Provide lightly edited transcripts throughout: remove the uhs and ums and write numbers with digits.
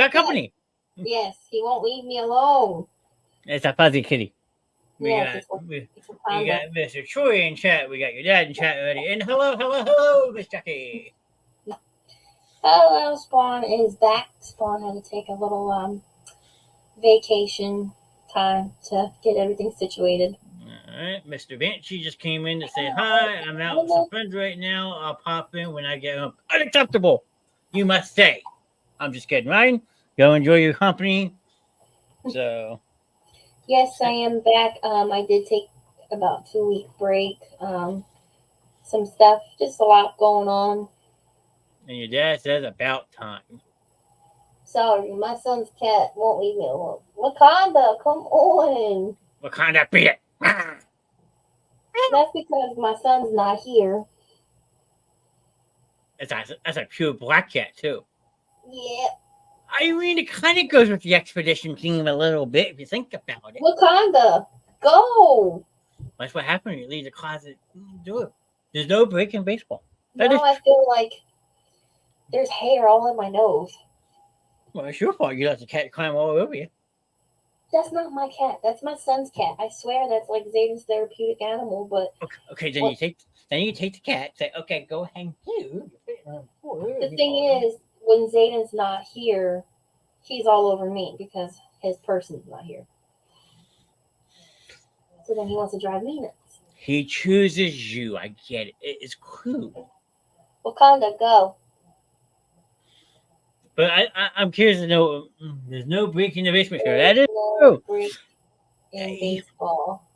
got company. Yes, he won't leave me alone. It's a fuzzy kitty. We Yes, got it's a we panda. got Mr. Troy in chat. We got your dad in chat already. And hello, Miss Jackie. Hello, Spawn is back. Spawn had to take a little vacation time to get everything situated. All right, Mr. Banshee just came in to say hi. I'm out with some friends right now. I'll pop in when I get home. Unacceptable. You must stay. I'm just kidding, Ryan. Go enjoy your company. So. Yes, I am back. I did take about 2 week break. Some stuff, just a lot going on. And your dad says about time. Sorry, my son's cat won't leave me alone. Wakanda, come on. Wakanda, beat it. That's because my son's not here. That's a pure black cat, too. Yeah. I mean, it kind of goes with the expedition theme a little bit if you think about it. Wakanda, go. That's what happened when you leave the closet. Do it. There's no break in baseball. Now I feel like there's hair all in my nose. Well, it's your fault. You let the cat climb all over you. That's not my cat. That's my son's cat. I swear that's like Zayden's therapeutic animal. But okay, then you take the cat. Say, okay, go hang you. The thing is, when Zayden's not here, he's all over me because his person's not here. So then he wants to drive me nuts. He chooses you. I get it. It's cool. Wakanda, go. But I'm curious to know. There's no break in the basement show. That is true. Break in baseball.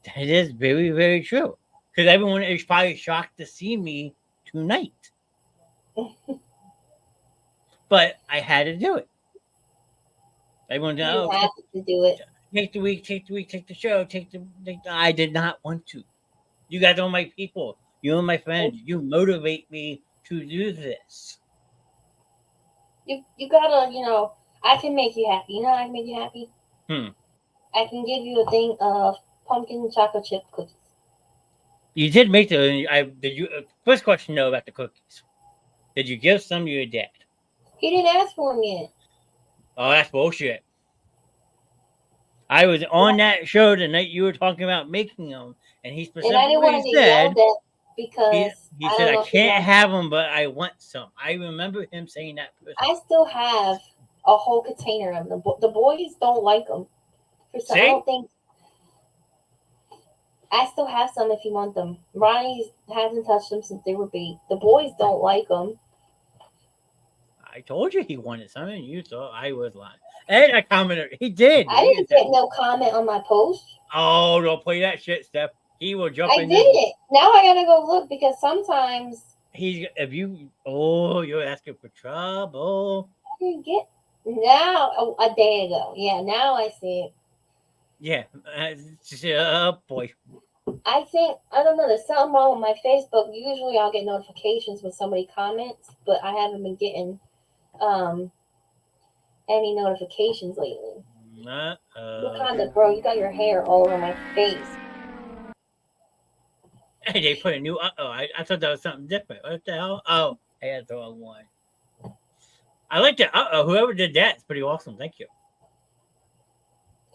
That is very, very true. Because everyone is probably shocked to see me tonight. But I had to do it. Everyone knows. You have to do it. Take the week, take the show, I did not want to. You guys are my people. You are my friends. You motivate me to do this. You gotta, I can make you happy. You know how I can make you happy? I can give you a thing of pumpkin chocolate chip cookies. You did make first question though about the cookies. Did you give some to your dad? He didn't ask for them yet. Oh, that's bullshit. I was on that show the night you were talking about making them, and he specifically and I didn't want to get yelled at because he said I can't have them, but I want some. I remember him saying that. I still have a whole container of them. The boys don't like them. I don't think. I still have some if you want them. Ronnie hasn't touched them since they were baby. The boys don't like them. I told you he wanted some, and you thought I was lying. And I commented. He did. I didn't get no comment on my post. Oh, don't play that shit, Steph. He will jump in. I did it. Now I gotta go look because sometimes you're asking for trouble. I didn't get now a day ago. Yeah, now I see it. Yeah. Oh boy. I think I don't know. There's something wrong with my Facebook. Usually I'll get notifications when somebody comments, but I haven't been getting any notifications lately. Wakanda, bro, you got your hair all over my face. Hey, they put a new I thought that was something different. What the hell? Oh, I had the wrong one. I like that. Whoever did that is pretty awesome. Thank you.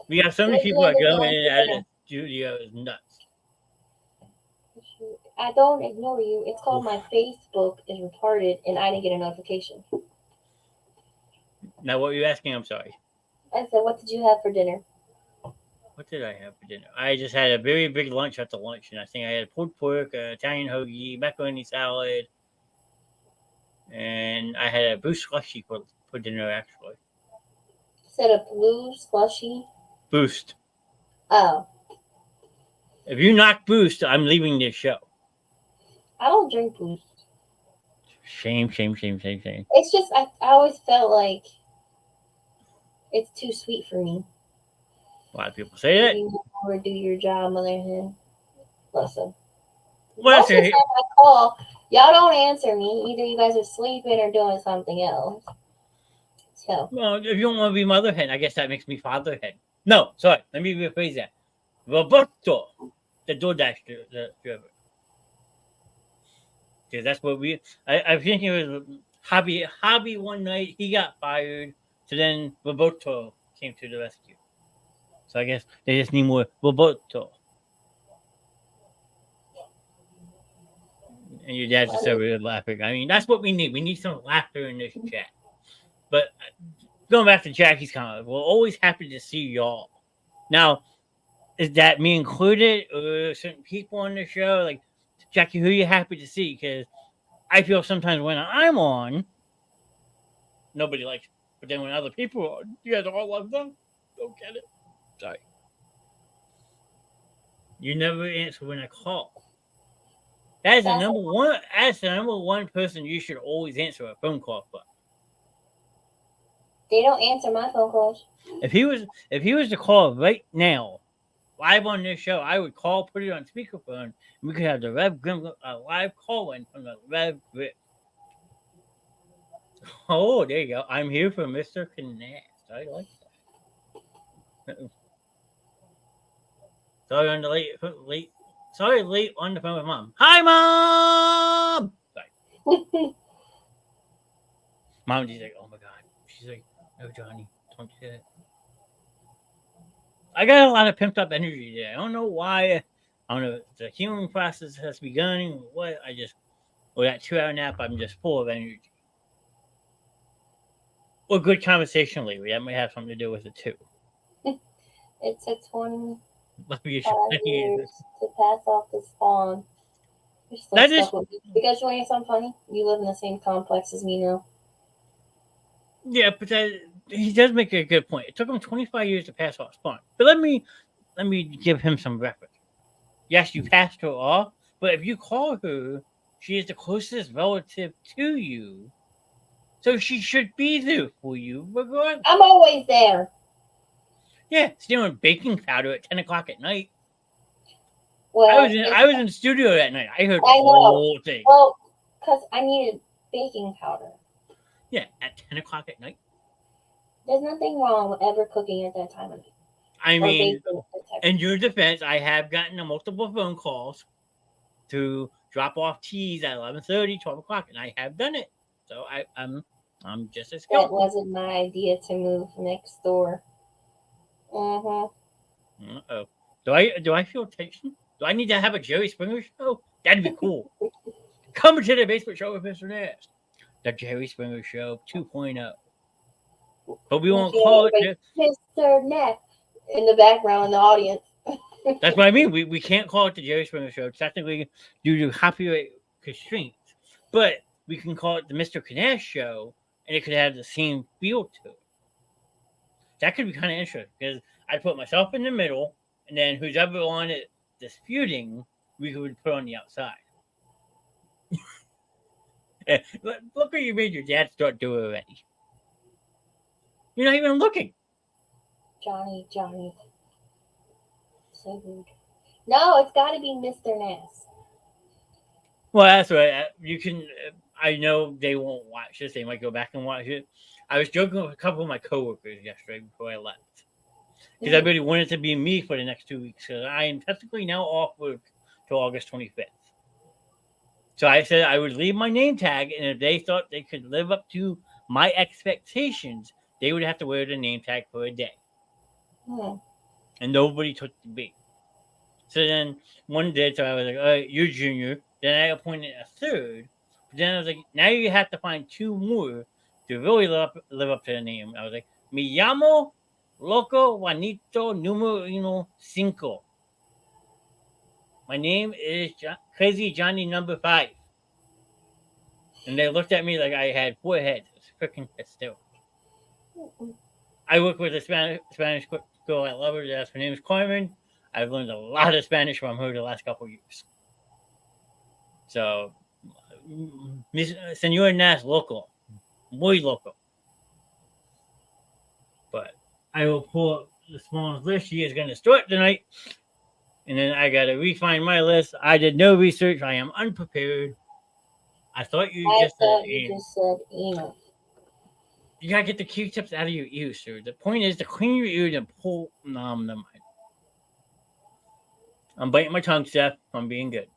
We have so many people that go in and out of the studio. It's nuts. I don't ignore you. It's called my Facebook is retarded, and I didn't get a notification. Now, what were you asking? I'm sorry. I said, what did you have for dinner? What did I have for dinner? I just had a very big lunch at the lunch, and I think I had pulled pork, Italian hoagie, macaroni salad, and I had a blue slushy for dinner, actually. You said a blue slushy? Boost. Oh. If you knock Boost, I'm leaving this show. I don't drink Boost. Shame. It's just, I always felt like it's too sweet for me. A lot of people say that. You do your job, Motherhead. Listen. Well, most of the time I call, y'all don't answer me. Either you guys are sleeping or doing something else. So. Well, if you don't want to be Motherhead, I guess that makes me Fatherhead. No, sorry. Let me rephrase that. Roberto, the DoorDash driver. Because that's what I think it was Hobby one night. He got fired. So So then Roboto came to the rescue. So I guess they just need more Roboto. And your dad's just over there laughing. I mean, that's what we need. We need some laughter in this chat. But going back to Jackie's comment, we're always happy to see y'all. Now, is that me included or certain people on the show? Like, Jackie, who are you happy to see? Because I feel sometimes when I'm on, nobody likes me. But then when other people are on, you guys all love them. Don't get it. Sorry. You never answer when I call. That's the number one. That's the number one person you should always answer a phone call for. They don't answer my phone calls. If he was to call right now, live on this show, I would call, put it on speakerphone, and we could have the Rev Grim live call in from the Rev Grim. Oh, there you go. I'm here for Mr. Knast. I like that. Sorry on the late. Sorry, late on the phone with Mom. Hi, Mom. Sorry. Mom, she's like, oh my god. She's like, no, Johnny, don't do that. I got a lot of pimped up energy there. I don't know why. I don't know if the healing process has begun or what. With that 2-hour nap, I'm just full of energy. Or good conversation lately. That might have something to do with it too. It took 25 years to pass off the spawn. You're still stuck with me. Because you want something funny? You live in the same complex as me now. Yeah, but he does make a good point. It took him 25 years to pass off spawn. But let me give him some reference. Yes, you passed her off, but if you call her, she is the closest relative to you. So she should be there for you regardless. I'm always there. Yeah, stealing baking powder at 10 o'clock at night. Well, I was in the studio that night. I heard the whole thing. Well, because I needed baking powder. Yeah, at 10 o'clock at night. There's nothing wrong with ever cooking at that time of night. I mean, in your defense, I have gotten multiple phone calls to drop off teas at 11:30, 12 o'clock, and I have done it. So I'm just as skillful. That wasn't my idea to move next door. Uh-oh. Do I feel tension? Do I need to have a Jerry Springer show? That'd be cool. Coming to the basement show with Mr. Knast. The Jerry Springer Show 2.0. But we won't call it Mr. Knast in the background in the audience. That's what I mean. We can't call it the Jerry Springer Show, technically due to copyright constraints. But we can call it the Mr. Knast Show, and it could have the same feel to it. That could be kind of interesting, because I'd put myself in the middle, and then who's ever on it disputing, we could put on the outside. Look what you made your dad start doing already. You're not even looking. Johnny. So rude. No, it's got to be Mr. Knast. Well, that's right. You can. I know they won't watch this. They might go back and watch it. I was joking with a couple of my coworkers yesterday before I left, because I really wanted it to be me for the next 2 weeks, because I am technically now off work till August 25th. So I said I would leave my name tag, and if they thought they could live up to my expectations, they would have to wear the name tag for a day. And nobody took the bait. So then one did, so I was like, all right, you're junior. Then I appointed a third. But then I was like, now you have to find 2 more to really live up to the name. I was like, Me llamo Loco Juanito Numero 5. My name is Crazy Johnny number 5. And they looked at me like I had 4 heads. It's freaking hysterical. I work with a Spanish girl at Lovers. Her name is Carmen. I've learned a lot of Spanish from her the last couple of years. So, Senor Knast Loco. Muy loco. But I will pull up the smallest list. She is going to start tonight. And then I got to refine my list. I did no research. I am unprepared. I thought you just said Eno. You got to get the Q-tips out of your ears, sir. The point is to clean your ears and pull. No, never mind. I'm biting my tongue, Seth. I'm being good.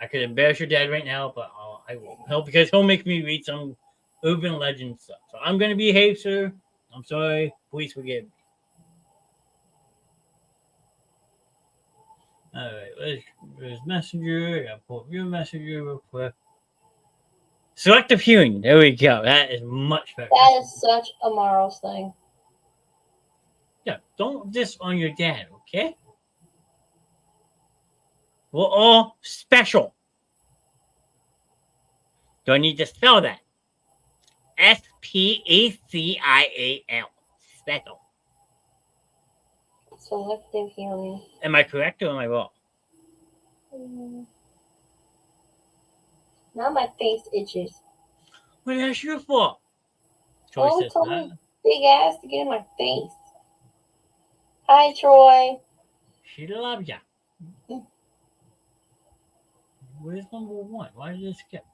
I could embarrass your dad right now, but I won't. Because he'll make me read some urban legend stuff. So I'm gonna behave, sir. I'm sorry. Please forgive me. All right, there's messenger. I gotta pull up your messenger real quick. Selective hearing. There we go. That is much better. That is such a Morrow's thing. Yeah, don't diss on your dad, okay? We're all special. Do I need to spell that? SPECIAL. Special. Selective hearing. Am I correct or am I wrong? Now my face itches. What is your fault? Oh, told me big ass to get in my face. Hi, Troy. She loves ya. Where's number one? Why did it skip?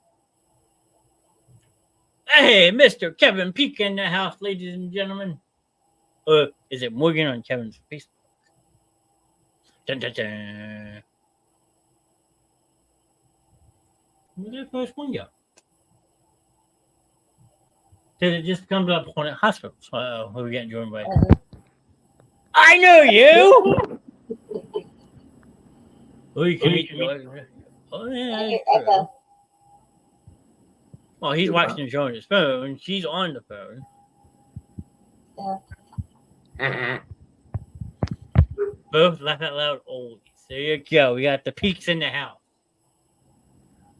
Hey, Mr. Kevin Peek in the house, ladies and gentlemen. Or is it Morgan on Kevin's Facebook? Dun, dun, dun. Where's that first one go? Did it just come up on a hospital? Who are we getting joined by? I know you! Oh, you can meet the. Oh, yeah. Well, he's watching the show on his phone. She's on the phone. Yeah. Both laugh out loud oldies. There you go. We got the Peaks in the house.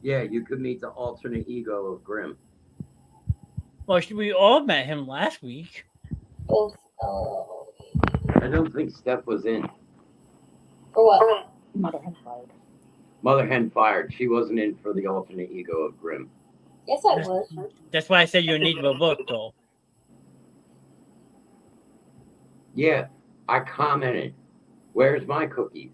Yeah, you could meet the alternate ego of Grimm. Well, we all met him last week. Both. I don't think Steph was in. For what? Mother hen fired. Mother hen fired. She wasn't in for the alternate ego of Grimm. Yes, I was. That's why I said you need a book, though. Yeah, I commented, "Where's my cookies?"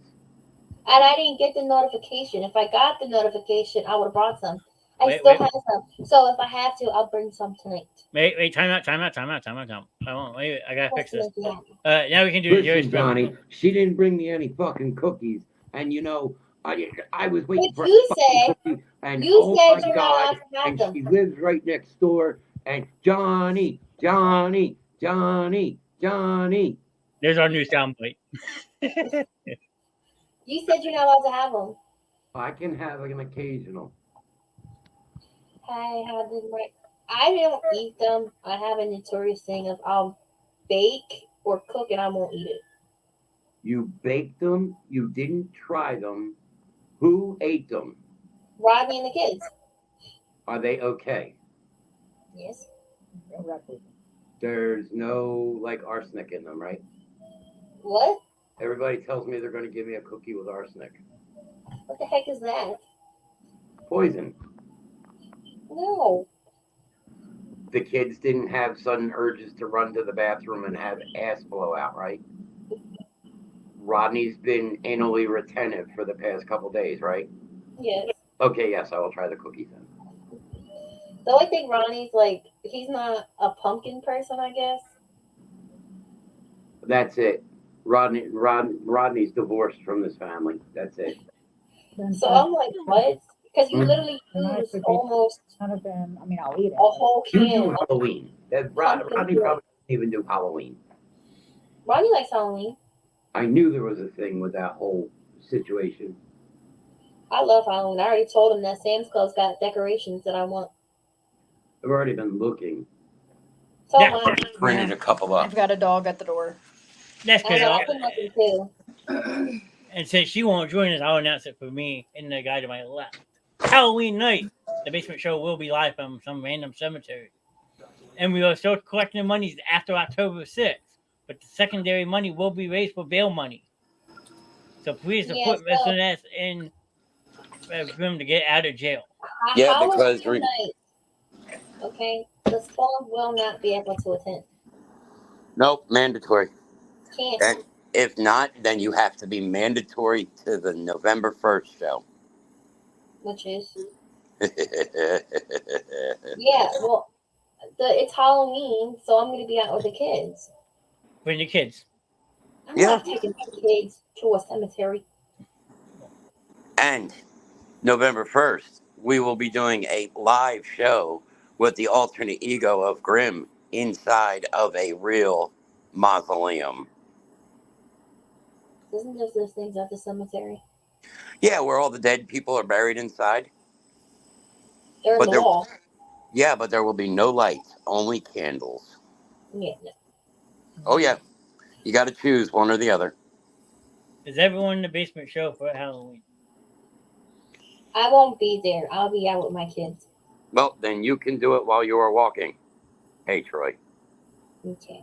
And I didn't get the notification. If I got the notification, I would have brought some. I have some. So if I have to, I'll bring some tonight. Wait, time out. I won't, wait, I gotta fix this. Now we can do Listen, Johnny, she didn't bring me any fucking cookies. And you know, I was waiting But for you a said, cookie, and you oh said my you're God, not allowed to have and them. she lives right next door. And Johnny. There's our new soundbite. You said you're not allowed to have them. I can have an occasional. I don't eat them. I have a notorious thing of I'll bake or cook and I won't eat it. You baked them. You didn't try them. Who ate them? Rodney and the kids. Are they okay? Yes. There's no like arsenic in them, right? What? Everybody tells me they're going to give me a cookie with arsenic. What the heck is that? Poison. No. The kids didn't have sudden urges to run to the bathroom and have ass blowout, right? Rodney's been anally retentive for the past couple days, right? Yes. Okay, yes, I will try the cookies then. The only thing Ronnie's like, he's not a pumpkin person, I guess. That's it. Rodney's divorced from this family. That's it. So I'm like, what? Because you literally use almost I'll eat it. a whole You can. do Halloween. Rodney probably doesn't even do Halloween. Ronnie likes Halloween. I knew there was a thing with that whole situation. I love Halloween. I already told him that Sam's Club's got decorations that I want. I've already been looking. So Yeah. much. Printed a couple up. I've got a dog at the door. That's good. I've been looking too. And since she won't join us, I'll announce it for me and the guy to my left. Halloween night, the basement show will be live from some random cemetery. And we are still collecting the monies after October 6th. But the secondary money will be raised for bail money. So please support Mr. Knast in Grimm to get out of jail. Yeah, because okay, the spawn will not be able to attend. Nope, mandatory. Can't. And if not, then you have to be mandatory to the November 1st show. Which is yeah, well, it's Halloween, so I'm going to be out with the kids. Bring your kids. I'm not taking the kids to a cemetery. And November 1st, we will be doing a live show with the alternate ego of Grimm inside of a real mausoleum. Isn't there those things at the cemetery? Yeah, where all the dead people are buried inside. They're in But the there, wall. yeah, but there will be no lights, only candles. Yeah. No. Oh yeah, you got to choose one or the other. Is everyone in the basement show for Halloween? I won't be there. I'll be out with my kids. Well, then you can do it while you are walking. Hey, Troy. Okay.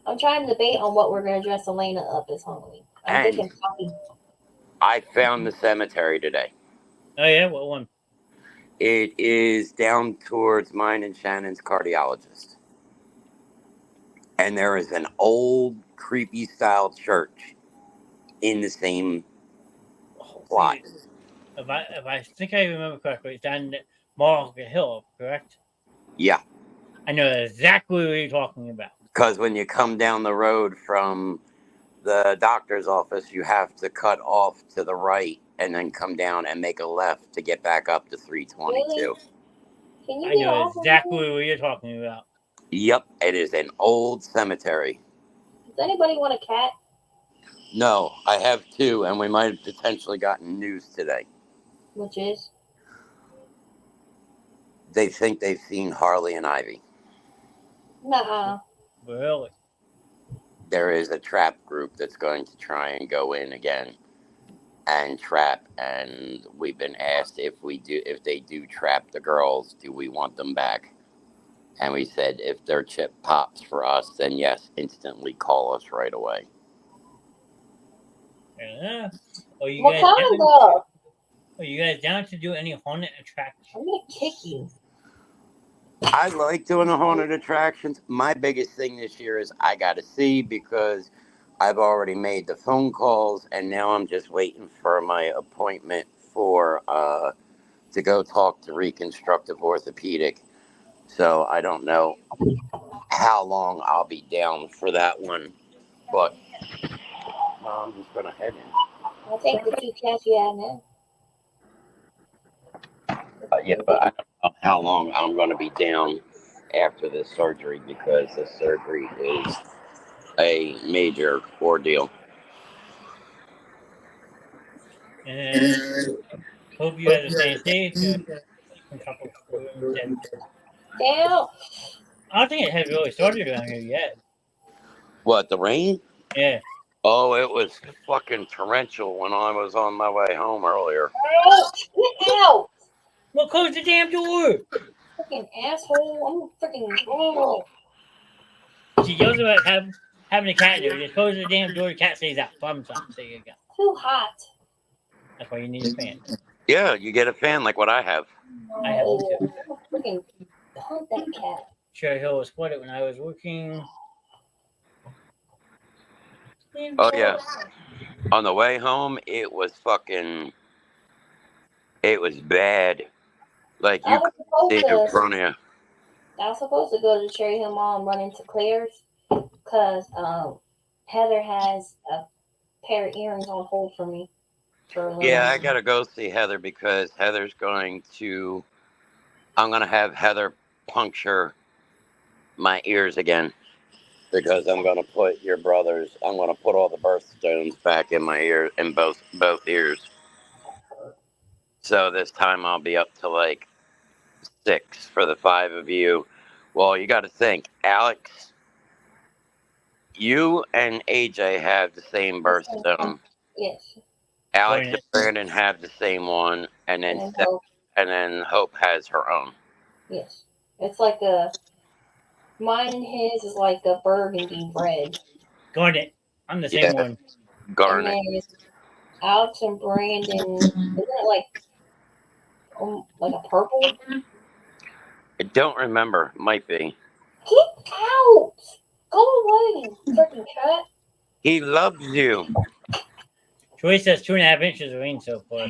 I'm trying to debate on what we're going to dress Elena up as Halloween. I'm And thinking Poppy. I found the cemetery today. Oh yeah, what one? It is down towards mine and Shannon's cardiologist. And there is an old, creepy style church in the same plot. If I think I remember correctly, it's down Market Hill, correct? Yeah, I know exactly what you're talking about. because when you come down the road from the doctor's office, you have to cut off to the right and then come down and make a left to get back up to 322. Really? Can you I get know off of exactly what you're talking about. Yep, it is an old cemetery. Does anybody want a cat? No, I have two, and we might have potentially gotten news today. Which is? They think they've seen Harley and Ivy. Nuh-uh. Really? There is a trap group that's going to try and go in again and trap, and we've been asked if they do trap the girls, do we want them back? And we said if their chip pops for us, then yes, instantly call us right away. Yeah. Are you What guys kind down? of? Are you guys down to do any haunted attractions? I'm going to kick you. I like doing the haunted attractions. My biggest thing this year is I got to see, because I've already made the phone calls, and now I'm just waiting for my appointment for to go talk to reconstructive orthopedic. So I don't know how long I'll be down for that one, but I'm just gonna head in. I'll take the 2 cats you have now. Yeah, but I don't know how long I'm gonna be down after this surgery, because the surgery is a major ordeal. And hope you guys are staying safe. A couple of Down. I don't think it has really started around here yet. What, the rain? Yeah. Oh, it was fucking torrential when I was on my way home earlier. Ouch. Get out. Well, close the damn door. Freaking asshole. I'm freaking. Oh. She yells about having a cat in there. Just close the damn door. The cat stays out. Problem solved. There you go. Too hot. That's why you need a fan. Yeah, you get a fan like what I have. I have one Oh, too. freaking hunt that cat. Cherry Hill was flooded when I was working. Oh yeah. On the way home, it was bad. Like I you was could see it in supposed to. front of you. I was supposed to go to the Cherry Hill Mall and run into Claire's because Heather has a pair of earrings on hold for me. Yeah, I gotta go see Heather, because I'm gonna have Heather puncture my ears again, because I'm gonna put all the birthstones back in my ear, in both ears. So this time I'll be up to like 6 for the 5 of you. Well, you got to think, Alex, you and AJ have the same birthstone. Yes. Alex and Brandon have the same one, and then Hope has her own. Yes. It's like mine and his is like a burgundy red. Garnet. I'm the same one. Garnet. And then Alex and Brandon, isn't it like a purple? I don't remember. Might be. Get out! Go away, freaking cat. He loves you. Troy says 2.5 inches of rain so far.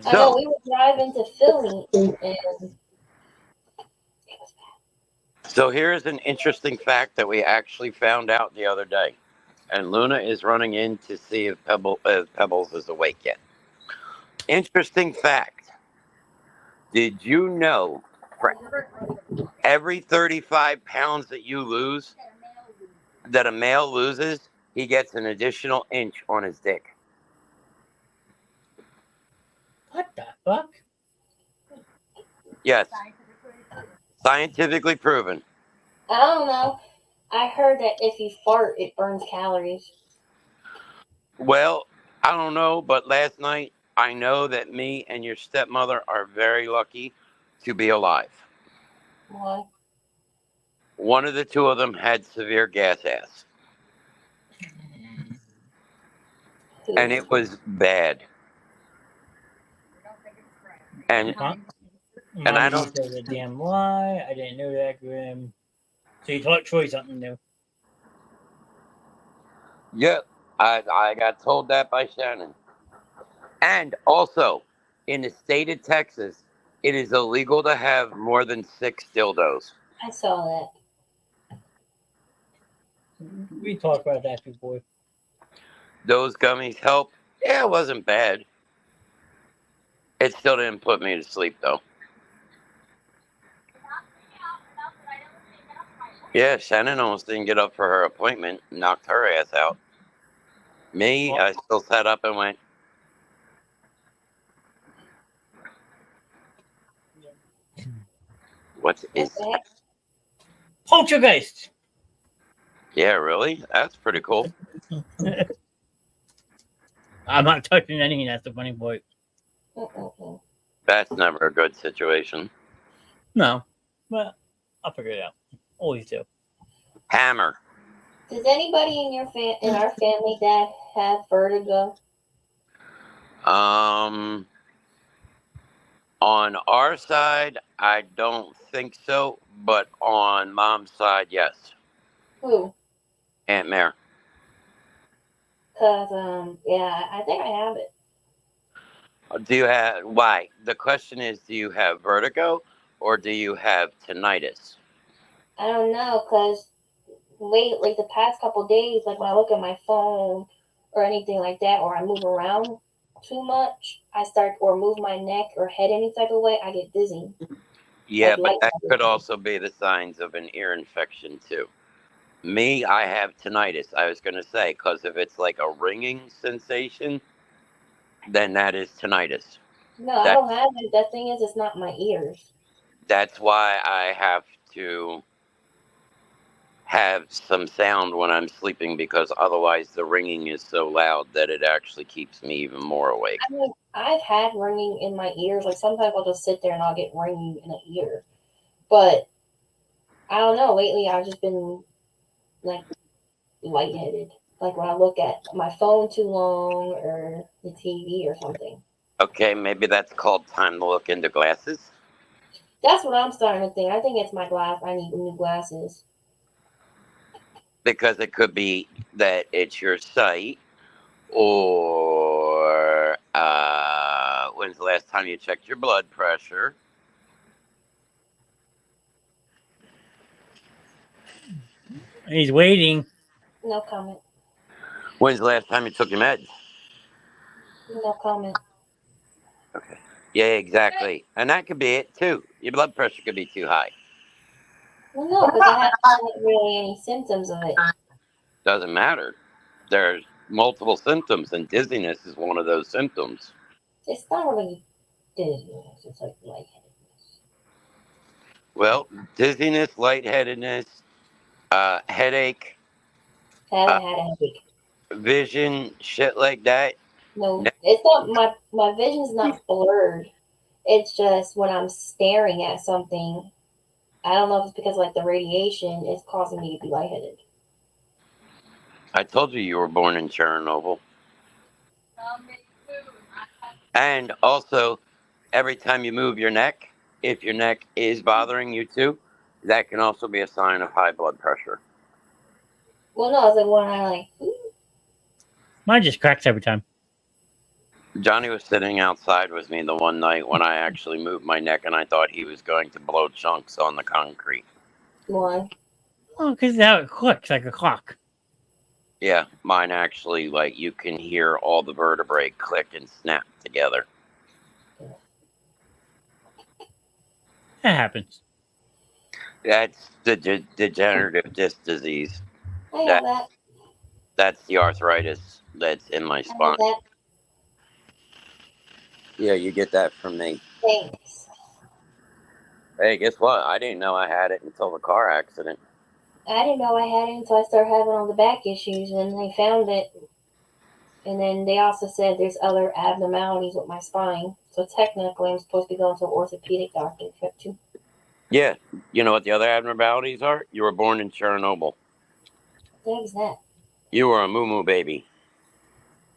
I know we were driving to Philly and So here's an interesting fact that we actually found out the other day. And Luna is running in to see if Pebbles is awake yet. Interesting fact. Did you know for every 35 pounds that you lose, that a male loses, he gets an additional inch on his dick? What the fuck? Yes, scientifically proven. I don't know. I heard that if you fart, it burns calories. Well, I don't know, but last night I know that me and your stepmother are very lucky to be alive. Why? One of the two of them had severe gas ass, Who? and it was bad. And Mom, and I Mommy don't. said a damn lie. I didn't know that, Grim. So you taught Troy something new. Yep, I got told that by Shannon. And also, in the state of Texas, it is illegal to have more than 6 dildos. I saw that. We talked about that before. Those gummies help. Yeah, it wasn't bad. It still didn't put me to sleep though. Yeah, Shannon almost didn't get up for her appointment, knocked her ass out. Me, Well, I still sat up and went, what is Okay. that? poltergeist. Yeah, really? That's pretty cool. I'm not touching anything. That's the funny part. Mm-mm-mm. That's never a good situation. No, but I'll figure it out. Always do. Hammer. Does anybody in our family that have vertigo? On our side, I don't think so, but on mom's side, yes. Who? Aunt Mare. Cause yeah, I think I have it. Do you have, why? The question is, do you have vertigo or do you have tinnitus? I don't know, cause lately the past couple days, like when I look at my phone or anything like that, or I move around too much, I start or move my neck or head any type of way, I get dizzy. Yeah, Like but that could lightheaded. also be the signs of an ear infection too. Me, I have tinnitus. I was going to say, because if it's like a ringing sensation, then that is tinnitus. No, I That don't have it. The thing is, it's not my ears. that's why I have to have some sound when I'm sleeping, because otherwise the ringing is so loud that it actually keeps me even more awake. I mean, I've had ringing in my ears. Like sometimes I'll just sit there and I'll get ringing in the ear. But I don't know. Lately, I've just been like lightheaded. Like when I look at my phone too long or the TV or something. Okay, maybe that's called time to look into glasses. That's what I'm starting to think. I think it's my glass. I need new glasses. Because it could be that it's your sight, or when's the last time you checked your blood pressure? He's waiting. No comment. When's the last time you took your meds? No comment. Okay. Yeah, exactly. And that could be it too. Your blood pressure could be too high. Well, no, because I haven't really any symptoms of it. Doesn't matter. There's multiple symptoms, and dizziness is one of those symptoms. It's not really dizziness. It's like lightheadedness. Well, dizziness, lightheadedness, headache, I haven't had a headache. vision, shit like that. No, it's not. My vision's not blurred. It's just when I'm staring at something. I don't know if it's because like the radiation is causing me to be lightheaded. I told you were born in Chernobyl. And also, every time you move your neck, if your neck is bothering you too, that can also be a sign of high blood pressure. Well, no, it's like when I like. Mine just cracks every time. Johnny was sitting outside with me the one night when I actually moved my neck, and I thought he was going to blow chunks on the concrete. Why? Oh, because now it clicks like a clock. Yeah, mine actually, like, you can hear all the vertebrae click and snap together. That happens. That's the degenerative disc disease. I have That that. that's the arthritis that's in my I have spine. that. Yeah, you get that from me. Thanks. Hey, guess what? I didn't know I had it until the car accident. I didn't know I had it until I started having all the back issues, and they found it. And then they also said there's other abnormalities with my spine. So technically, I'm supposed to be going to an orthopedic doctor too. Yeah, you know what the other abnormalities are? You were born in Chernobyl. What the heck is that? You were a moo baby.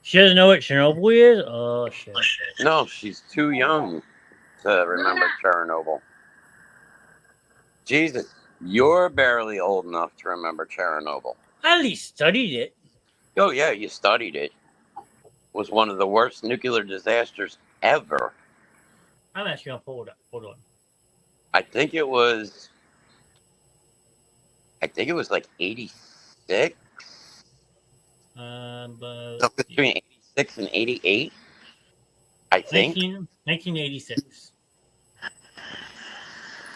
She doesn't know what Chernobyl is? Oh, shit. No, she's too young to remember Chernobyl. Jesus, you're barely old enough to remember Chernobyl. I at least studied it. Oh, yeah, you studied it. Was one of the worst nuclear disasters ever. I'm actually going to pull it up. Hold on. I think it was like 86. But Between 86 and 88, I think. 1986.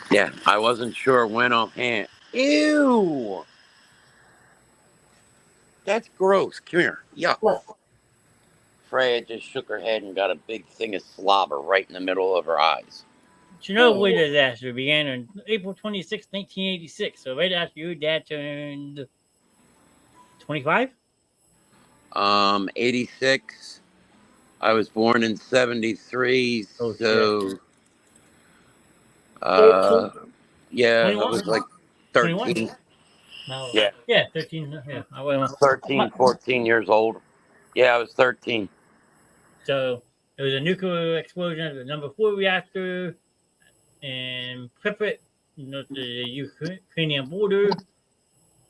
Yeah, I wasn't sure when offhand. Ew! That's gross. Come here. Yuck. What? Freya just shook her head and got a big thing of slobber right in the middle of her eyes. Chernobyl disaster began on April 26, 1986. So right after your dad turned 25? 86. I was born in 73, Oh, so 13? yeah, I 21? was like 21? 13. No. Yeah. Yeah, 13. Yeah. I was, 13, 14 years old. Yeah, I was 13. so there was a nuclear explosion at the number 4 reactor in Pripyat, the Ukrainian border.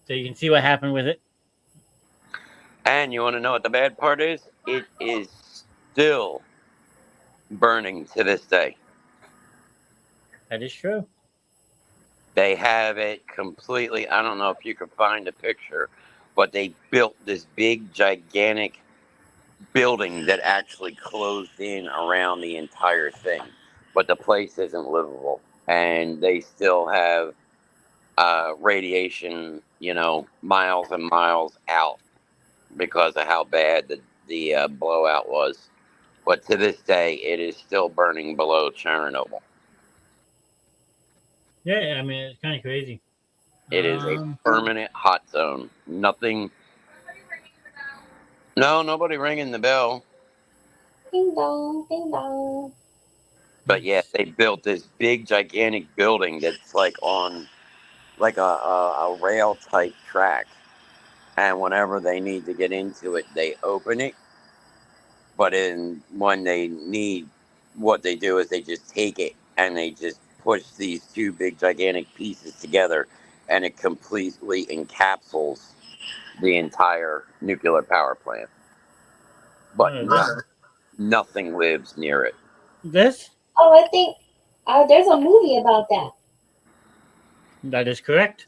So you can see what happened with it. And you want to know what the bad part is? It is still burning to this day. That is true. They have it completely. I don't know if you can find a picture, but they built this big, gigantic building that actually closed in around the entire thing. But the place isn't livable. And they still have radiation, miles and miles out because of how bad the blowout was. But to this day, it is still burning below Chernobyl. Yeah, I mean, it's kind of crazy. It is a permanent hot zone. Nothing. No, nobody ringing the bell. Ding dong, ding dong. But yeah, they built this big, gigantic building that's like on like a rail type track. And whenever they need to get into it, they open it. But when they need, what they do is they just take it and they just push these two big, gigantic pieces together, and it completely encapsulates the entire nuclear power plant. But nothing lives near it. This? Oh, I think there's a movie about that. That is correct.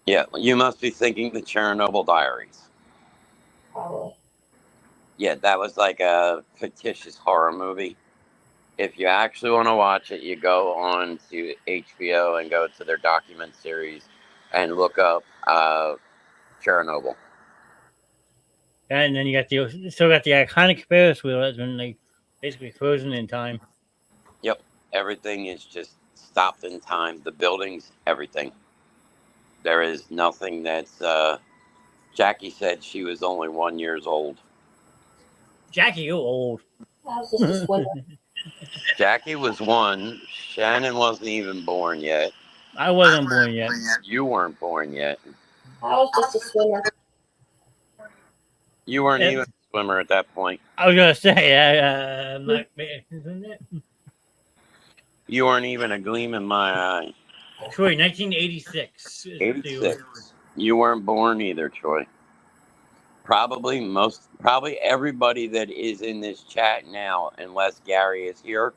Yeah, you must be thinking the Chernobyl Diaries. Probably. Yeah, that was like a fictitious horror movie. If you actually want to watch it, you go on to HBO and go to their document series and look up Chernobyl. And then you got still got the iconic Ferris wheel that's been like basically frozen in time. Yep, everything is just stopped in time. The buildings, everything. There is nothing that's. Jackie said she was only 1 year old. Jackie, you're old. I was just a swimmer. Jackie was 1. Shannon wasn't even born yet. I wasn't born yet. You weren't born yet. I was just a swimmer. You weren't even a swimmer at that point. I was gonna say, I'm not, isn't it? You weren't even a gleam in my eye. Troy, 1986. 86. You weren't born either, Troy. Probably everybody that is in this chat now, unless Gary is here,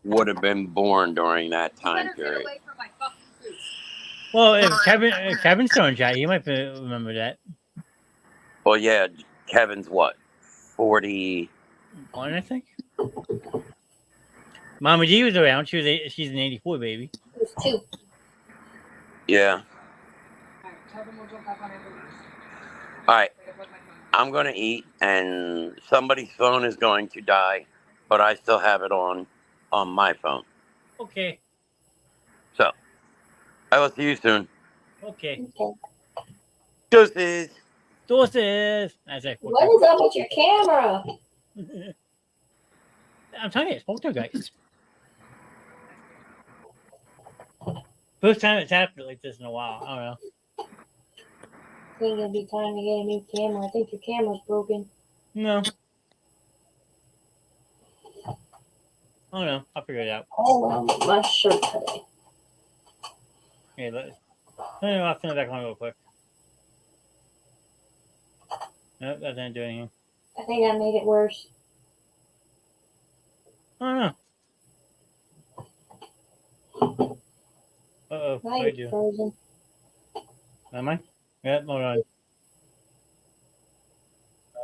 would have been born during that time period. Well, if Kevin's still in chat, you might remember that. Well, yeah, Kevin's what? 41, 1, I think. Mama G was around. She's an 84 baby. There's two. Yeah. All right. I'm going to eat, and somebody's phone is going to die, but I still have it on my phone. Okay. So, I will see you soon. Okay. Okay. Deuces. Deuces. As I What is up with your camera? I'm telling you, it's poltergeist. First time it's happened like this in a while. I don't know. I think it'll be time to get a new camera. I think your camera's broken. No. I don't know. I'll figure it out. Oh, my shirt today. Here, I'll turn it back on real quick. Nope, that didn't do anything. I think I made it worse. I don't know. Uh-oh. Now What did I you're do? frozen. Am I? Yep, hold on.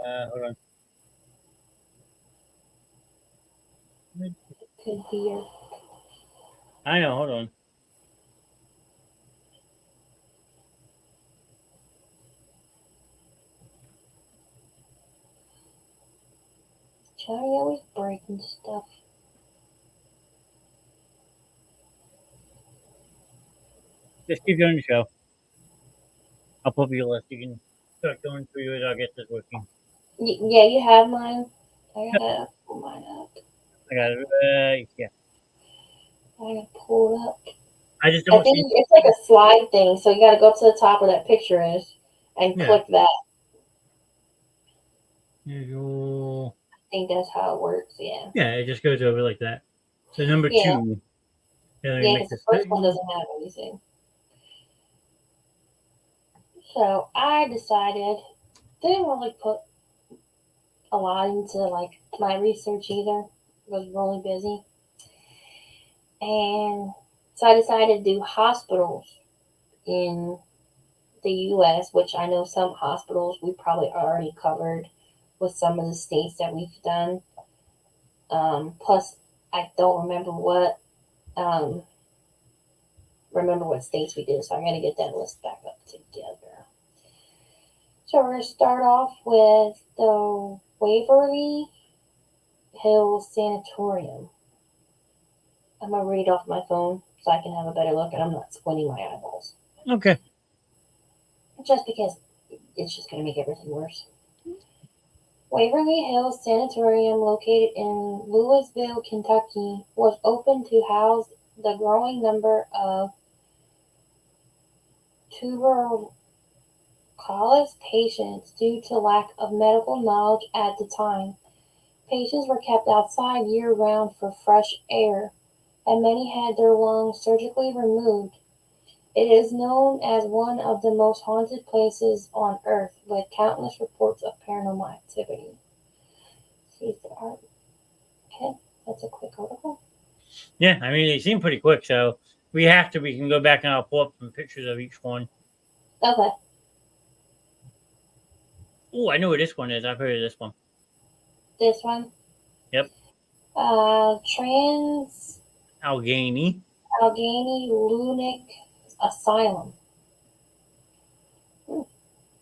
Hold on. Could be your. I know, hold on. Charlie always breaking stuff. Just keep doing the show. I'll put your list. You can start going through yours. I'll get this working. Yeah, you have mine. I gotta pull mine up. I got it. Yeah. I gotta pull it up. I just I don't think see. it's like a slide thing, so you gotta go up to the top where that picture is and Yeah. click that. Usual. I think that's how it works, yeah. Yeah, it just goes over like that. So number Yeah. 2. Yeah, Make because the this first one doesn't have anything. So I decided, didn't really put a lot into like my research either. Was really busy. And so I decided to do hospitals in the US, which I know some hospitals we probably already covered with some of the states that we've done. Plus, I don't remember what states we did, so I'm gonna get that list back up together. So we're gonna start off with the Waverly Hills Sanatorium. I'm gonna read off my phone so I can have a better look, and I'm not squinting my eyeballs. Okay. Just because it's just gonna make everything worse. Waverly Hills Sanatorium, located in Louisville, Kentucky, was opened to house the growing number of tuberculosis patients due to lack of medical knowledge at the time. Patients were kept outside year-round for fresh air, and many had their lungs surgically removed. It is known as one of the most haunted places on Earth, with countless reports of paranormal activity. See the art. Okay, that's a quick article. Yeah, I mean, they seem pretty quick, so we can go back and I'll pull up some pictures of each one. Okay. Oh, I know where this one is. I've heard of this one. This one. Yep. Trans Allegheny. Lunatic Asylum. We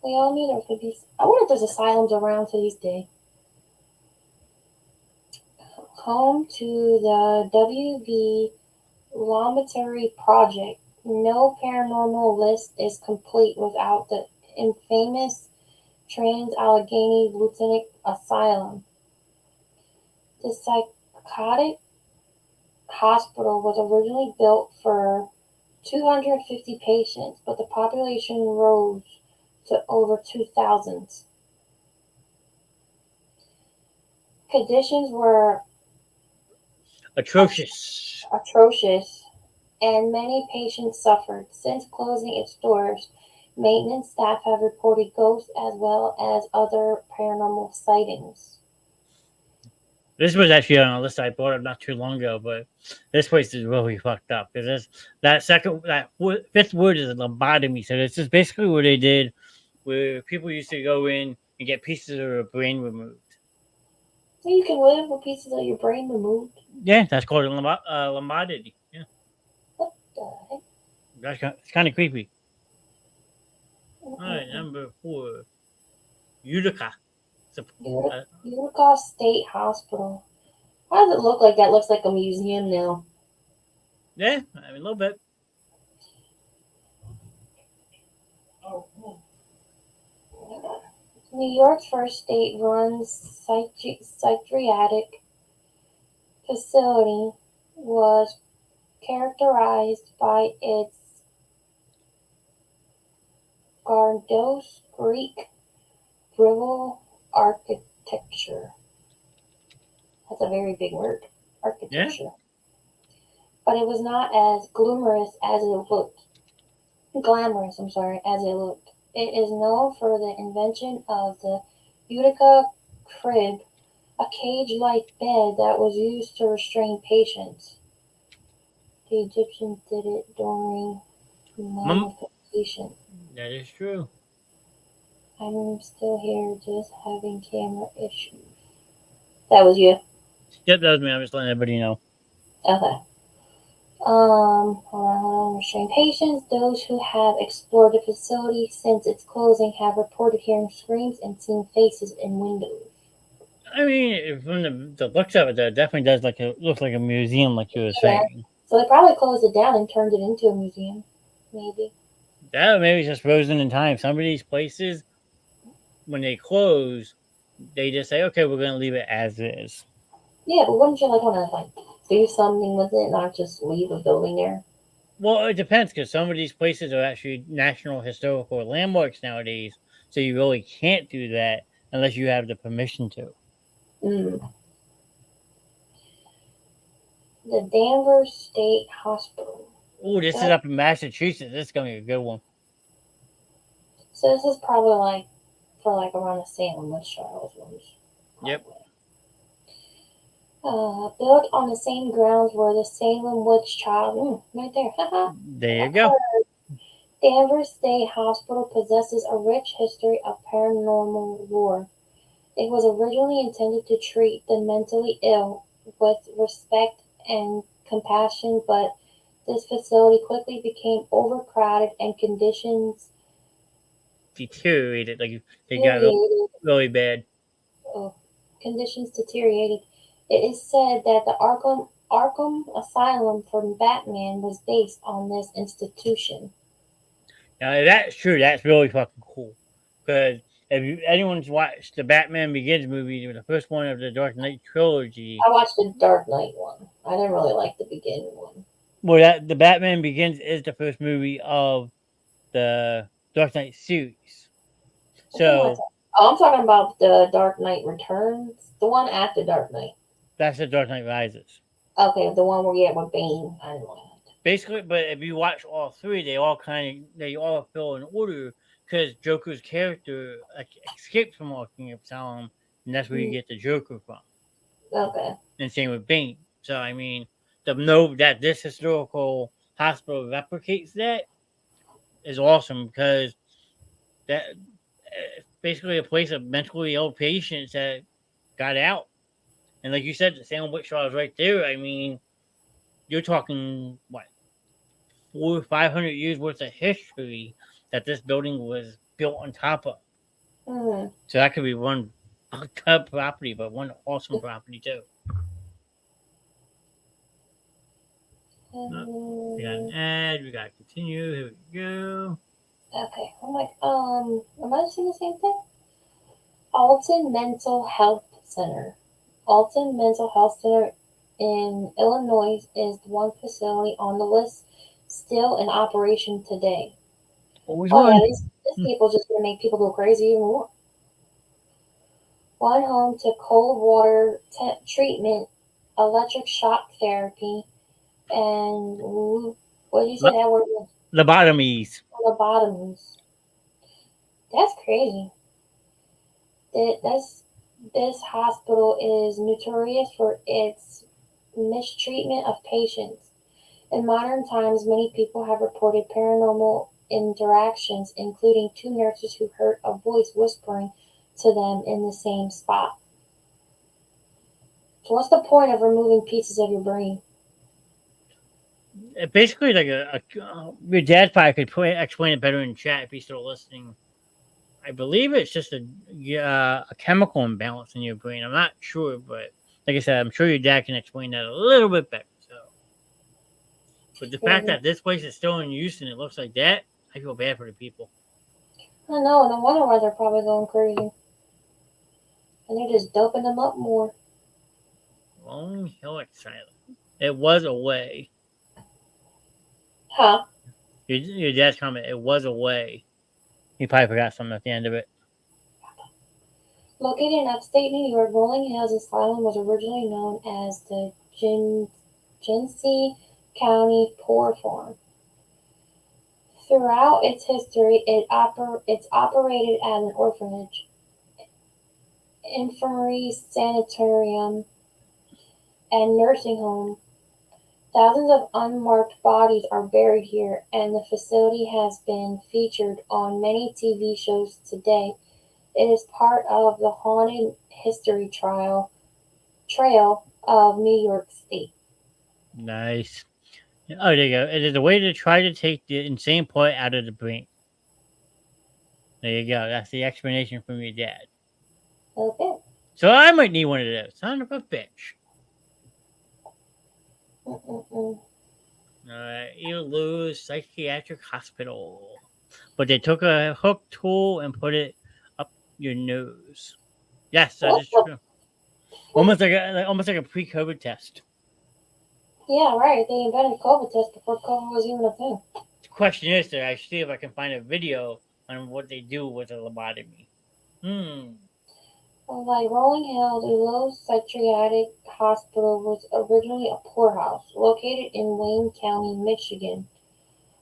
all knew there could be. I wonder if there's asylums around to this day. Home to the W.V. Laboratory Project. No paranormal list is complete without the infamous Trans Allegheny Lunatic Asylum. The psychotic hospital was originally built for 250 patients, but the population rose to over 2,000. Conditions were Atrocious. and many patients suffered. Since closing its doors, maintenance staff have reported ghosts as well as other paranormal sightings. This was actually on a list I bought up not too long ago, but this place is really fucked up because that fifth word is a lobotomy. So this is basically what they did, where people used to go in and get pieces of their brain removed. So you can live with pieces of your brain removed. Yeah, that's called a lobotomy. Yeah, What the heck? it's kind of creepy. All right, number 4, Utica. Utica State Hospital. Why does it look like that? Looks like a museum now. Yeah, I mean, a little bit. New York's first state-run psychiatric facility was characterized by its grandiose Greek Revival architecture. That's a very big word, architecture. But it was not as glamorous as it looked. It is known for the invention of the Utica crib, a cage-like bed that was used to restrain patients. The Egyptians did it during mummification. That is true. I'm still here just having camera issues. That was you? Yep, that was me. I'm just letting everybody know. Okay. Hold on. Restrained patients. Those who have explored the facility since its closing have reported hearing screams and seeing faces in windows. I mean, from the looks of it, that definitely does look like a museum, like you were saying. So they probably closed it down and turned it into a museum, maybe. That maybe just frozen in time. Some of these places, when they close, they just say, "Okay, we're going to leave it as is." Yeah, but wouldn't you want to do something with it, not just leave a building there? Well, it depends because some of these places are actually national historical landmarks nowadays, so you really can't do that unless you have the permission to. The Danvers State Hospital. Oh, this is up in Massachusetts. This is going to be a good one. So this is probably for around the Salem witch trials ones. Yep. Built on the same grounds where the Salem witch trial, right there. There you go. Danvers State Hospital possesses a rich history of paranormal lore. It was originally intended to treat the mentally ill with respect and compassion, but this facility quickly became overcrowded and conditions Deteriorated. They got really bad. Conditions deteriorated. It is said that the Arkham Asylum from Batman was based on this institution. Now, if that's true, that's really fucking cool. Because if anyone's watched the Batman Begins movie, the first one of the Dark Knight trilogy. I watched the Dark Knight one. I didn't really like the beginning one. Well, the Batman Begins is the first movie of the Dark Knight series. So I'm talking about the Dark Knight Returns, the one after Dark Knight. That's the Dark Knight Rises. Okay, the one where you had with Bane. I didn't like it. Basically, but if you watch all three, they all fell in order because Joker's character escaped from Arkham Asylum, and that's where you get the Joker from. Okay. And same with Bane. So I mean, to know that this historical hospital replicates that is awesome because that basically a place of mentally ill patients that got out. And like you said, the Salem witch trials right there. I mean, you're talking what 400 or 500 years worth of history that this building was built on top of. Mm-hmm. So that could be one top property, but one awesome property too. We got an ad. We got to continue. Here we go. Okay. I'm am I seeing the same thing? Alton Mental Health Center. Alton Mental Health Center in Illinois is the one facility on the list still in operation today. These people just going to make people go crazy even more. One home to cold water treatment, electric shock therapy, and what did you say that word was? Lobotomies. Lobotomies. That's crazy. This hospital is notorious for its mistreatment of patients. In modern times, many people have reported paranormal interactions, including 2 nurses who heard a voice whispering to them in the same spot. So what's the point of removing pieces of your brain? Basically, like your dad probably could explain it better in chat if he's still listening. I believe it's just a chemical imbalance in your brain. I'm not sure, but like I said, I'm sure your dad can explain that a little bit better. So, but the fact Yeah. that this place is still in use and it looks like that, I feel bad for the people. I know, no wonder why they're probably going crazy. And they're just doping them up more. Long Hill Asylum. It was a way. Huh? Your dad's comment. It was a way. He probably forgot something at the end of it. Located in upstate New York, Rolling Hills Asylum was originally known as the Genesee County Poor Farm. Throughout its history, it's operated as an orphanage, infirmary, sanitarium, and nursing home. Thousands of unmarked bodies are buried here, and the facility has been featured on many TV shows today. It is part of the Haunted History Trail of New York State. Nice. Oh, there you go. It is a way to try to take the insane part out of the brain. There you go. That's the explanation from your dad. Okay. So I might need one of those. Son of a bitch. Mm-mm-mm. You lose psychiatric hospital. But they took a hook tool and put it up your nose. Yes, that What is the? true. Almost like a pre-COVID test. Yeah, right. They invented COVID test before COVID was even a thing. The question is, that I see if I can find a video on what they do with a lobotomy. Like Rolling Hill, the Low Psychiatric Hospital was originally a poorhouse located in Wayne County, Michigan.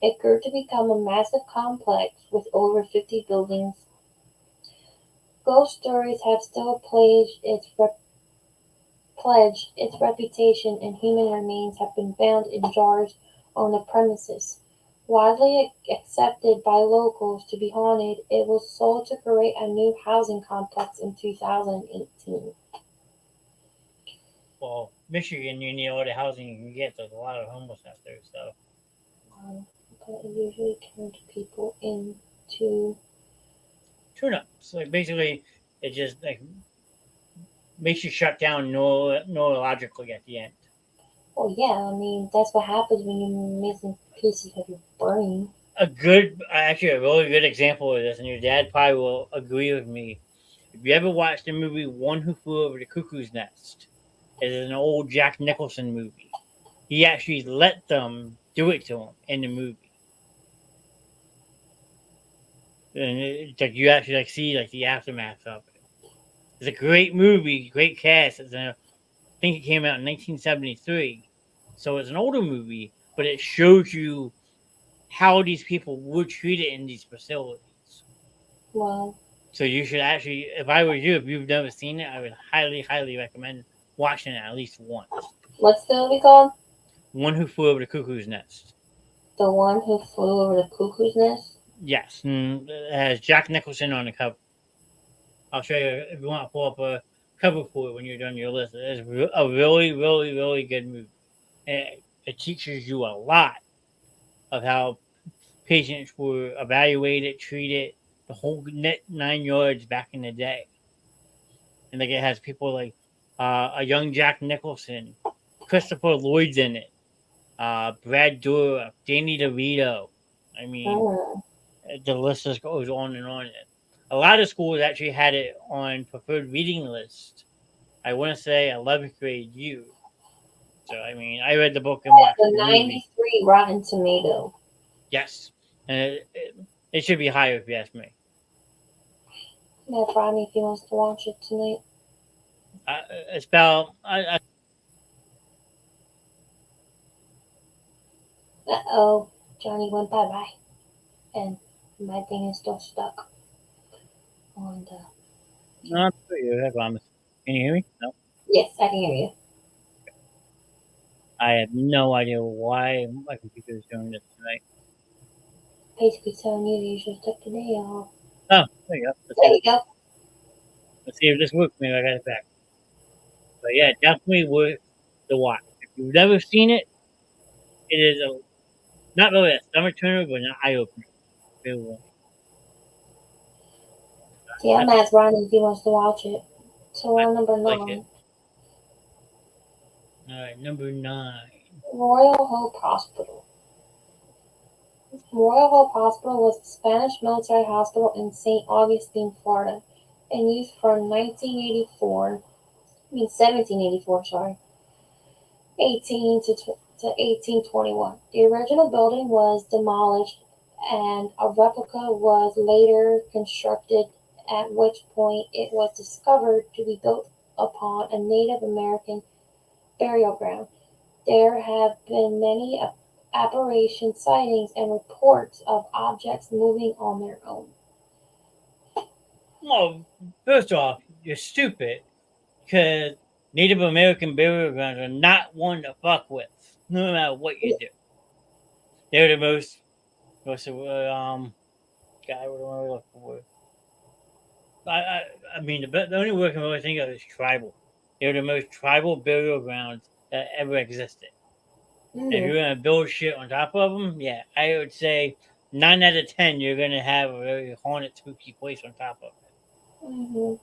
It grew to become a massive complex with over 50 buildings. Ghost stories have still pledged its reputation, and human remains have been found in jars on the premises. Widely accepted by locals to be haunted, it was sold to create a new housing complex in 2018. Well, Michigan, you need all the housing you can get. There's a lot of homelessness there, so. But it usually turns people into. Tune-ups. Like, basically, it just, like, makes you shut down neurologically at the end. Well, yeah, I mean, that's what happens when you're missing pieces of your brain. Actually, a really good example of this, and your dad probably will agree with me. If you ever watched the movie One Who Flew Over the Cuckoo's Nest, it is an old Jack Nicholson movie. He actually let them do it to him in the movie. And it's like you actually like see like the aftermath of it. It's a great movie, great cast. I think it came out in 1973, so it's an older movie, but it shows you how these people were treated in these facilities. Wow. So you should actually, if I were you, if you've never seen it, I would highly, highly recommend watching it at least once. What's the movie called? One Who Flew Over the Cuckoo's Nest. The One Who Flew Over the Cuckoo's Nest? Yes, and it has Jack Nicholson on the cover. I'll show you if you want to pull up a cover for it when you're done your list. It's a really, really, really good movie. It teaches you a lot of how patients were evaluated, treated, the whole 9 yards back in the day. And like it has people like a young Jack Nicholson, Christopher Lloyd's in it, Brad Dourif, Danny DeVito. I mean, the list just goes on and on. A lot of schools actually had it on preferred reading list. I want to say 11th grade U. So I mean, I read the book and watched The the movie. 93 Rotten Tomato. Yes, and it should be higher if you ask me. That's Rodney if he wants to watch it tonight. It's about Uh-oh. Johnny went bye-bye. And my thing is still stuck on the... No, I'm sure you have promise. Can you hear me? No. Yes, I can hear you. I have no idea why my computer is doing this tonight. Basically telling you that you should take the day off. Oh, there you go. There you go. Let's see if this works. Maybe I got it back. But yeah, definitely worth the watch. If you've never seen it, it is a not really a stomach turner, but an eye opener. Really well. Yeah, I'm That's asked Ronnie if he wants to watch it. So we're on number like it. 9. All right, number 9. Royal Hope Hospital. Royal Hope Hospital was a Spanish military hospital in St. Augustine, Florida, in use from 1784, sorry, 1821. The original building was demolished and a replica was later constructed, at which point it was discovered to be built upon a Native American burial ground. There have been many apparition sightings and reports of objects moving on their own. Well, first off, you're stupid because Native American burial grounds are not one to fuck with, no matter what you do. They're the most, what's the word, God, what am I looking for? I mean, the only word I can really think of is tribal. They're the most tribal burial grounds that ever existed. And if Mm-hmm. you're gonna build shit on top of them, yeah, I would say 9 out of 10 you're gonna have a very haunted, spooky place on top of it. Mm-hmm.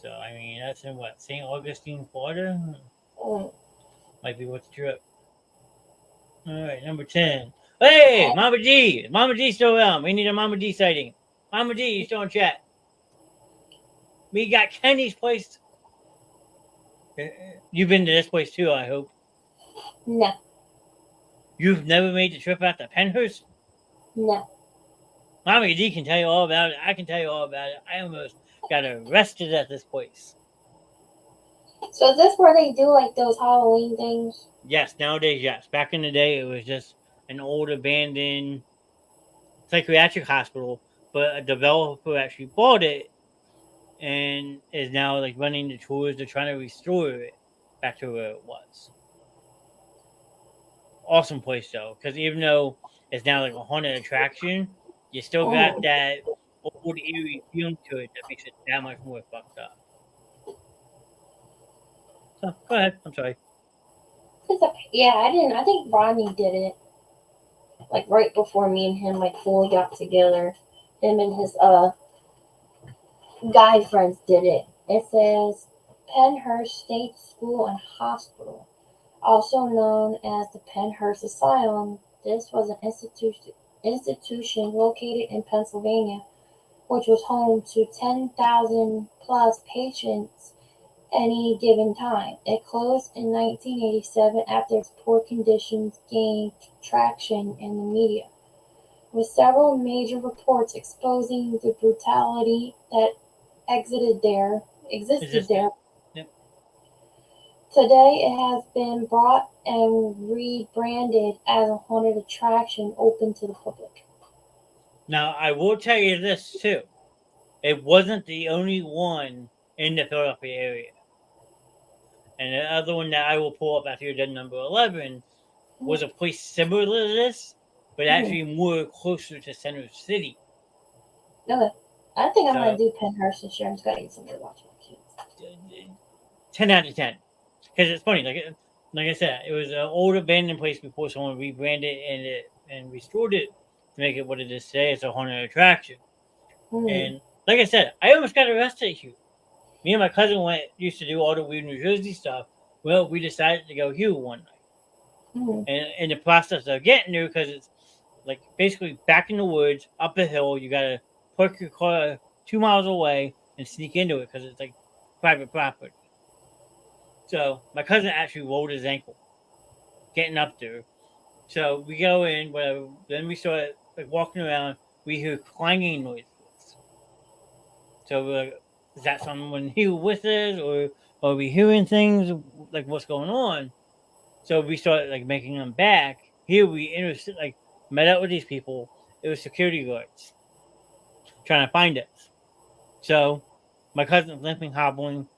So I mean, that's in what St. Augustine, Florida. Mm. Might be worth the trip. All right, number 10. Hey, Mama D, Mama D still around. We need a Mama D sighting. Mama D, you still in chat? We got Kenny's place. You've been to this place too, I hope. No, You've never made the trip out to Penhurst? no. Mama D can tell you all about it. I can tell you all about it. I almost got arrested at this place. So is this where they do like those Halloween things? Yes, nowadays, yes. Back in the day, it was just an old abandoned psychiatric hospital, but a developer actually bought it and is now like running the tours. They're trying to restore it back to where it was. Awesome place though, because even though it's now like a haunted attraction, you still got Mm. that old eerie feeling to it that makes it that much more fucked up. So go ahead. I'm sorry. Yeah, I didn't. I think Ronnie did it like right before me and him like fully got together. Him and his guy friends did it. It says Penhurst State School and Hospital, also known as the Penhurst Asylum. This was an institution located in Pennsylvania, which was home to 10,000 plus patients any given time. It closed in 1987 after its poor conditions gained traction in the media, with several major reports exposing the brutality that existed there. Yep. Today, it has been brought and rebranded as a haunted attraction open to the public. Now I will tell you this too. It wasn't the only one in the Philadelphia area. And the other one that I will pull up after you're done number 11 was a place similar to this, but Mhm. actually more closer to Center City. Okay. I think I'm So going to do Penhurst this year. I'm just going to get somebody to watch my kids. 10 out of 10. Because it's funny, like I said, it was an old abandoned place before someone rebranded and restored it to make it what it is today. It's a haunted attraction. Mhm. And like I said, I almost got arrested here. Me and my cousin used to do all the weird New Jersey stuff. Well, we decided to go here one night. Mhm. And in the process of getting there, because it's like basically back in the woods, up a hill, you got to park your car 2 miles away and sneak into it because it's like private property. So my cousin actually rolled his ankle getting up there. So we go in, whatever. Then we start like walking around. We hear clanging noises. So we're like, is that someone here with us, or are we hearing things like what's going on? So we started like making them back. Here we like met up with these people. It was security guards trying to find us. So my cousin's limping, hobbling.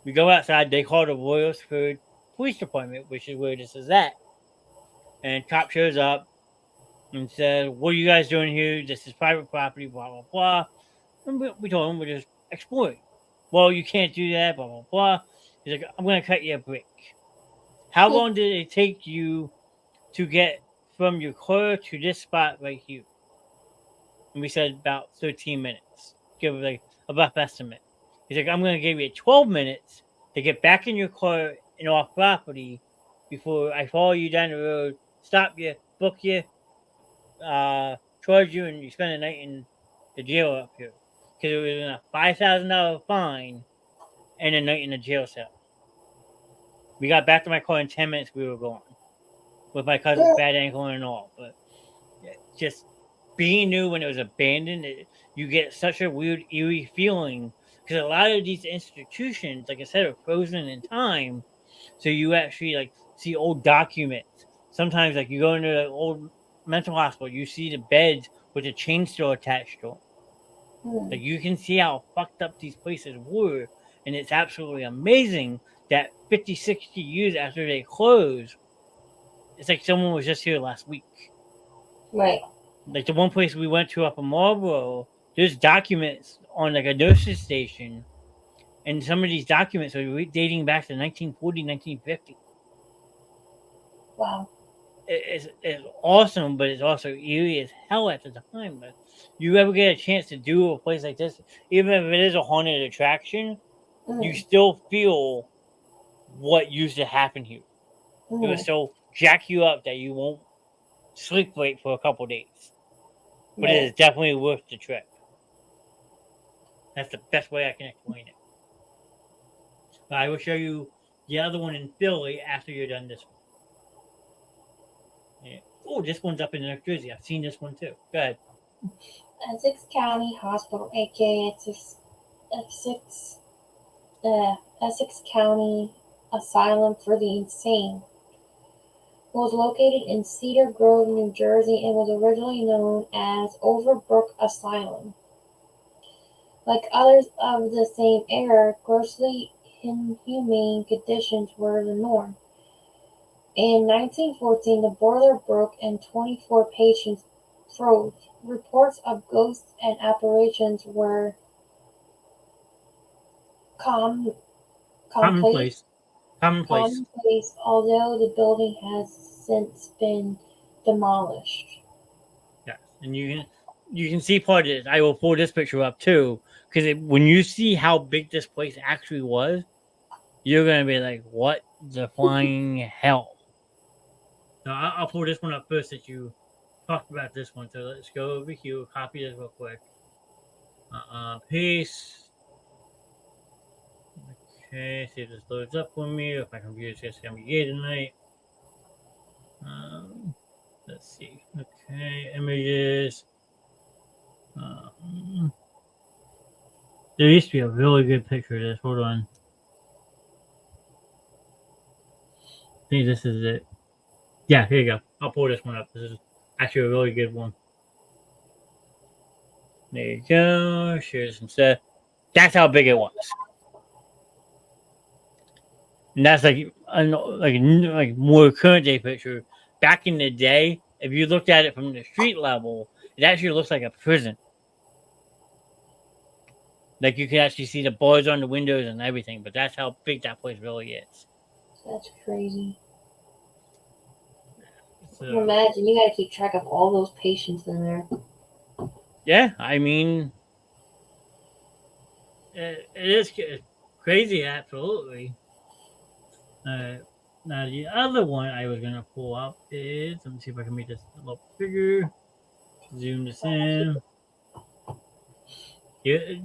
We go outside. They call the Royalsford Police Department, which is where this is at. And cop shows up and says, "What are you guys doing here? This is private property." Blah blah blah. And we told him we're just exploring. well, you can't do that, blah, blah, blah. He's like, I'm going to cut you a break. How long did it take you to get from your car to this spot right here? And we said about 13 minutes. Give like a rough estimate. He's like, I'm going to give you 12 minutes to get back in your car and off property before I follow you down the road, stop you, book you, charge you, and you spend the night in the jail up here. Because it was a $5,000 fine and a night in the jail cell. We got back to my car in 10 minutes. We were gone with my cousin's bad ankle and all. But just being new when it was abandoned, you get such a weird, eerie feeling because a lot of these institutions, like I said, are frozen in time. So you actually like see old documents. Sometimes, like you go into an old mental hospital, you see the beds with a chain still attached to them. Like you can see how fucked up these places were, and it's absolutely amazing that 50, 60 years after they close, it's like someone was just here last week. Right. Like the one place we went to up in Marlboro, there's documents on like a nurse's station, and some of these documents are dating back to 1940, 1950. Wow. It's awesome, but it's also eerie as hell at the time. But you ever get a chance to do a place like this, even if it is a haunted attraction, you still feel what used to happen here. It will still jack you up that you won't sleep right for a couple days. But it is definitely worth the trip. That's the best way I can explain it. But I will show you the other one in Philly after you're done this one. Yeah. Oh, this one's up in New Jersey. I've seen this one too. Go ahead. Essex County Hospital, aka Essex County Asylum for the Insane, was located in Cedar Grove, New Jersey, and was originally known as Overbrook Asylum. Like others of the same era, grossly inhumane conditions were the norm. In 1914, the boiler broke and 24 patients froze. Reports of ghosts and apparitions were commonplace, although the building has since been demolished. Yes, and you can see part of it. I will pull this picture up too, because when you see how big this place actually was, you're gonna be like, "What the flying hell?" So I'll pull this one up first that you talked about this one. So let's go over here, copy this real quick. Paste. Okay, see if this loads up for me. If my computer's just gonna be gay tonight. Let's see. Okay, images. There used to be a really good picture of this. Hold on. I think this is it. Yeah, here you go. I'll pull this one up. This is actually a really good one. There you go. Share this instead. That's how big it was. And that's like more current day picture. Back in the day, if you looked at it from the street level, it actually looks like a prison. Like you can actually see the bars on the windows and everything, but that's how big that place really is. That's crazy. So, Imagine you got to keep track of all those patients in there. yeah, I mean, it is crazy, absolutely. Now the other one I was gonna pull up is, let me see if I can make this a little bigger. Zoom this in.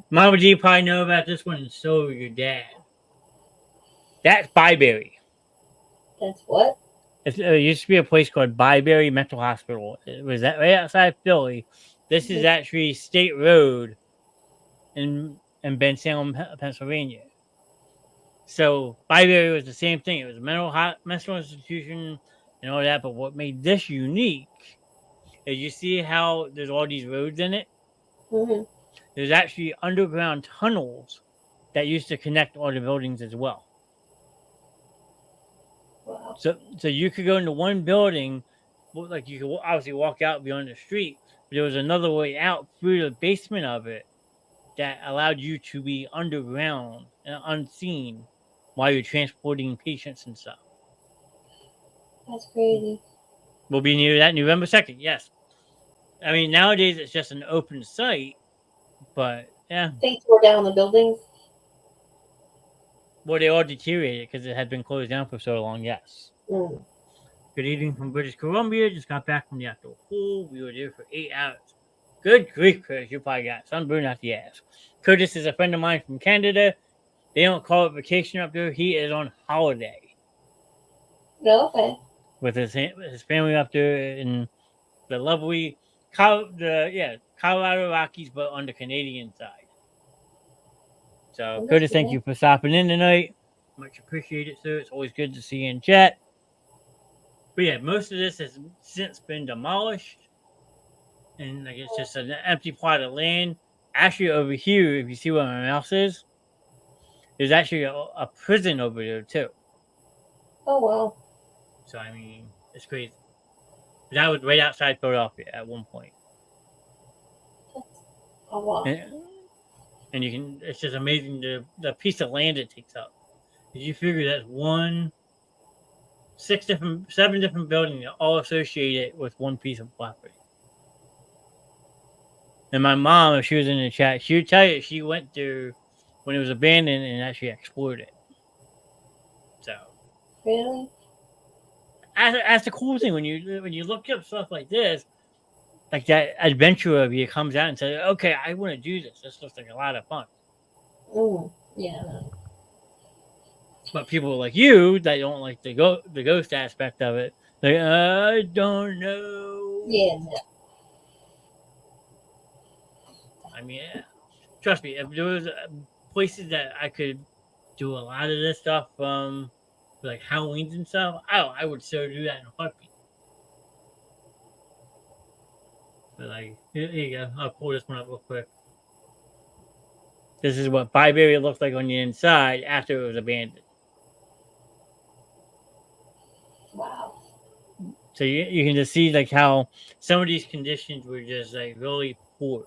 Mama G probably know about this one, and so your dad. That's Byberry. That's what? It used to be a place called Byberry Mental Hospital. It was right outside Philly. This is actually State Road in Ben Salem, Pennsylvania. So Byberry was the same thing. It was a mental institution and all that. But what made this unique is you see how there's all these roads in it. Mm-hmm. There's actually underground tunnels that used to connect all the buildings as well. Wow. So you could go into one building, like you could obviously walk out beyond the street, but there was another way out through the basement of it that allowed you to be underground and unseen while you're transporting patients and stuff. That's crazy. We'll be near that November 2nd, yes. I mean, nowadays it's just an open site, but yeah. They tore down the buildings. Well, they all deteriorated because it had been closed down for so long, yes. Mm. Good evening from British Columbia. Just got back from the outdoor pool. We were there for 8 hours. Good grief, Curtis. You probably got sunburn out the ass. Curtis is a friend of mine from Canada. They don't call it vacation up there. He is on holiday No, okay. with his family up there in the lovely Colorado Rockies, but on the Canadian side. So, Curtis, thank you for stopping in tonight. Much appreciated, sir. It's always good to see you in chat. But yeah, most of this has since been demolished. And like it's just an empty plot of land. Actually, over here, if you see where my mouse is, there's actually a prison over there, too. Oh, wow. So, I mean, it's crazy. That was right outside Philadelphia at one point. Oh, wow. And you can, it's just amazing the piece of land it takes up. Did you figure that's 7 different buildings all associated with one piece of property? And my mom, if she was in the chat, she would tell you she went there when it was abandoned and actually explored it. So, Really? that's the cool thing when you look up stuff like this, like that adventurer of you comes out and says, "Okay, I want to do this. This looks like a lot of fun." Yeah. But people like you that don't like the ghost aspect of it, like I don't know. Yeah. No. I mean, trust me, if there was places that I could do a lot of this stuff, like Halloween's and stuff, I would so do that in a heartbeat. But like, here you go. I'll pull this one up real quick. This is what Byberry looked like on the inside after it was abandoned. Wow. So you can just see like how some of these conditions were just like really poor.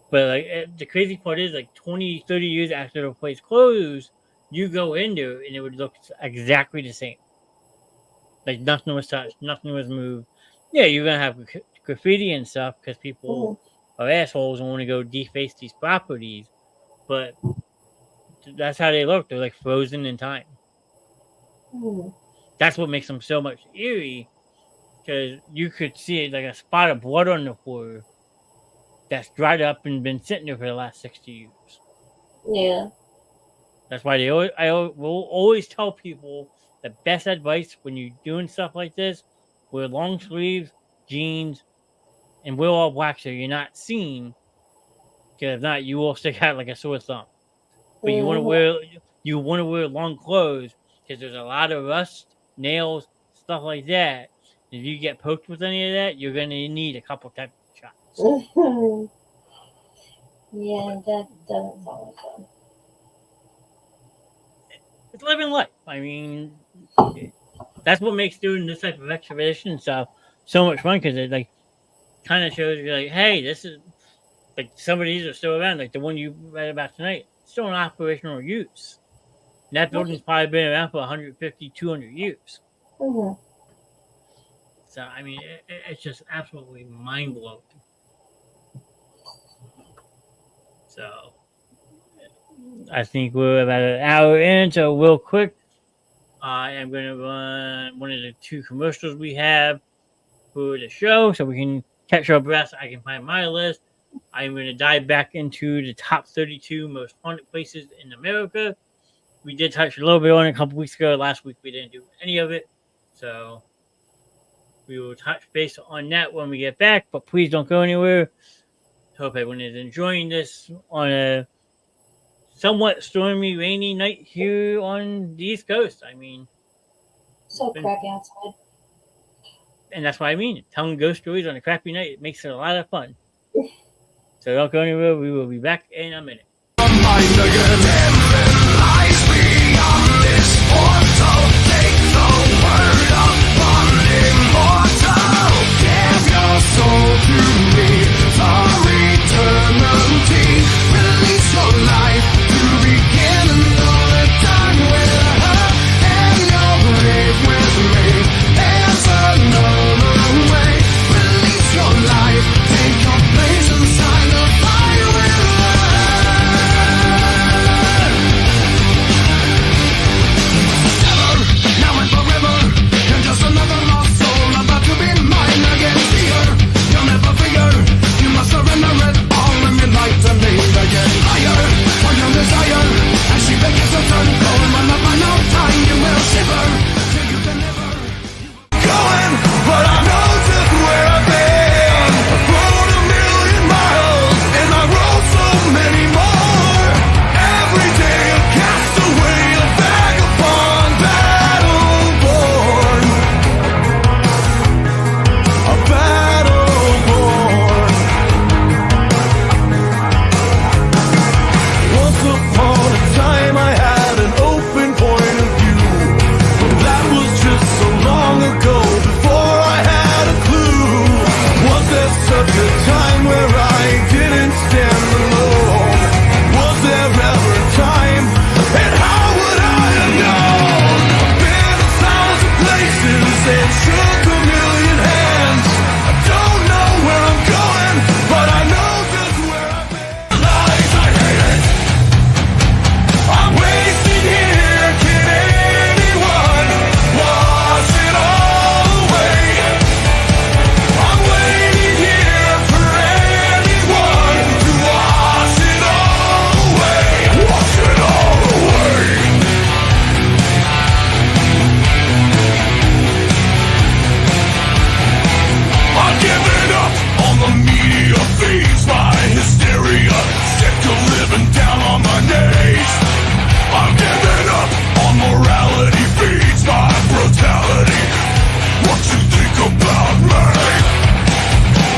But like the crazy part is like 20, 30 years after the place closed, you go into it and it would look exactly the same. Like nothing was touched, nothing was moved. Yeah, you're going to have graffiti and stuff because people are assholes and want to go deface these properties. But that's how they look. They're like frozen in time. That's what makes them so much eerie, because you could see it like a spot of blood on the floor that's dried up and been sitting there for the last 60 years. Yeah. That's why I will always tell people the best advice when you're doing stuff like this: wear long sleeves, jeans, and wear all black so you're not seen. Because if not, you will stick out like a sore thumb. But you want to wear long clothes because there's a lot of rust, nails, stuff like that. If you get poked with any of that, you're going to need a couple types of shots. Yeah, that doesn't sound like fun. It's living life. I mean, that's what makes doing this type of expedition stuff so much fun, because it like kind of shows you like, hey, this is like some of these are still around. Like the one you read about tonight, still in operational use. And that building's probably been around for 150, 200 years. Mm-hmm. So, I mean, it's just absolutely mind-blowing. So, I think we're about an hour in, so real quick, I am going to run one of the 2 commercials we have for the show so we can catch our breath. I can find my list. I'm going to dive back into the top 32 most haunted places in America. We did touch a little bit on it a couple weeks ago. Last week we didn't do any of it. So we will touch base on that when we get back. But please don't go anywhere. Hope everyone is enjoying this on a somewhat stormy, rainy night here on the East Coast. I mean, So crappy outside. And that's what I mean. Telling ghost stories on a crappy night, it makes it a lot of fun. So don't go anywhere. We will be back in a minute. Give your soul to me for eternity. such a time where I didn't stand alone? Was there ever a time? And how would I have known? I've been 1,000 places and shook a million hands. I don't know where I'm going, but I know just where I've been. Lies, I hate it. I'm wasting here. Can anyone wash it all away? I'm waiting here for anyone to wash it all away. Wash it all away. I've given up on the media feeds, my hysteria, sick of living down on my knees. I've given up on morality feeds, my brutality. What you think about me?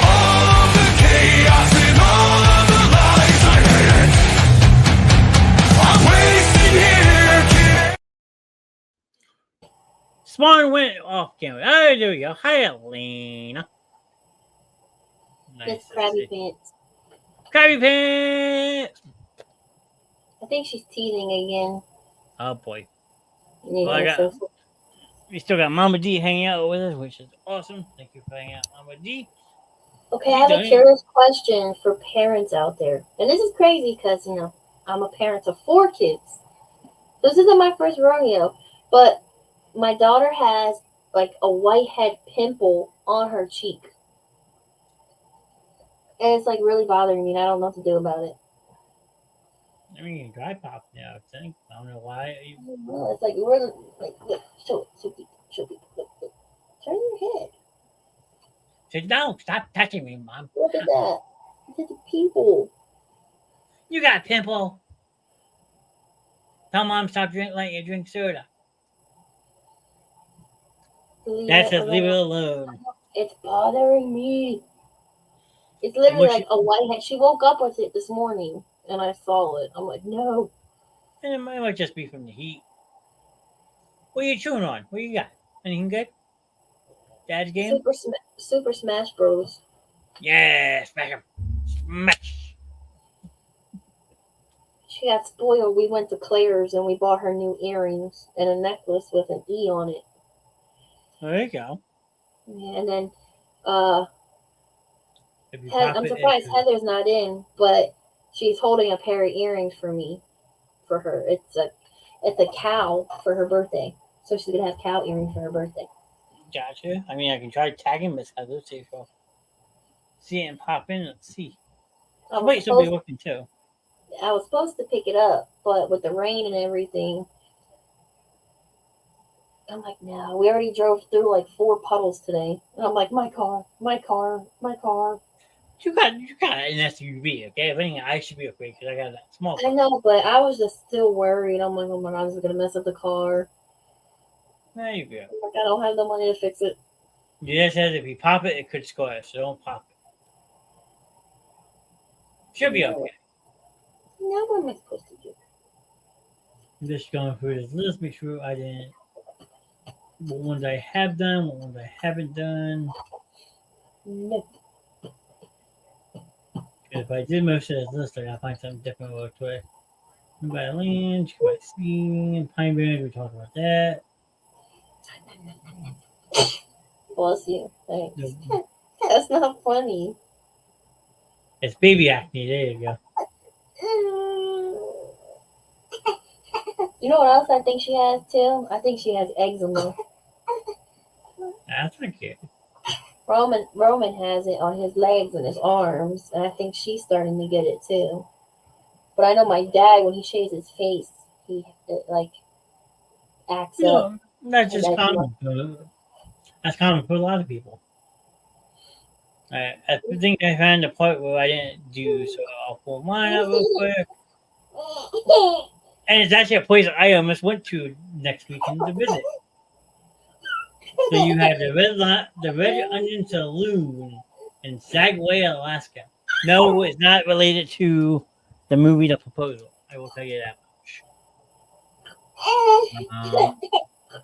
All the chaos and all the lies, I hate it. I'm wasting here, kid. Spawn went off camera. Oh, there we go. Hi, Elena. Nice. It's Krabby Pants. Krabby Pants. I think she's teething again. Oh boy. Yeah, Well, I got- so- We still got Mama D hanging out with us, which is awesome. Thank you for hanging out, Mama D. Okay, I have a Dang. curious question for parents out there. And this is crazy because, you know, I'm a parent of 4 kids. This isn't my first rodeo, but my daughter has like a whitehead pimple on her cheek. And it's like really bothering me and I don't know what to do about it. I mean, you can dry pop now, I think. I don't know why. No, it's like really like look, show people, look. Turn your head. Sit down. Stop touching me, Mom. Look at that. Look at the people. You got a pimple. Tell Mom stop letting you drink soda. That's just leave it alone. It's bothering me. It's literally What like a whitehead. She woke up with it this morning, and I saw it. I'm like, no. And it might just be from the heat. What are you chewing on? What you got? Anything good? Dad's game? Super Smash Bros. Yeah, smash him. Smash. She got spoiled. We went to Claire's and we bought her new earrings and a necklace with an E on it. There you go. Yeah, and then If you pop I'm it, surprised it's- Heather's not in, but she's holding a pair of earrings for me, for her. It's a cow for her birthday, so she's gonna have cow earrings for her birthday. Gotcha. I mean, I can try tagging Miss Heather, see if she'll see it and pop in. Let's see. I was Wait, she'll be supposed- looking too. I was supposed to pick it up, but with the rain and everything, I'm like, no. We already drove through like 4 puddles today, and I'm like, my car. You got an SUV, okay? If anything, I should be okay because I got that small I car. know, but I was just still worried. I'm like, oh my god, this is gonna mess up the car. There you go. I'm like, I don't have the money to fix it. You just said if you pop it, it could score, so don't pop it. Should be okay. Now what am I supposed to do? I'm just going through this list, make sure I didn't. What ones I have done, what ones I haven't done. No. If I did most of this list, I gotta find something different real quick. By land, by sea, pine barrens, we talked about that. Bless you. Thanks. The- That's not funny. It's baby acne, there you go. You know what else I think she has too? I think she has eczema. That's not good. Roman has it on his legs and his arms, and I think she's starting to get it too. But I know my dad, when he shaves his face, it like acts up. No, that's just That's common. That's common for a lot of people. I think I found the part where I didn't do, so I'll pull mine out real quick. And it's actually a place I almost went to next weekend to visit. So you have the Red Onion Saloon in Sagaway, Alaska. No, it's not related to the movie The Proposal. I will tell you that much.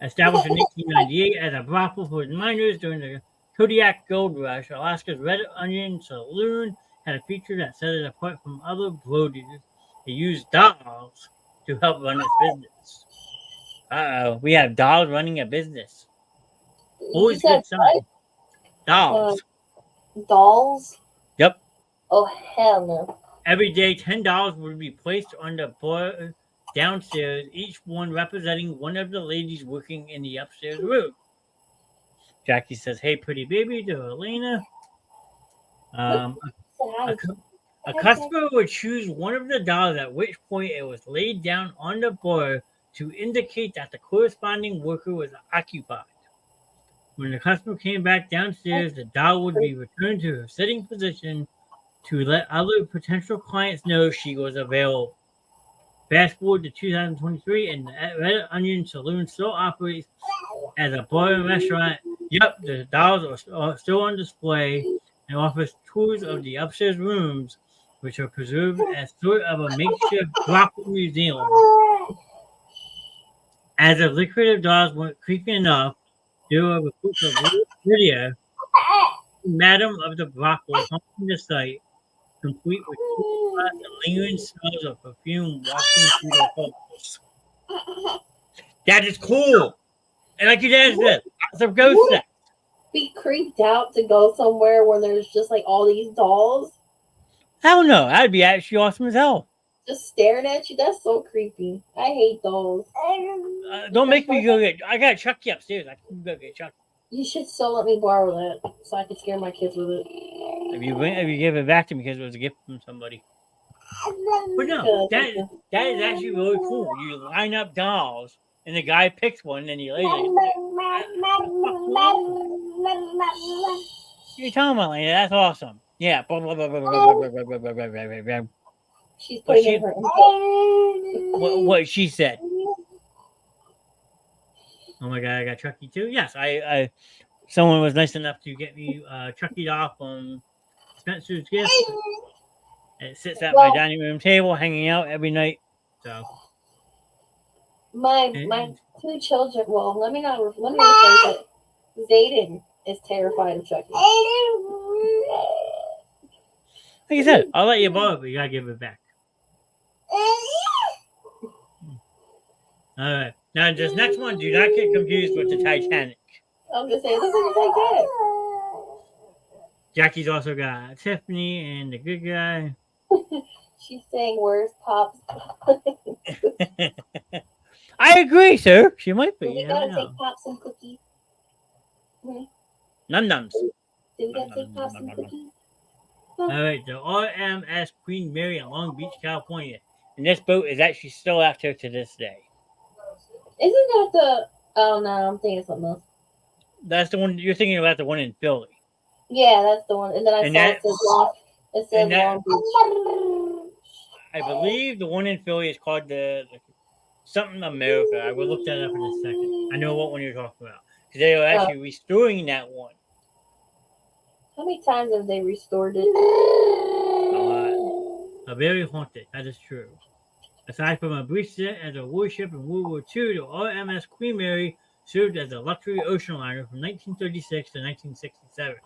Established in 1998 as a brothel for minors during the Kodiak Gold Rush, Alaska's Red Onion Saloon had a feature that set it apart from other Brodies. It used dolls to help run its business. We have dolls running a business. You Always said good sign. Dolls. dolls? Yep. Oh, hell no. Every day, $10 would be placed on the board downstairs, each one representing one of the ladies working in the upstairs room. Jackie says, "Hey, pretty baby," to Elena. A customer would choose one of the dolls, at which point it was laid down on the board to indicate that the corresponding worker was occupied. When the customer came back downstairs, the doll would be returned to her sitting position to let other potential clients know she was available. Fast forward to 2023, and the Red Onion Saloon still operates as a bar and restaurant. Yep, the dolls are still on display and offers tours of the upstairs rooms, which are preserved as sort of a makeshift brothel museum. As if lucrative dolls weren't creepy enough, there are reports of Lydia, madam of the brothel, haunting the site, complete with and lingering smells of perfume wafting through the halls. That is cool. And like your dad said, lots of ghost sex. Be creeped out to go somewhere where there's just like all these dolls Hell no, that'd be actually awesome as hell. just staring at you. That's so creepy. I hate dolls. Don't make me go get. I got Chucky upstairs. I can go get Chucky. You should still let me borrow that so I can scare my kids with it. If you give it back to me because it was a gift from somebody. But no, that is actually really cool. You line up dolls, and the guy picks one, and he lays it. You're talking about, Lena? That's awesome. Yeah. She's putting in her input. What she said. Oh my god, I got Chucky too. Yes, I someone was nice enough to get me Chucky doll from Spencer's Gift. And it sits at my dining room table, hanging out every night. So my two children. Well, let me rephrase that. Zayden is terrified of Chucky. like I said, I'll let you borrow it, but you gotta give it back. All right. Now, this next one, do not get confused with the Titanic. I'm gonna say this is Titanic. Jackie's also got Tiffany and the good guy. She's saying, "Where's Pops?" I agree, sir. She might be. Do we You gotta never know. take Pops some cookies? Num-nums. Do we gotta take Pops some cookies? All right, the RMS Queen Mary in Long Beach, California. And this boat is actually still out there to this day. Isn't that the? Oh no, I'm thinking of something else. That's the one you're thinking about. The one in Philly. Yeah, that's the one. And then I And saw that- it says and that- Long Beach. I believe the one in Philly is called the something America. I will look that up in a second. I know what one you're talking about because they are actually restoring that one. How many times have they restored it? A very haunted. That is true. Aside from a brief stint as a warship in World War II, the RMS Queen Mary served as a luxury ocean liner from 1936 to 1967.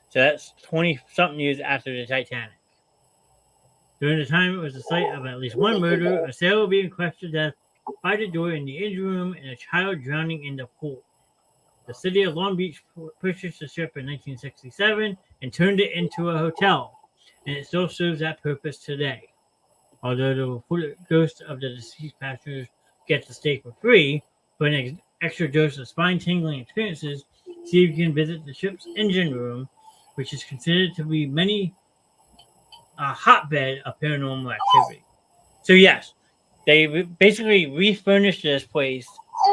So that's 20-something years after the Titanic. During the time, it was the site of at least one murder, a sailor being crushed to death by the door in the engine room, and a child drowning in the pool. The city of Long Beach purchased the ship in 1967 and turned it into a hotel, and it still serves that purpose today. Although the reported ghosts of the deceased passengers get to stay for free, for an extra dose of spine-tingling experiences, see if you can visit the ship's engine room, which is considered to be a hotbed of paranormal activity. So yes, they basically refurnished this place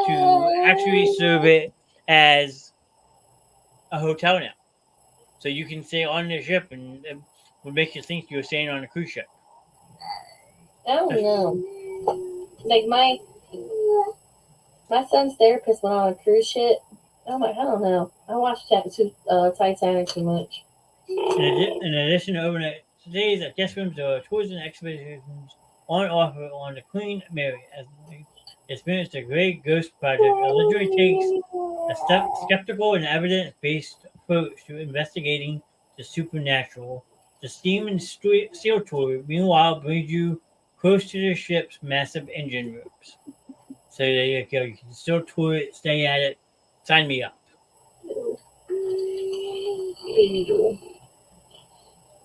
to actually serve it as a hotel now. So you can stay on the ship, and it would make you think you're staying on a cruise ship. I don't know. Like my son's therapist went on a cruise ship. I'm like, I don't know. I watched Titanic too much. In addition to overnight stays at guest rooms, there are tours and expeditions on offer on the Queen Mary as we experience the Great Ghost Project. Allegedly takes a skeptical and evidence-based approach to investigating the supernatural. The steam and steel tour, meanwhile, brings you close to the ship's massive engine rooms. So there you go. You can still tour it, stay at it. Sign me up. Angel.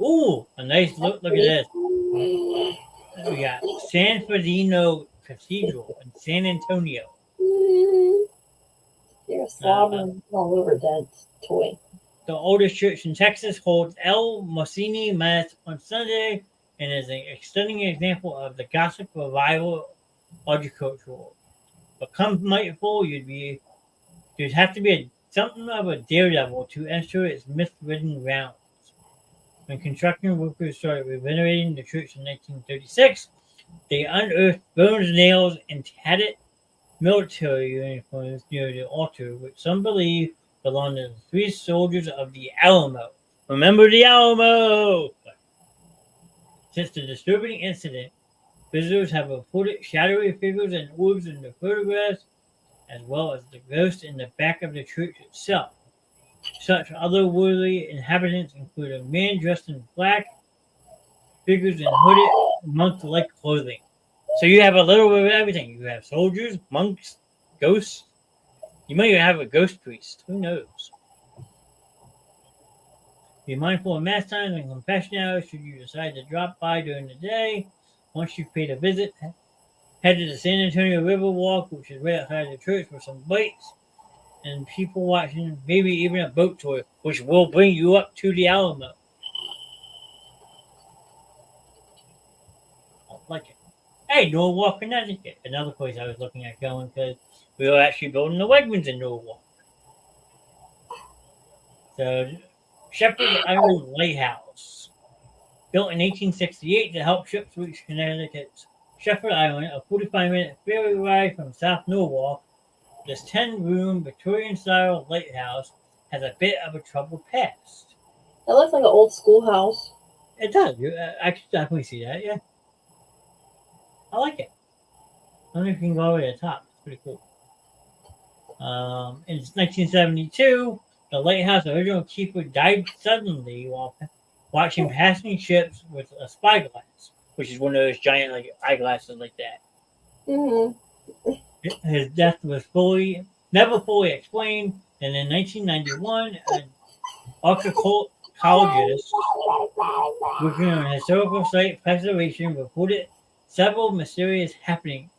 Ooh, a nice look. Look at this. We got San Fernando Cathedral in San Antonio. They're slobbering all over that toy. The oldest church in Texas holds El Mocini Mass on Sunday and is an stunning example of the Gothic revival horticultural. But come nightfall, you'd have to be something of a daredevil to enter its myth-ridden grounds. When construction workers started renovating the church in 1936, they unearthed bones, nails, and tattered military uniforms near the altar, which some believe belonged to the 3 soldiers of the Alamo. Remember the Alamo! Since the disturbing incident, visitors have reported shadowy figures and orbs in the photographs, as well as the ghost in the back of the church itself. Such otherworldly inhabitants include a man dressed in black, figures in hooded, monk-like clothing. So you have a little bit of everything. You have soldiers, monks, ghosts. You might even have a ghost priest. Who knows? Be mindful of mass times and confession hours should you decide to drop by during the day. Once you've paid a visit, head to the San Antonio River Walk, which is right outside the church, for some bites and people watching, maybe even a boat tour, which will bring you up to the Alamo. I like it. Hey, Norwalk, Connecticut. Another place I was looking at going because we were actually building the Wegmans in Norwalk. So, Shepherd Island Lighthouse. Built in 1868 to help ships reach Connecticut's Shepherd Island, a 45-minute ferry ride from South Norwalk, this 10-room Victorian-style lighthouse has a bit of a troubled past. That looks like an old schoolhouse. It does. I could definitely see that, yeah. I like it. I don't know if you can go over to the top. It's pretty cool. In 1972, the lighthouse original keeper died suddenly while watching passing ships with a spyglass, which is one of those giant eyeglasses like that. Mm-hmm. His death was never fully explained, and in 1991, an archaeologist working on historical site preservation reported several mysterious happenings,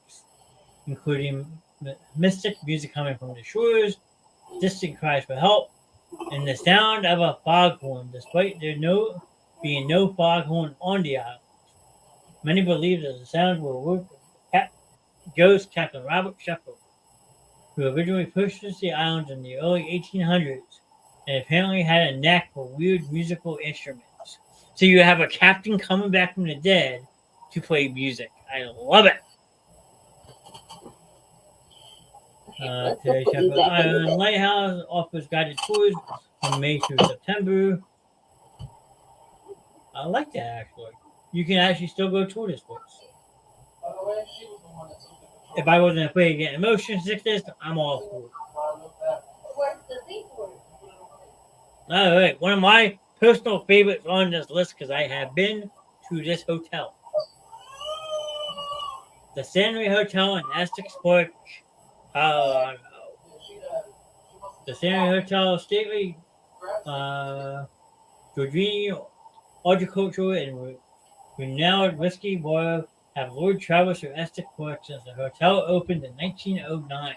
including mystic music coming from the shores, distant cries for help, and the sound of a foghorn, despite there being no foghorn on the island. Many believe that the sounds were work of ghost Captain Robert Shepherd, who originally purchased the islands in the early 1800s and apparently had a knack for weird musical instruments. So you have a captain coming back from the dead to play music. I love it. Today, Shepherd Island Lighthouse offers guided tours from May through September. I like that, actually. You can actually still go tour this place. If I wasn't afraid of getting motion sickness, I'm all for it. All right, one of my personal favorites on this list because I have been to this hotel. The Scenery Hotel in Essex Park, Colorado. The Scenery Hotel, stately, Georgian horticultural and renowned whiskey bar have lured travelers to Essex Park since the hotel opened in 1909.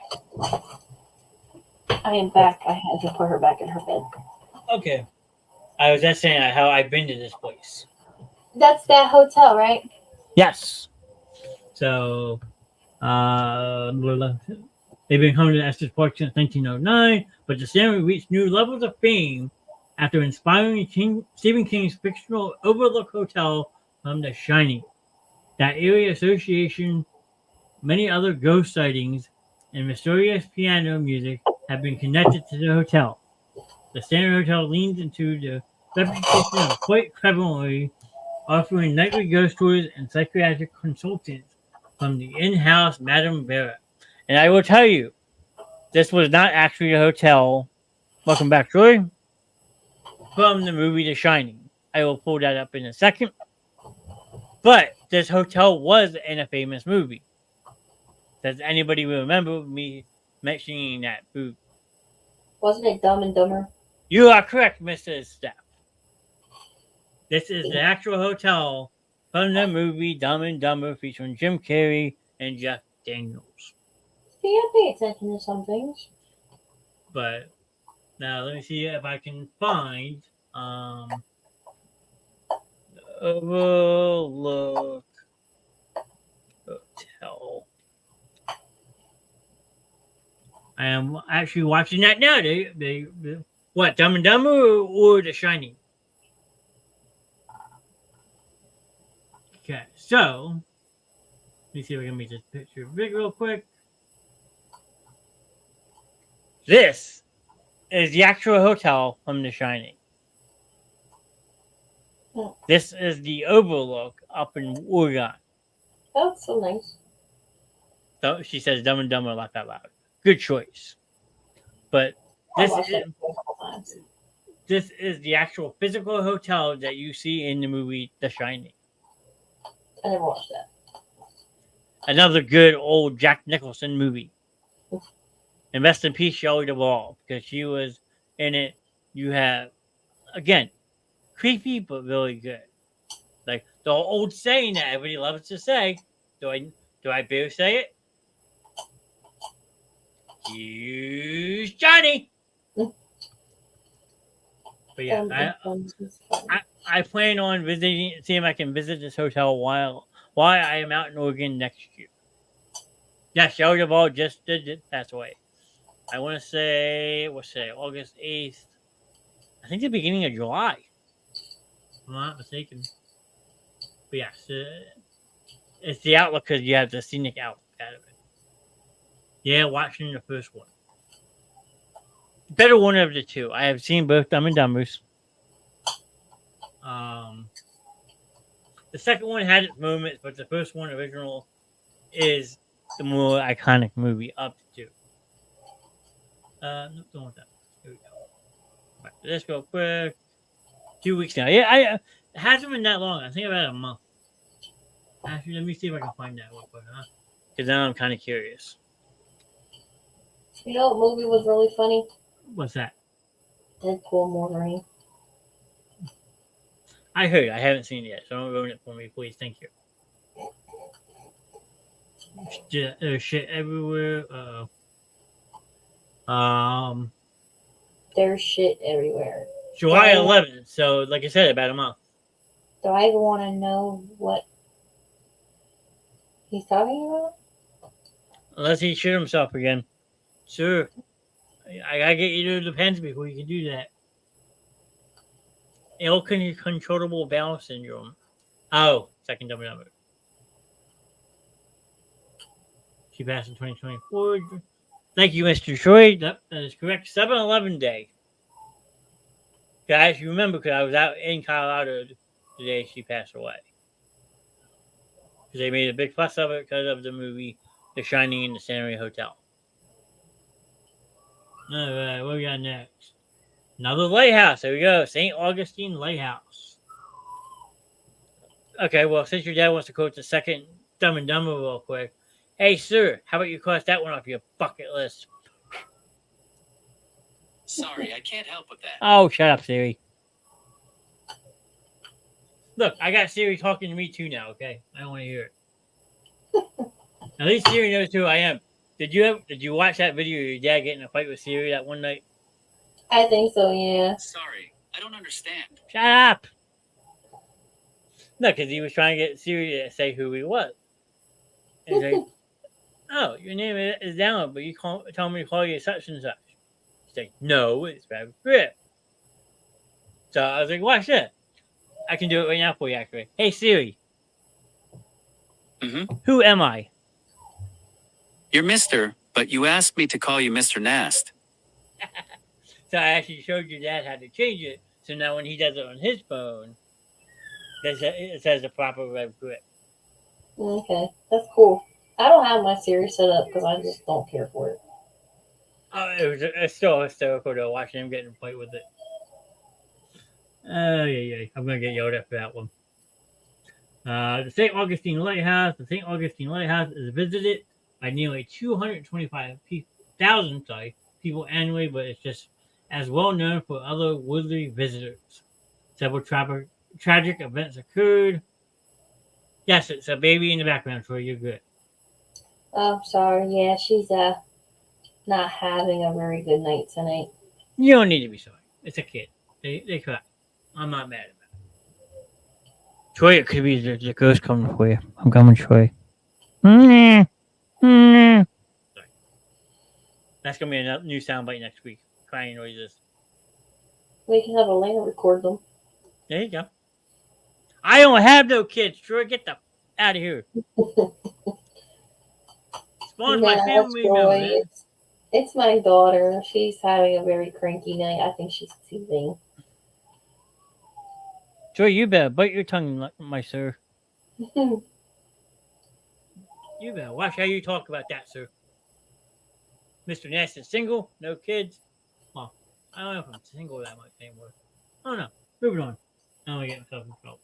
I am back. I had to put her back in her bed. Okay. I was just saying how I've been to this place. That's that hotel, right? Yes. So, they've been coming to Estes Park since 1909, but the Scenery reached new levels of fame after inspiring Stephen King's fictional Overlook Hotel from The Shining. That area association, many other ghost sightings, and mysterious piano music have been connected to the hotel. The Scenery Hotel leans into the reputation of quite cleverly offering nightly ghost tours and psychiatric consultants from the in-house Madame Vera. And I will tell you, this was not actually a hotel. Welcome back, Troy. from the movie The Shining. I will pull that up in a second. But this hotel was in a famous movie. Does anybody remember me mentioning that movie? Wasn't it Dumb and Dumber? You are correct, Mr. Steph. This is the actual hotel from the movie Dumb and Dumber featuring Jim Carrey and Jeff Daniels. See, I pay attention to some things. But now let me see if I can find Overlook Hotel. I am actually watching that now. They what, Dumb and Dumber or The Shining? Okay, so let me see if I can make this picture big real quick. This is the actual hotel from The Shining. This is the Overlook up in Oregon. That's so nice. So she says Dumb and Dumber laugh out loud. Good choice. But I this watched is, that a couple times. this is the actual physical hotel that you see in the movie The Shining. I never watched that. Another good old Jack Nicholson movie. And rest in peace, Shelley Duvall, because she was in it. You have, again, creepy but really good. Like the old saying that everybody loves to say. Do I better say it? Use Johnny. But yeah, I plan on visiting, seeing if I can visit this hotel while I am out in Oregon next year. Yeah, Shelley Duvall just did pass away. I want to say, what's today? August 8th. I think the beginning of July. If I'm not mistaken. But yes, it's the outlook because you have the scenic outlook out of it. Yeah, watching the first one. Better one of the two. I have seen both Dumb and Dumbers. The second one had its moments, but the first one, original, is the more iconic movie up to. No, don't want that. Here we go. Right, let's go quick. 2 weeks now. Yeah, it hasn't been that long. I think about a month. Actually, let me see if I can find that real quick, huh? Because now I'm kind of curious. You know what movie was really funny? What's that? Deadpool Wolverine. I heard. I haven't seen it yet, so don't ruin it for me, please. Thank you. There's shit everywhere. There's shit everywhere. July 11th. So, like I said, about a month. Do I even want to know what he's talking about? Unless he shoot himself again. Sure. I gotta get you to the pens before you can do that. Uncontrollable bowel syndrome. Oh, second Dumb and Dumber. She passed in 2024. Thank you, Mr. Troy. That is correct. 7-Eleven Day. Guys, you remember because I was out in Colorado the day she passed away. Because they made a big fuss of it because of the movie The Shining in the Scenery Hotel. Alright, what we got next? Another lighthouse. There we go. St. Augustine Lighthouse. Okay, well, since your dad wants to quote the second Dumb and Dumber real quick. Hey, sir, how about you cross that one off your bucket list? Sorry, I can't help with that. Oh, shut up, Siri. Look, I got Siri talking to me too now, okay? I don't want to hear it. At least Siri knows who I am. Did you watch that video of your dad getting in a fight with Siri that one night? I think so, yeah. Sorry, I don't understand. Shut up! No, because he was trying to get Siri to say who he was. And he's like, oh, your name is down, but you tell me to call you such and such. He's like, no, it's Brad Grip. So I was like, watch that. I can do it right now for you, actually. Hey, Siri. Mm-hmm. Who am I? You're Mr., but you asked me to call you Mr. Knast. So I actually showed your dad how to change it. So now when he does it on his phone, it says the proper Red Grip. Okay, that's cool. I don't have my Siri set up because I just don't care for it. Oh, it's still hysterical though, watching him get in a fight with it. Oh, yeah. I'm going to get yelled at for that one. The St. Augustine Lighthouse. The St. Augustine Lighthouse is visited by nearly 225,000 people annually, but it's just as well known for other woodley visitors. Several tragic events occurred. Yes, it's a baby in the background, Troy. You're good. Oh, sorry. Yeah, she's not having a very good night tonight. You don't need to be sorry. It's a kid. They cry. I'm not mad at that. Troy, it could be the ghost coming for you. I'm coming, Troy. Sorry. That's going to be a new soundbite next week. Crying noises. We can have Elena record them. There you go. I don't have no kids, Troy. Get the out of here. Spawn's my family Joy. member. It's my daughter. She's having a very cranky night. I think she's teething. Troy, you better bite your tongue, my sir. You better watch how you talk about that, sir. Mr. Knast is single, no kids. Well, I don't know if I'm single that much anymore. I don't know. Moving on. I don't want to get myself in trouble.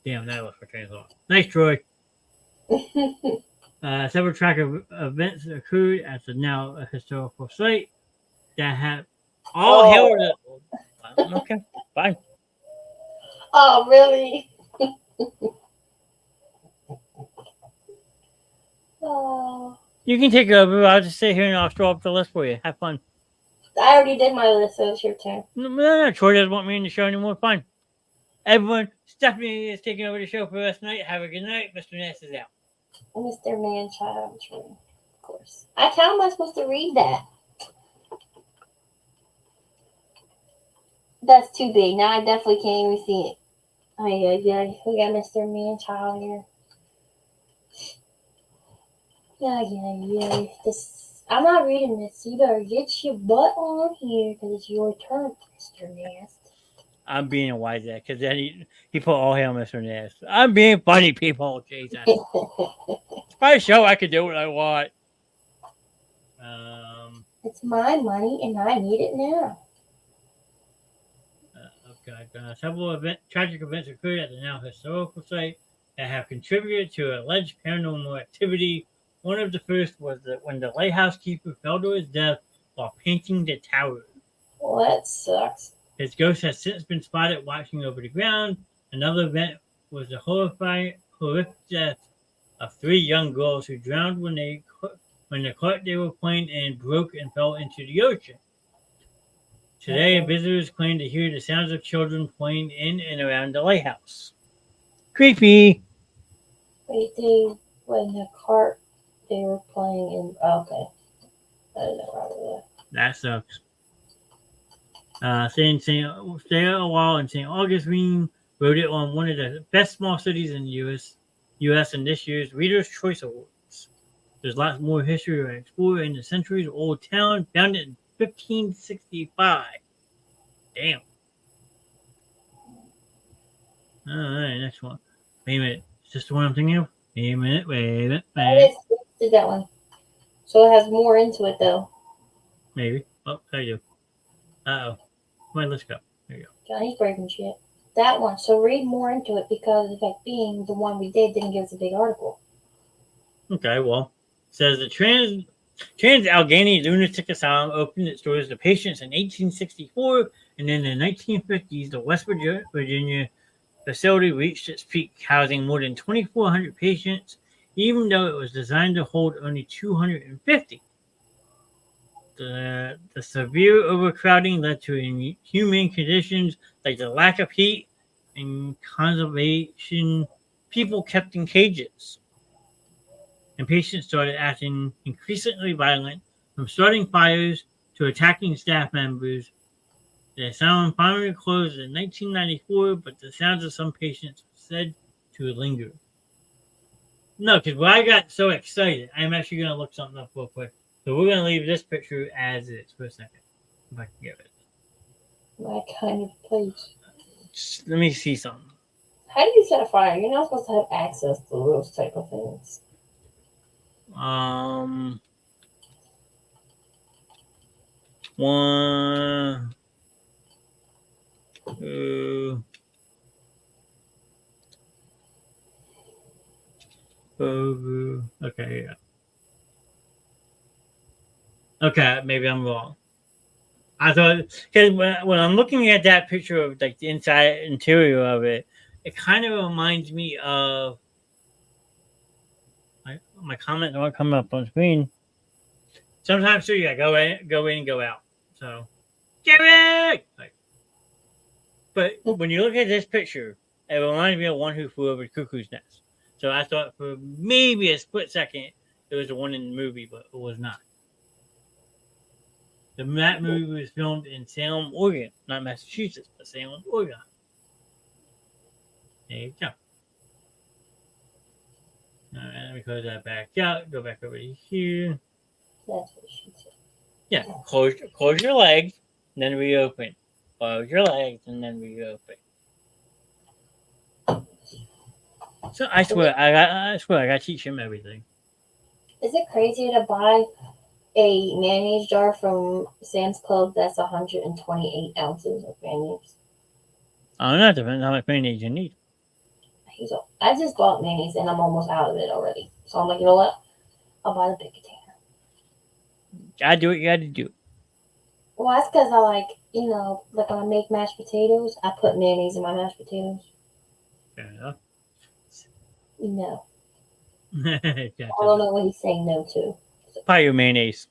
Damn, that was for train of thought. Nice, Troy. Several track of events occurred at the now historical site that have all held it. Okay, fine. Oh, really? Oh. You can take over. I'll just sit here and I'll throw up the list for you. Have fun. I already did my list, so it's your turn. No, Troy doesn't want me in the show anymore. Fine. Everyone, Stephanie is taking over the show for us tonight. Have a good night. Mr. Knast is out. Mr. Manchild, of course. How am I supposed to read that? That's too big. Now I definitely can't even see it. Oh, yeah. We got Mr. Manchild here. Yeah. I'm not reading this. You better get your butt on here because it's your turn, Mr. Knast. I'm being a wise ass because then he put all hail Mr. Knast. I'm being funny, people. Jesus. It's my show. I can do what I want. It's my money and I need it now. Several tragic events occurred at the now historical site that have contributed to alleged paranormal activity. One of the first was when the lighthouse keeper fell to his death while painting the tower. Well, that sucks. His ghost has since been spotted watching over the ground. Another event was the horrific death of 3 young girls who drowned when the cart they were playing in broke and fell into the ocean. Today, visitors claim to hear the sounds of children playing in and around the lighthouse. Creepy. Wait, when the cart they were playing in. Okay. I don't know about that. That sucks. Stay a while in St. Augustine voted on one of the best small cities in the U.S. in this year's Reader's Choice Awards. There's lots more history to explore in the centuries-old town, founded in 1565. Damn. All right, next one. Wait a minute. Is this the one I'm thinking of? Wait a minute. Did that one. So it has more into it, though. Maybe. Oh, there you go. Uh-oh. Come on, let's go. There you go. Johnny's breaking shit. That one. So read more into it because the fact being the one we didn't give us a big article. Okay, well, it says the Trans-Allegheny Lunatic Asylum opened its doors to patients in 1864, and in the 1950s, the West Virginia facility reached its peak, housing more than 2,400 patients, even though it was designed to hold only 250. The severe overcrowding led to inhumane conditions like the lack of heat and conservation. People kept in cages. And patients started acting increasingly violent, from starting fires to attacking staff members. The asylum finally closed in 1994, but the sounds of some patients were said to linger. No, because when I got so excited, I'm actually going to look something up real quick. So we're going to leave this picture as is for a second, if I can get it. My kind of place. Just let me see something. How do you set a fire? You're not supposed to have access to those type of things. Okay, yeah. Okay, maybe I'm wrong. I thought because when I'm looking at that picture of like the inside interior of it, it kind of reminds me of my comments aren't coming up on screen. Sometimes too, yeah, go in, go out. So, Jerry! Like, but when you look at this picture, it reminds me of One Who Flew Over the Cuckoo's Nest. So I thought for maybe a split second it was the one in the movie, but it was not. That movie was filmed in Salem, Oregon, not Massachusetts, but Salem, Oregon. There you go. All right, let me close that back out. Go back over to here. That's what she said. Yeah, close your legs, then reopen. Close your legs, and then reopen. So I swear I got to teach him everything. Is it crazy to buy a mayonnaise jar from Sam's Club that's 128 ounces of mayonnaise? I don't know. It depends how much mayonnaise you need. I just bought mayonnaise and I'm almost out of it already. So I'm like, you know what? I'll buy the big container. Gotta do what you gotta do. Well, that's because I like, like when I make mashed potatoes, I put mayonnaise in my mashed potatoes. Fair enough. No. Gotcha. I don't know what he's saying no to. Probably your mayonnaise.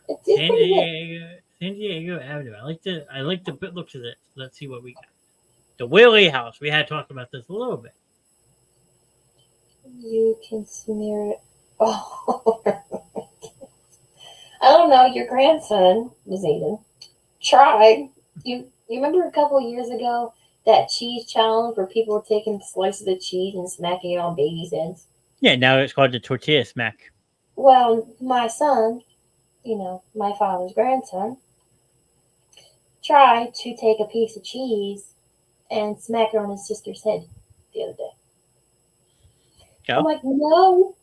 It's San pretty good. Diego Avenue. I like the looks of it. Let's see what we got. The Willie House. We had talked about this a little bit. You can smear it. Oh, I don't know. Your grandson, Zayden, tried. You remember a couple of years ago that cheese challenge where people were taking slices of cheese and smacking it on babies' heads? Yeah, now it's called the tortilla smack. Well, my son, my father's grandson, tried to take a piece of cheese and smack it on his sister's head the other day. Yeah. I'm like, no.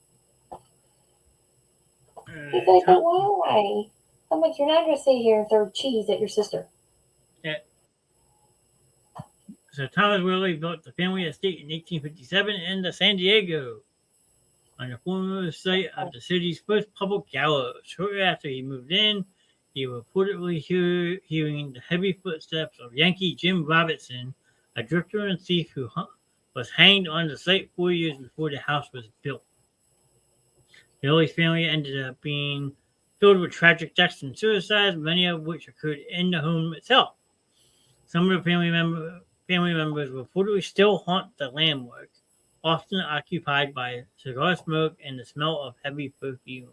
He's like, but why? I'm like, you're not going to sit here and throw cheese at your sister. Yeah. So Thomas Willie built the family estate in 1857 in San Diego, on the former site of the city's first public gallows. Shortly after he moved in, he reportedly hearing the heavy footsteps of Yankee Jim Robinson, a drifter and thief who was hanged on the site 4 years before the house was built. The Willie's family ended up being filled with tragic deaths and suicides, many of which occurred in the home itself. Some of the family members reportedly still haunt the landmark, often occupied by cigar smoke and the smell of heavy perfume.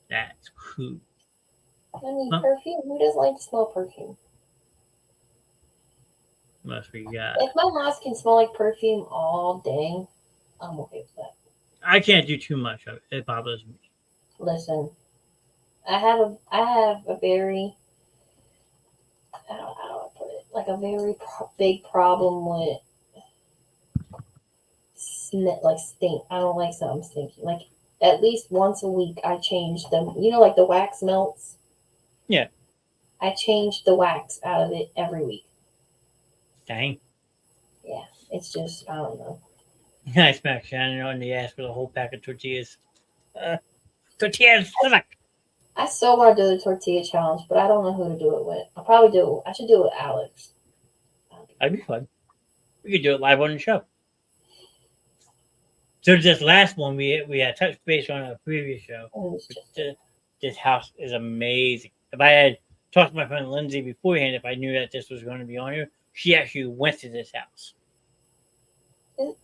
That's cool. I mean, perfume. Who doesn't like to smell perfume? Must be God. If my house can smell like perfume all day, I'm okay with that. I can't do too much of it. It bothers me. Listen, I have a very, I don't know how to put it, like a very big problem with stink. I don't like something stinky. Like at least once a week, I change them. Like the wax melts. Yeah. I change the wax out of it every week. Dang. Yeah, it's just I don't know. I smacked Shannon on the ass with a whole pack of tortillas. Tortillas! I still want to do the tortilla challenge, but I don't know who to do it with. I should do it with Alex. That'd be fun. We could do it live on the show. So this last one, we had touched base on a previous show. This house is amazing. If I had talked to my friend Lindsay beforehand, if I knew that this was going to be on here, she actually went to this house.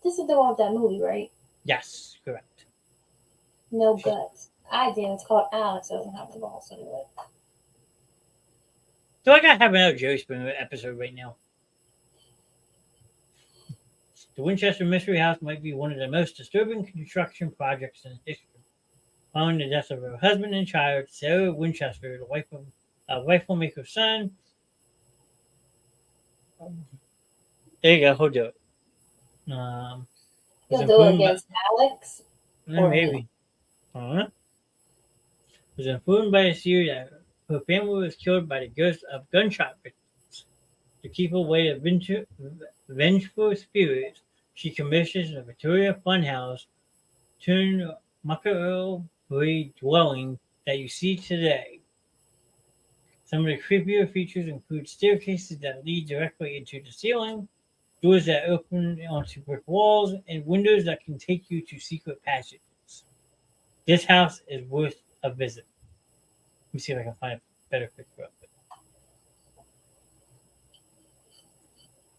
This is the one with that movie, right? Yes, correct. No guts. I did. It's called Alex doesn't have the balls to do it. So I gotta have another Jerry Springer episode right now. The Winchester Mystery House might be one of the most disturbing construction projects in history. Following the death of her husband and child, Sarah Winchester, the wife of rifle maker's son. There you go. He'll do it. You'll do it against Alex? Maybe. Was informed by a series that her family was killed by the ghosts of gunshot victims. To keep away the vengeful spirits, she commissions the Victoria Funhouse turned Machiavelli dwelling that you see today. Some of the creepier features include staircases that lead directly into the ceiling, doors that open onto brick walls, and windows that can take you to secret passages. This house is worth a visit. Let me see if I can find a better picture of it.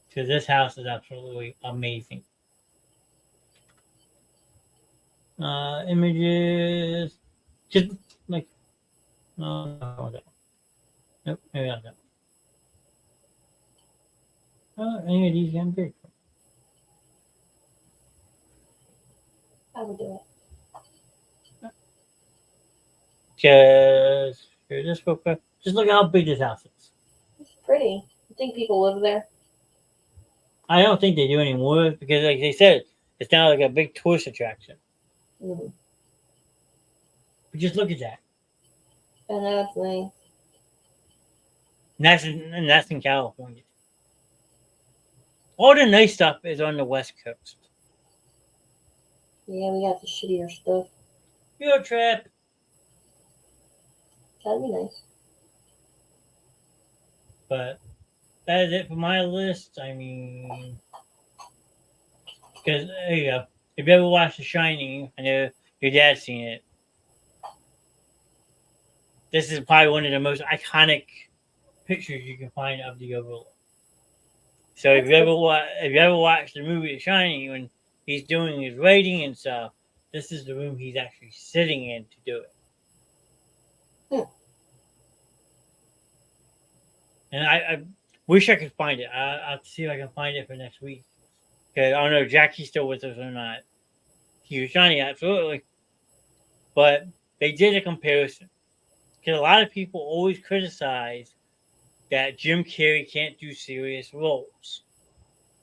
Because this house is absolutely amazing. Images, just like, no, nope, maybe not that. Any of these can be. I would do it. Just here, just real quick. Just look at how big this house is. It's pretty. You think people live there? I don't think they do anymore because, like they said, it's now like a big tourist attraction. Mm. But just look at that. And that's nice. And that's in California. All the nice stuff is on the West Coast. Yeah, we got the shittier stuff. Field trip. That'd be nice. But that is it for my list. I mean, because there you go. If you ever watched The Shining, I know your dad's seen it. This is probably one of the most iconic pictures you can find of the Overlook. So if you ever watched the movie The Shining, when he's doing his writing and stuff, this is the room he's actually sitting in to do it. And I wish I could find it. I'll see if I can find it for next week. Because I don't know if Jackie's still with us or not. He was Shining, absolutely. But they did a comparison. Because a lot of people always criticize that Jim Carrey can't do serious roles.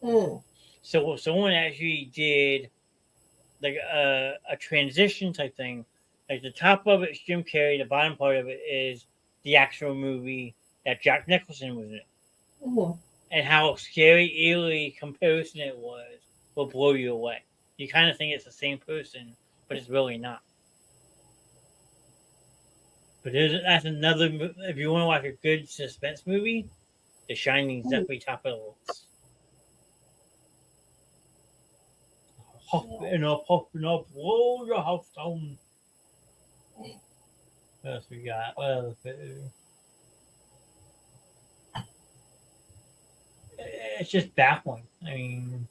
Mm. So someone actually did like a transition type thing. Like the top of it is Jim Carrey, the bottom part of it is the actual movie that Jack Nicholson was in. Mm. And how scary, eerie comparison it was will blow you away. You kind of think it's the same person, but it's really not. But that's another. If you want to watch a good suspense movie, The Shining is definitely top of the list. Huffing up, blow your house down. What else we got? What else? It's just baffling. I mean,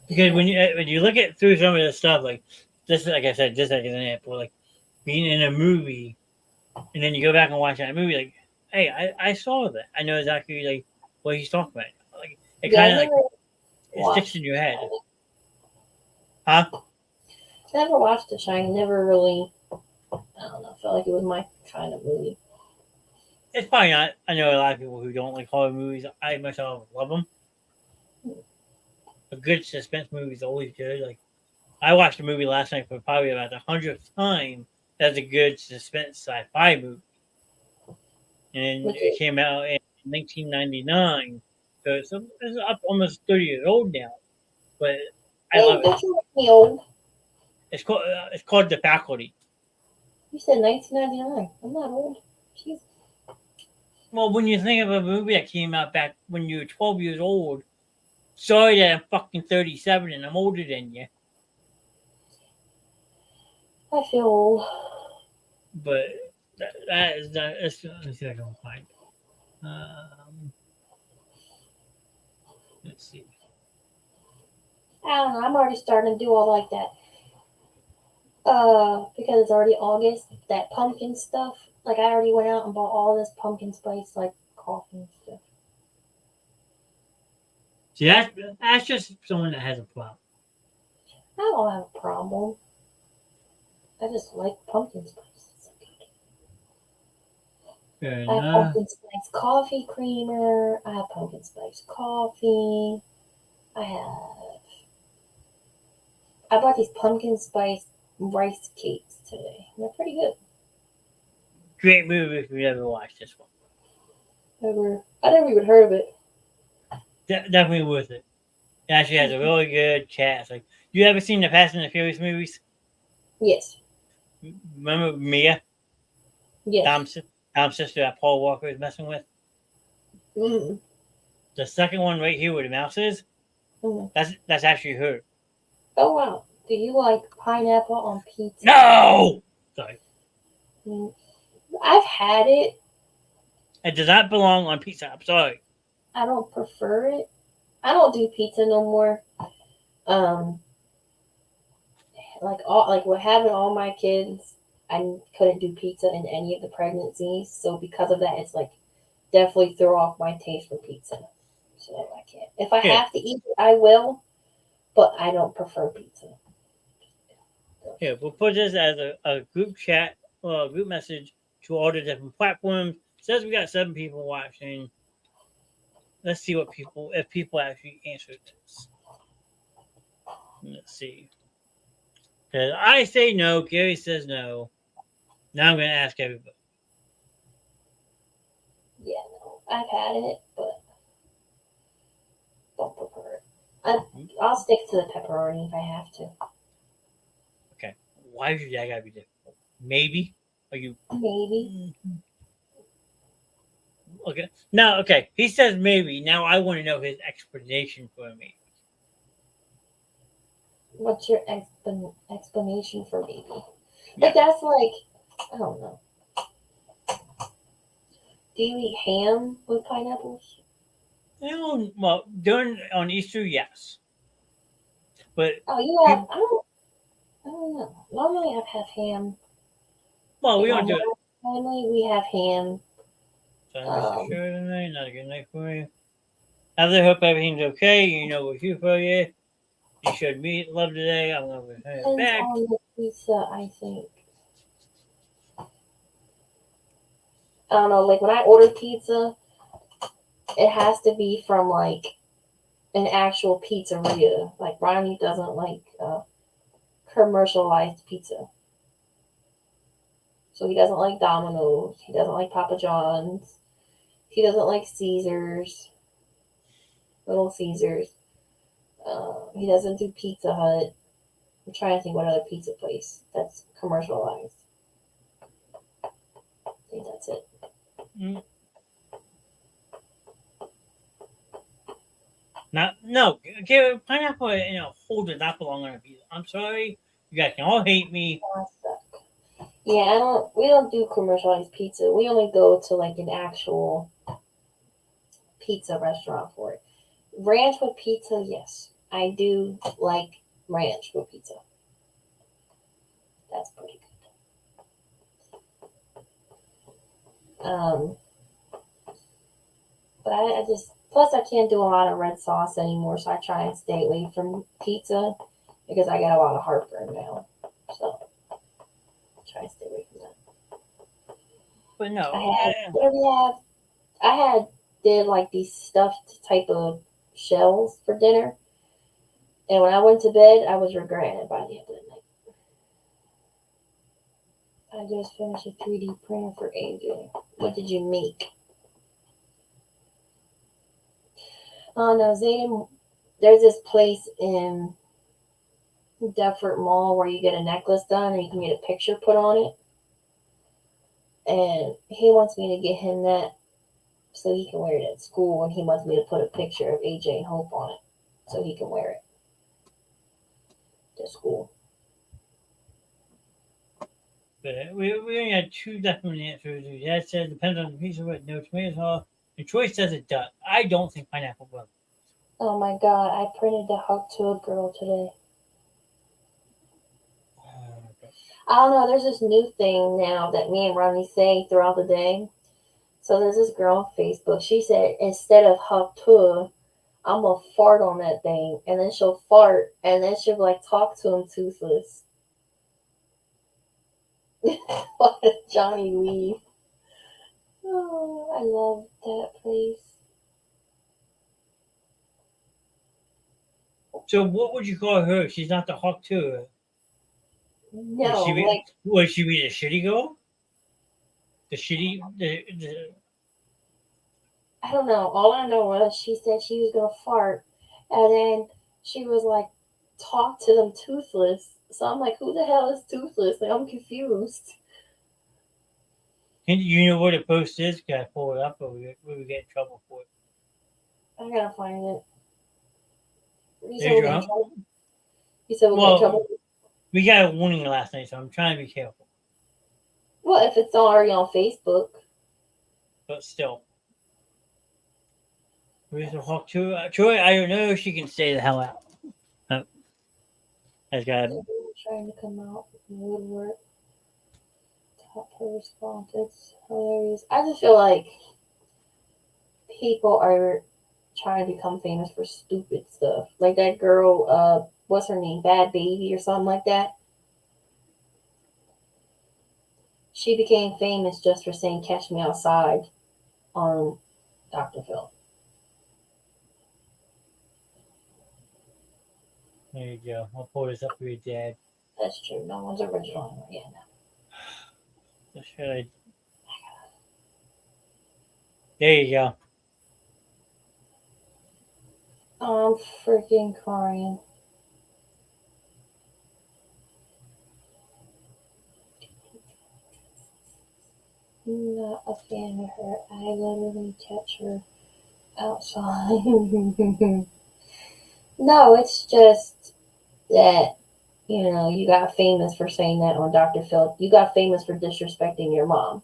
because when you look at through some of this stuff, like this, like I said, just like an example, like being in a movie, and then you go back and watch that movie, like, hey, I saw that. I know exactly like what he's talking about. Like it kind of like it sticks in your head. Huh? Never watched The Shining. Never really. I don't know. Felt like it was my kind of movie. It's probably not. I know a lot of people who don't like horror movies. I myself love them. A good suspense movie is always good. Like I watched a movie last night for probably about the 100th time. That's a good suspense sci-fi movie, and it came out in 1999. So it's up almost 30 years old now. But I love Don't it. you make me old? It's called The Faculty. You said 1999. I'm not old. Jeez. Well, when you think of a movie that came out back when you were 12 years old, sorry that I'm fucking 37 and I'm older than you. I feel old. But that is not. Let me see if I can find it. Let's see. I don't know. I'm already starting to do all like that. Because it's already August. That pumpkin stuff. Like I already went out and bought all this pumpkin spice like coffee and stuff. See, that's just someone that has a problem. I don't have a problem. I just like pumpkin spice. Fair I have enough. pumpkin spice coffee creamer. I have pumpkin spice coffee. I bought these pumpkin spice rice cakes today. They're pretty good. Great movie if you've never watched this one. I never even heard of it. Definitely worth it. It actually has a really good cast. Like, you ever seen the Fast and the Furious movies? Yes. Remember Mia, Yes. Dom's sister that Paul Walker is messing with? Mm-hmm. The second one right here where the mouse is, Mm-hmm. that's actually her. Oh wow. Do you like pineapple on pizza? No! Sorry. I've had it. It does not belong on pizza. I'm sorry. I don't prefer it. I don't do pizza no more. Like what having all my kids, I couldn't do pizza in any of the pregnancies. So because of that, it's like definitely throw off my taste for pizza. So I can't. If I Yeah. have to eat it, I will, but I don't prefer pizza. Yeah, we'll put this as a group chat or a group message to all the different platforms. It says we got 7 people watching. Let's see if people actually answered this. Let's see. Because I say no, Gary says no. Now I'm going to ask everybody. Yeah, no, I've had it, but don't prefer it. I'll stick to the pepperoni if I have to. Okay. Why is your dad got to be difficult? Maybe? Are you. Maybe. Okay. Now, okay. He says maybe. Now I want to know his explanation for me. What's your explanation for maybe? Like that's like, I don't know. Do you eat ham with pineapples? Well, on Easter, yes. But Oh, you have. I don't know. Normally, I've had ham. well, we In don't do my it. family, we have ham. So Mr. Show tonight, not a good night for you. I really hope everything's okay. You know we're here for you. You showed me love today. I'm gonna return it Depends back. on the pizza, I think. I don't know. Like when I order pizza, it has to be from like an actual pizzeria. Like Ronnie doesn't like commercialized pizza. So he doesn't like Domino's. He doesn't like Papa John's. He doesn't like Caesars. Little Caesars. He doesn't do Pizza Hut. I'm trying to think what other pizza place that's commercialized. I think that's it. Mm. No, give pineapple hold does not belong on a pizza. I'm sorry. You guys can all hate me. Oh, I suck. Yeah, we don't do commercialized pizza. We only go to like an actual pizza restaurant for it. Ranch with pizza, yes. I do like ranch with pizza. That's pretty good. But I just, plus I can't do a lot of red sauce anymore, so I try and stay away from pizza because I get a lot of heartburn now. So I try to stay away from that. But no, What do we have? Did like these stuffed type of shells for dinner. And when I went to bed, I was regretting it by the end of the night. I just finished a 3D printer for AJ. What did you make? Oh no, Zayden, there's this place in Deptford Mall where you get a necklace done and you can get a picture put on it. And he wants me to get him that so he can wear it at school, and he wants me to put a picture of AJ and Hope on it so he can wear it to school. But we only had 2 definite answers. Dad said depends on the pizza, but no tomato sauce. And Troy says it does. I don't think pineapple will. Oh my god, I printed the Hug to a Girl today. I don't know, there's this new thing now that me and Ronnie say throughout the day. So there's this girl on Facebook. She said instead of Hug to, I'm gonna fart on that thing, and then she'll fart, and then she'll like talk to him toothless. Why did Johnny leave? Oh, I love that place. So what would you call her? She's not the hawk too. No, Would she be the shitty girl? The shitty. I don't know. All I know was she said she was gonna fart, and then she was like, "Talk to them toothless." So I'm like, "Who the hell is toothless?" Like I'm confused. You know where the post is? Can I pull it up, or we get in trouble for it? I gotta find it. You said There's we'll your get in home. trouble. You said we'll get in Well, trouble. we got a warning last night, so I'm trying to be careful. Well, if it's already on Facebook. But still. Where's the hawk to Troy? I don't know if she can stay the hell out. Oh, that's got Trying to come out from the woodwork. Top her response. It's hilarious. I just feel like people are trying to become famous for stupid stuff. Like that girl, what's her name? Bad Baby or something like that. She became famous just for saying "Catch Me Outside" on Dr. Phil. There you go. I'll pull this up for your dad. That's true. No one's original. Yeah, no. Should I? There you go. I'm freaking crying. I'm not a fan of her. I literally catch her outside. No, it's just that, you got famous for saying that on Dr. Phil. You got famous for disrespecting your mom.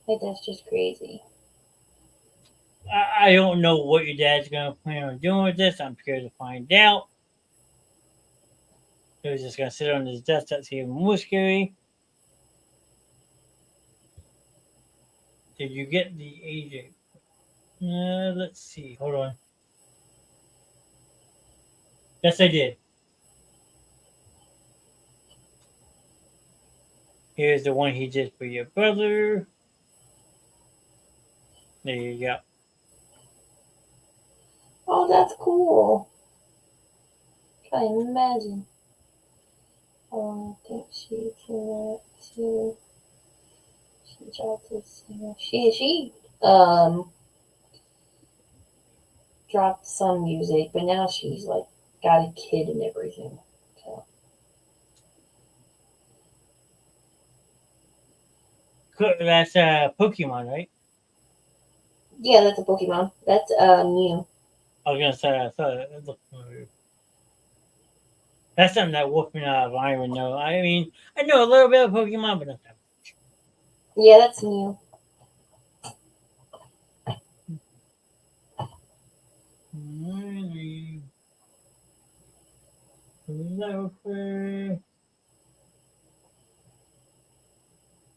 Like, that's just crazy. I don't know what your dad's gonna plan on doing with this. I'm scared to find out. He was just gonna sit on his desk. That's even more scary. Did you get the AJ? Let's see. Hold on. Yes, I did. Here's the one he did for your brother. There you go. Oh, that's cool. Can't imagine. I think she did that too. She dropped this. She dropped some music, but now she's like got a kid and everything. So That's Pokemon, right? yeah, that's a Pokemon. That's Mew. I was gonna say I thought it looked familiar. That's something that woke me up. I don't even know. I mean, I know a little bit of Pokemon, but not that much. Yeah, that's Mew.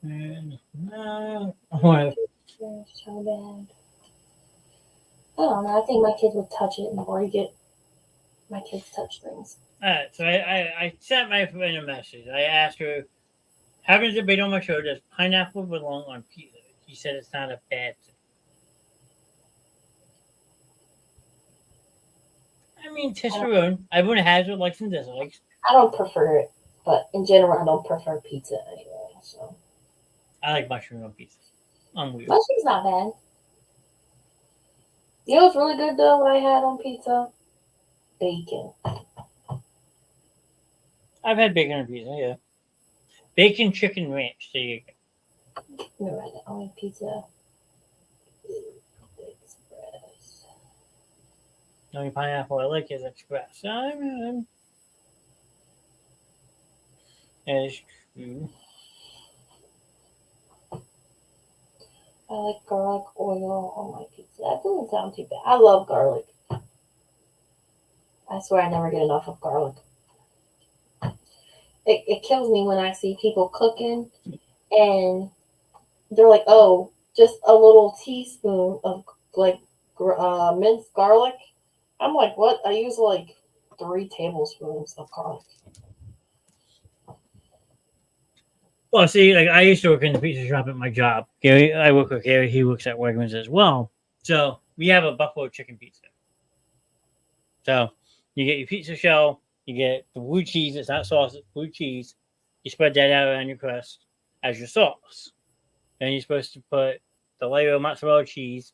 And no, I want to. So bad. I don't know. I think my kids would touch it and break it. My kids touch things. Alright, so I sent my friend a message. I asked her, having a debate on my show, does pineapple belong on pizza? She said it's not a bad thing. I mean, test your own. Everyone has their likes and dislikes. I don't prefer it, but in general, I don't prefer pizza anyway. So I like mushroom on pizza. I'm weird. mushroom's not bad. You know what's really good though? What I had on pizza? Bacon. I've had bacon on pizza, yeah. Bacon chicken ranch. There you go. Never had that on pizza. Express. The only pineapple I like is Express. That is true. I like garlic oil on my pizza. That doesn't sound too bad. I love garlic. I swear I never get enough of garlic. It kills me when I see people cooking and they're like, oh, just a little teaspoon of like minced garlic. I'm like, what? I use like 3 tablespoons of garlic. Well, see, like I used to work in the pizza shop at my job. Gary, I work with Gary. He works at Wegmans as well. So we have a buffalo chicken pizza. So you get your pizza shell, You get the blue cheese. It's not sauce. It's blue cheese. You spread that out on your crust as your sauce. Then you're supposed to put the layer of mozzarella cheese,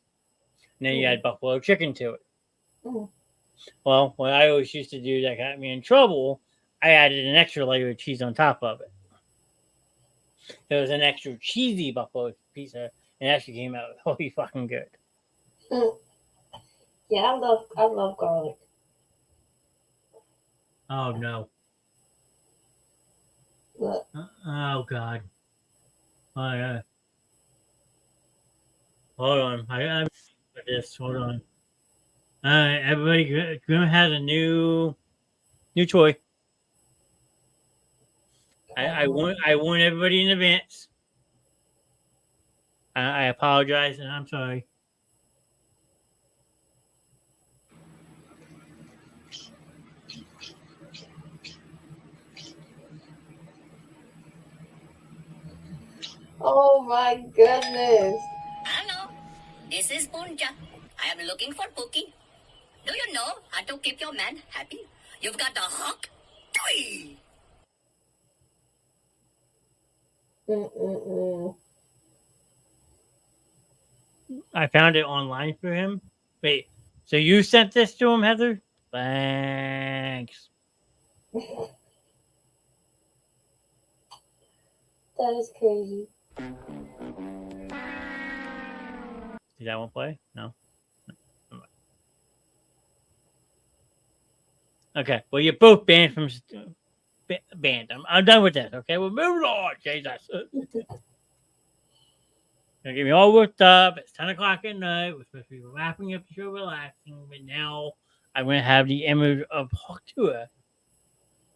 and then you add buffalo chicken to it. Mm. Well, what I always used to do that got me in trouble, I added an extra layer of cheese on top of it. There was an extra cheesy buffalo pizza, and it actually came out really fucking good. Yeah, I love garlic. Oh no! But Oh god! Oh yeah! Hold on, I'm for this. Hold on. Everybody, Grim has a new toy. I warn everybody in advance. I apologize and I'm sorry. oh my goodness. Hello, this is Punja. I am looking for Pookie. Do you know how to keep your man happy? You've got the hawk. Toy. Mm-mm-mm. I found it online for him. Wait, so you sent this to him, Heather? Thanks. That is crazy. Did that one play? No. Okay. Well, you're both banned from banned. I'm done with this. Okay, we're moving on. Jesus. Don't get me all worked up. It's 10 o'clock at night. We're supposed to be wrapping up the show, relaxing, but now I'm going to have the image of Hawktua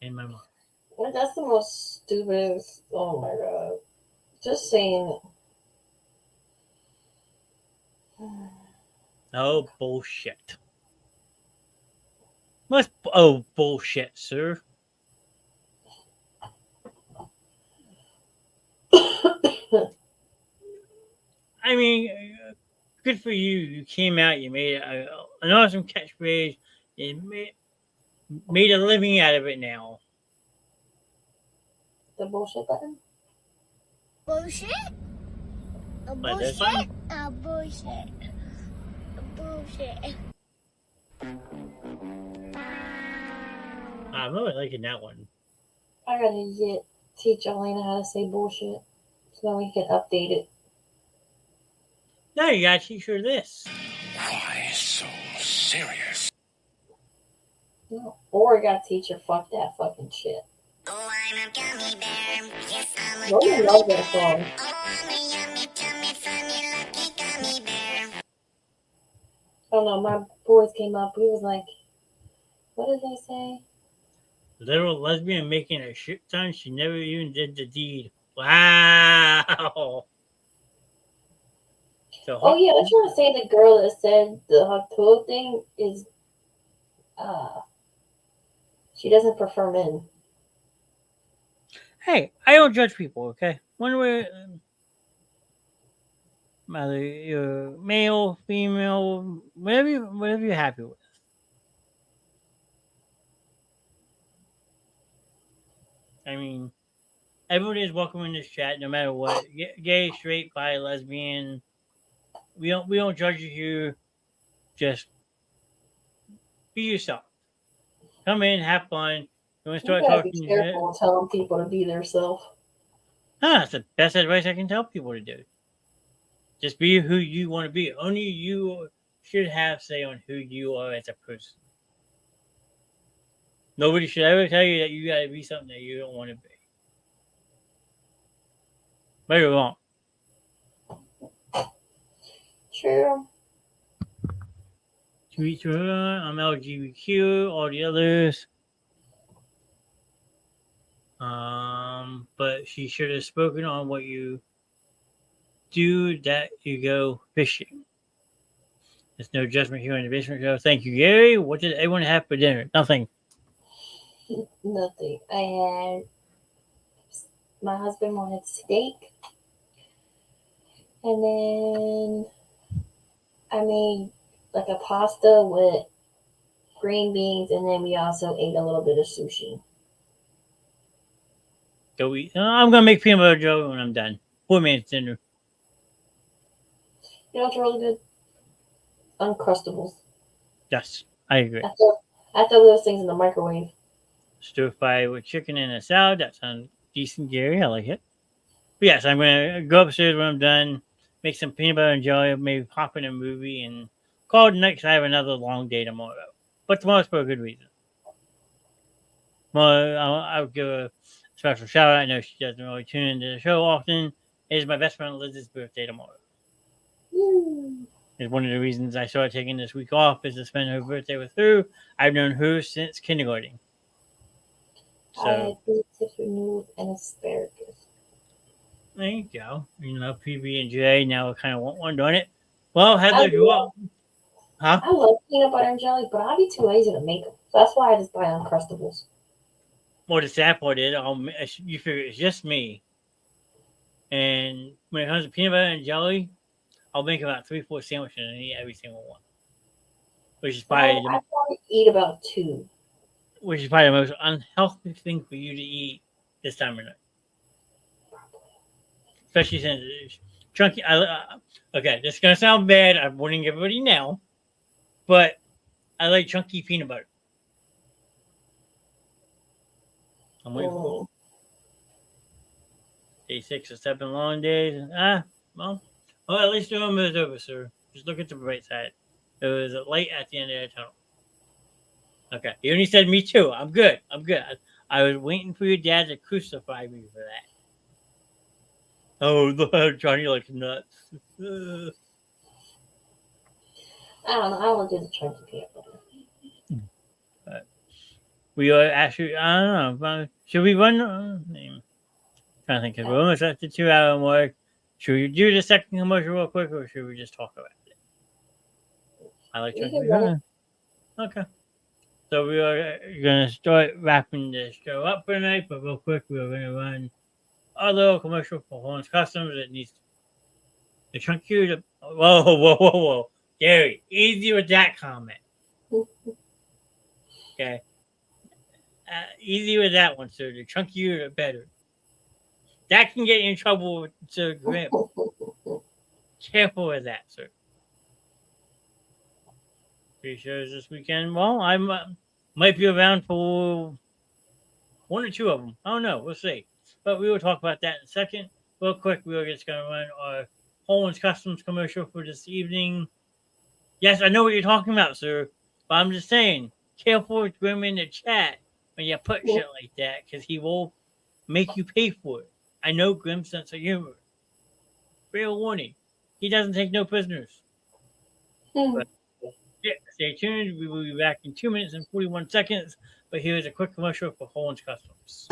in my mind. Well, that's the most stupidest. Oh my god. Just saying it. Oh, bullshit. Bullshit, sir. I mean, good for you. You came out. You made an awesome catchphrase. You made a living out of it now. The bullshit button? Bullshit? A Like this bullshit? one? A bullshit. A bullshit. I'm really liking that one. I gotta teach Elena how to say bullshit so then we can update it. No, you gotta teach her this. Why so serious? No. Or I gotta teach her fuck that fucking shit. Oh, I'm a gummy bear. Yes, I'm a Logan loves that song. Oh, I'm a yummy, tummy, funny, lucky gummy bear. Oh no, my boys came up. He was like, what did they say? Literal lesbian making a shit ton. She never even did the deed. Wow. So, Oh yeah, they're trying to say the girl that said the Hakto thing is she doesn't prefer men. hey, I don't judge people, okay? One way, whether you're male, female, whatever you're happy with. I mean, everybody is welcome in this chat, no matter what. Gay, straight, bi, lesbian. We don't judge you here. Just be yourself. Come in, have fun. You want to You start gotta talking be shit? careful telling people to be themselves. That's the best advice I can tell people to do. Just be who you want to be. Only you should have say on who you are as a person. Nobody should ever tell you that you got to be something that you don't want to be. Right or wrong. True. To each their own. I'm LGBTQ. All the others. But she should have spoken on what you do that you go fishing. There's no judgment here in the basement show. Thank you, Gary. What did everyone have for dinner? Nothing. Nothing. I had my husband wanted steak. And then I made like a pasta with green beans, and then we also ate a little bit of sushi. So I'm gonna make peanut butter jelly when I'm done. Poor man's dinner. You know what's really good? Uncrustables. Yes, I agree. I throw those things in the microwave. Stir fry with chicken and a salad. That sounds decent, Gary. I like it. But yes, I'm gonna go upstairs when I'm done. Make some peanut butter and jelly. Maybe pop in a movie and call it night 'cause I have another long day tomorrow. But tomorrow's for a good reason. Well, I'll give a special shout out. I know she doesn't really tune into the show often. It is my best friend Liz's birthday tomorrow. Woo. It's one of the reasons I started taking this week off is to spend her birthday with her. I've known her since kindergarten. I had So beef tips with noodles and asparagus. there you go. You know, PB and J now I kind of want one, don't it? Well, Heather, you up? Huh? I love peanut butter and jelly, but I'd be too lazy to make them. So that's why I just buy Uncrustables. Well, the sad part is, you figure it's just me. And when it comes to peanut butter and jelly, I'll make about 3-4 sandwiches and eat every single one. Which is probably I probably eat about 2. the most unhealthy thing for you to eat this time of night. Especially since it's chunky. Okay, this is going to sound bad. I'm warning everybody now. But I like chunky peanut butter. I'm waiting for day 6 or 7 long days. Well, at least the moment is over, sir. Just look at the bright side. There was a light at the end of the tunnel. Okay, he only said me too. I'm good. I was waiting for your dad to crucify me for that. Oh, Johnny like nuts. I don't know. I want to do the chunky peanut butter. But we are actually, I don't know. Should we run? Trying to think, because we're almost at the 2-hour mark. Should we do the second commercial real quick, or should we just talk about it? I like chunky peanut. Okay. So we are going to start wrapping this show up for tonight, but real quick, we are going to run a little commercial for Horns Customs. It needs the chunky. Whoa. Gary, easy with that comment. Okay. Easy with that one, sir. The chunkier, the better. That can get you in trouble with Sir Grim. Careful with that, sir. 3 shows this weekend. Well, I might be around for 1 or 2 of them. I don't know. We'll see. But we will talk about that in a second. Real quick, we are just going to run our Holland's Customs commercial for this evening. Yes, I know what you're talking about, sir. But I'm just saying, careful with Grim in the chat when you put shit like that, because he will make you pay for it. I know Grim's sense of humor. Real warning. He doesn't take no prisoners. But, yeah, stay tuned. We will be back in 2 minutes and 41 seconds. But here's a quick commercial for Holland's Customs.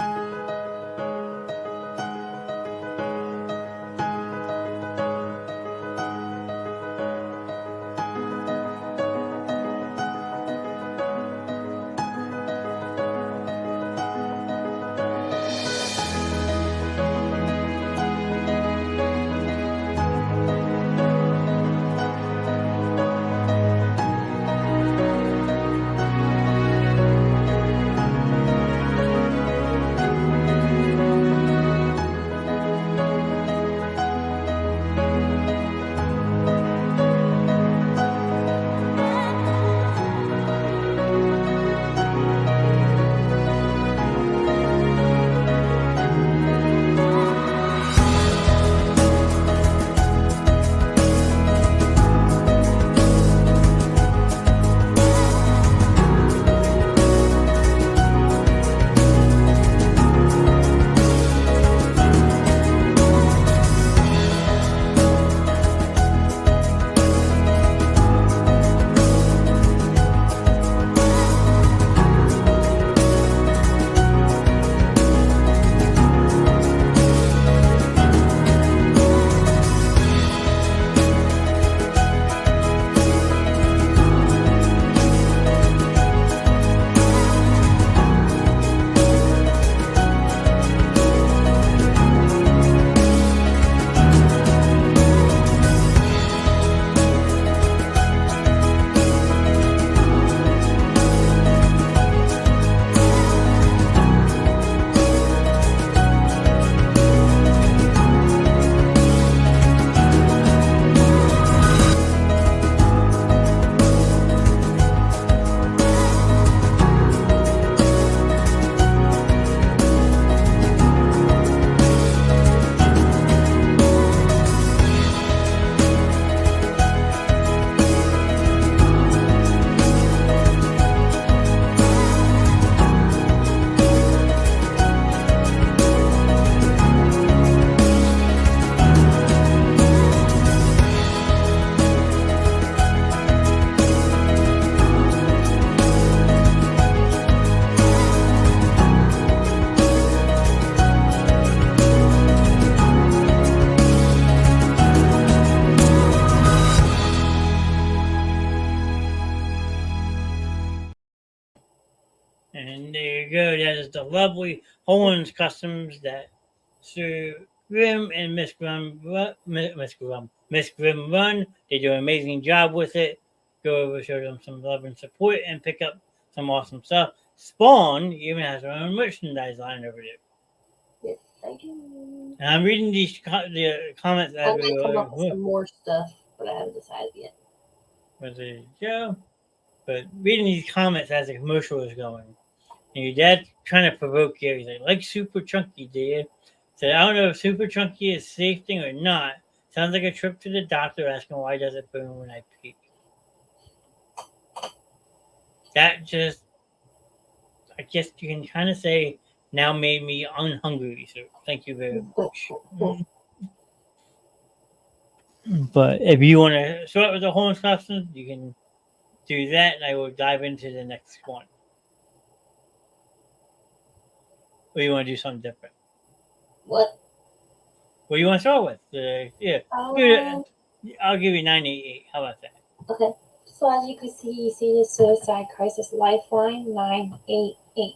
is the lovely Holland's Customs that Sir Grimm and Miss Grimm run. They do an amazing job with it. Go over, show them some love and support, and pick up some awesome stuff. Spawn even has their own merchandise line over there. Yes, I do. And I'm reading the comments I as might we come up with go. some more stuff, but I haven't decided yet. Was it Joe? But reading these comments as the commercial is going. And your dad trying to provoke you. He's like Super Chunky, Dad. Said, I don't know if Super Chunky is a safe thing or not. Sounds like a trip to the doctor asking why does it burn when I pee. That just, I guess you can kind of say, now made me unhungry. So thank you very much. But if you want to start with the home substance, you can do that, and I will dive into the next one. Or you want to do something different? What? What do you want to start with? Yeah. I'll give you 988. How about that? Okay. So as you can see, you see the Suicide Crisis Lifeline 988.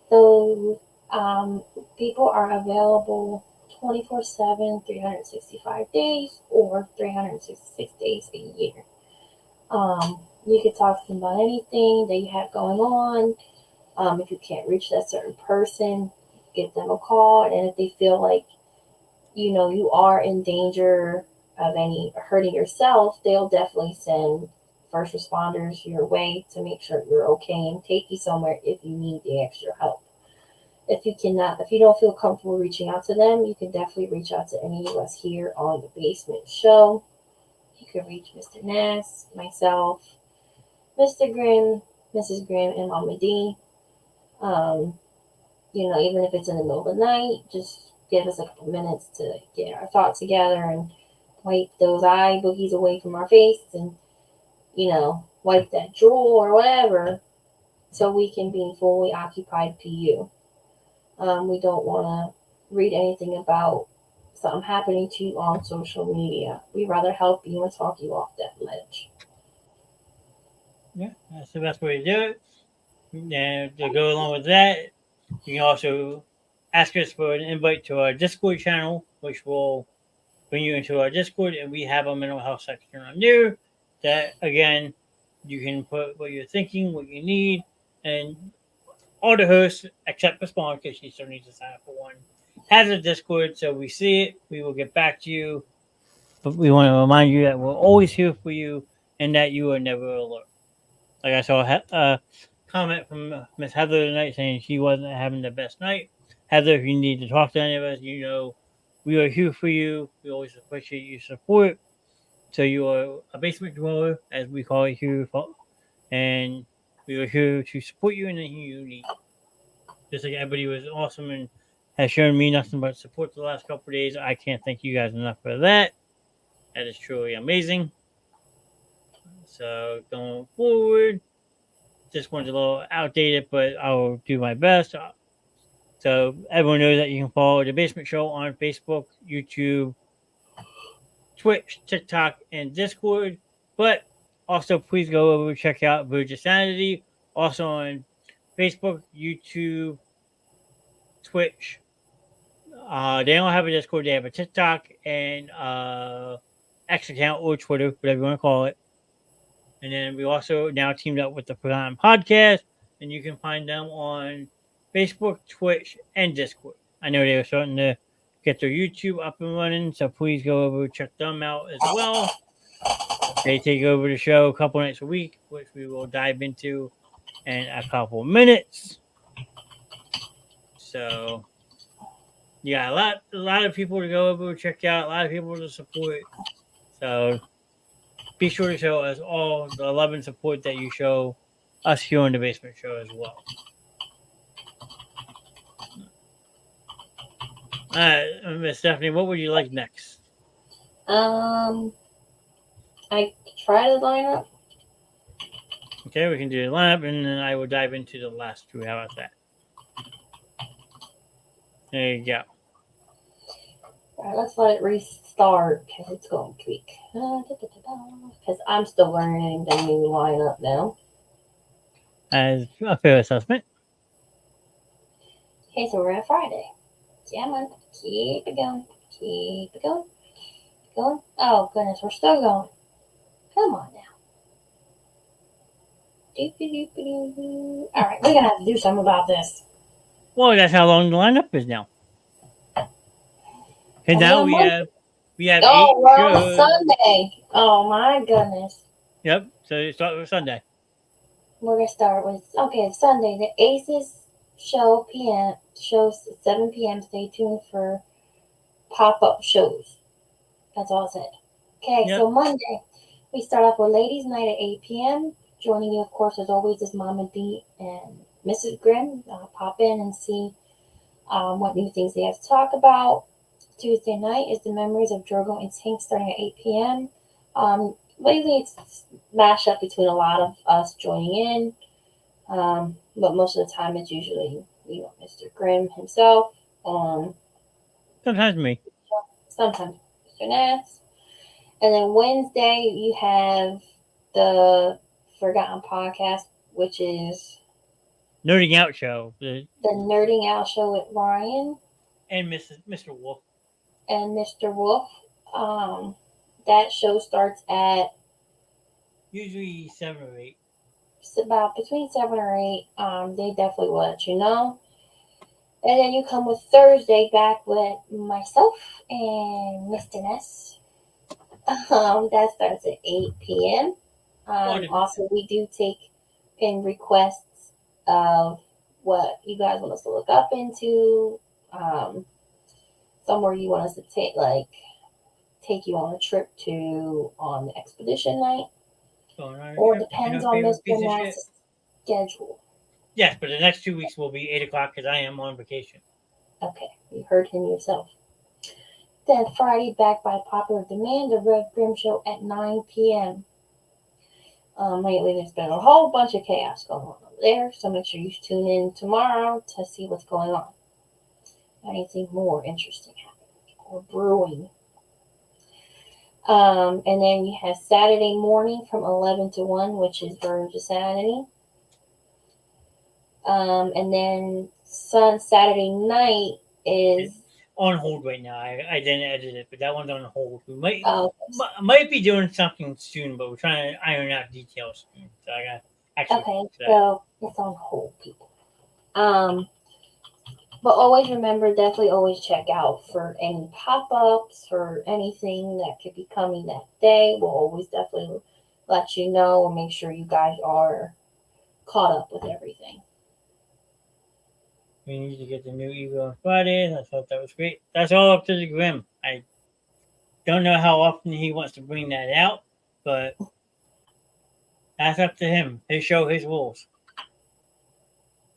So people are available 24/7, 365 days, or 366 days a year. You can talk to them about anything that you have going on. If you can't reach that certain person, give them a call. And if they feel like, you are in danger of any hurting yourself, they'll definitely send first responders your way to make sure you're okay and take you somewhere if you need the extra help. If you don't feel comfortable reaching out to them, you can definitely reach out to any of us here on the Basement Show. You can reach Mr. Knast, myself, Mr. Grimm, Mrs. Grimm, and Mama D. Even if it's in the middle of the night, just give us a couple minutes to get our thoughts together and wipe those eye boogies away from our face and, wipe that drool or whatever so we can be fully occupied PU. We don't want to read anything about something happening to you on social media. We'd rather help you and talk you off that ledge. Yeah, that's the best way to do it. And to go along with that, you can also ask us for an invite to our Discord channel, which will bring you into our Discord, and we have a mental health section on there that, again, you can put what you're thinking, what you need, and all the hosts, except for Spawn, because she still needs to sign up for one, has a Discord, so we see it, we will get back to you, but we want to remind you that we're always here for you and that you are never alone. Like I saw a comment from Miss Heather tonight saying she wasn't having the best night. Heather, if you need to talk to any of us, we are here for you. We always appreciate your support. So you are a basement dweller, as we call it here, and we are here to support you in anything you need. Just like everybody was awesome and has shown me nothing but support the last couple of days. I can't thank you guys enough for that. That is truly amazing. So going forward, this one's a little outdated, but I'll do my best. So everyone knows that you can follow the Basement Show on Facebook, YouTube, Twitch, TikTok, and Discord. But also, please go over and check out Virgin Sanity. Also on Facebook, YouTube, Twitch. They don't have a Discord. They have a TikTok and X account or Twitter, whatever you want to call it. And then we also now teamed up with the Forgotten Podcast, and you can find them on Facebook, Twitch, and Discord. I know they're starting to get their YouTube up and running, so please go over and check them out as well. They take over the show a couple nights a week, which we will dive into in a couple minutes. So, yeah, a lot of people to go over and check out, a lot of people to support. So, be sure to show us all the love and support that you show us here on the Basement Show as well. Miss Stephanie, what would you like next? I try to line up. Okay, we can do the lineup, and then I will dive into the last two. How about that? There you go. All right, let's let it restart because it's going to tweak. Because I'm still learning the new lineup now. As a fair assessment. Okay, so we're at Friday. Come on, keep it going. Keep it going. Going. Oh goodness, we're still going. Come on now. All right, we're gonna have to do something about this. Well, that's how long the lineup is now. Are And we now on Monday? we have 8 Oh, we're on shows. Sunday. Oh my goodness. Yep. So it starts with Sunday. We're gonna start with Sunday. The Aces shows 7 p.m. Stay tuned for pop-up shows. That's all I said. Okay, Yep. so Monday we start off with Ladies' Night at 8 p.m. Joining you, of course, as always, is Mama D and Mrs. Grimm. Pop in and see what new things they have to talk about. Tuesday night is the Memories of Drogo and Tank starting at 8 p.m. Lately, it's mashed up between a lot of us joining in, but most of the time it's usually Mr. Grimm himself. Sometimes me. Sometimes Mr. Knast. And then Wednesday you have the Forgotten Podcast, which is Nerding Out Show. the Nerding Out Show with Ryan And Mr. Wolf. and Mr. Wolf. That show starts at Usually 7 or 8. about between 7 or 8. They definitely will let you know. And then you come with Thursday back with myself and Mr. Ness. That starts at 8 p.m. Also, we do take in requests of what you guys want us to look up into, somewhere you want us to take you on a trip to on the expedition night, or depends on Mr. Nast's schedule. Yes, but the next 2 weeks will be 8 o'clock because I am on vacation. Okay, you heard him yourself. Then Friday, back by popular demand, the Red Grim Show at 9 p.m. Lately, there's been a whole bunch of chaos going on over there, so make sure you tune in tomorrow to see what's going on. Anything more interesting happening or brewing. And then you have Saturday morning from 11 to 1, which is Burn to Sanity. And then Saturday night is on hold right now. I didn't edit it, but that one's on hold. We might be doing something soon, but we're trying to iron out details. So I got actually. So it's on hold, people. But always remember, definitely always check out for any pop-ups or anything that could be coming that day. We'll always definitely let you know and make sure you guys are caught up with everything. We need to get the new Eagle on Friday. I thought that was great. That's all up to the Grim. I don't know how often he wants to bring that out, but that's up to him. His show, his rules.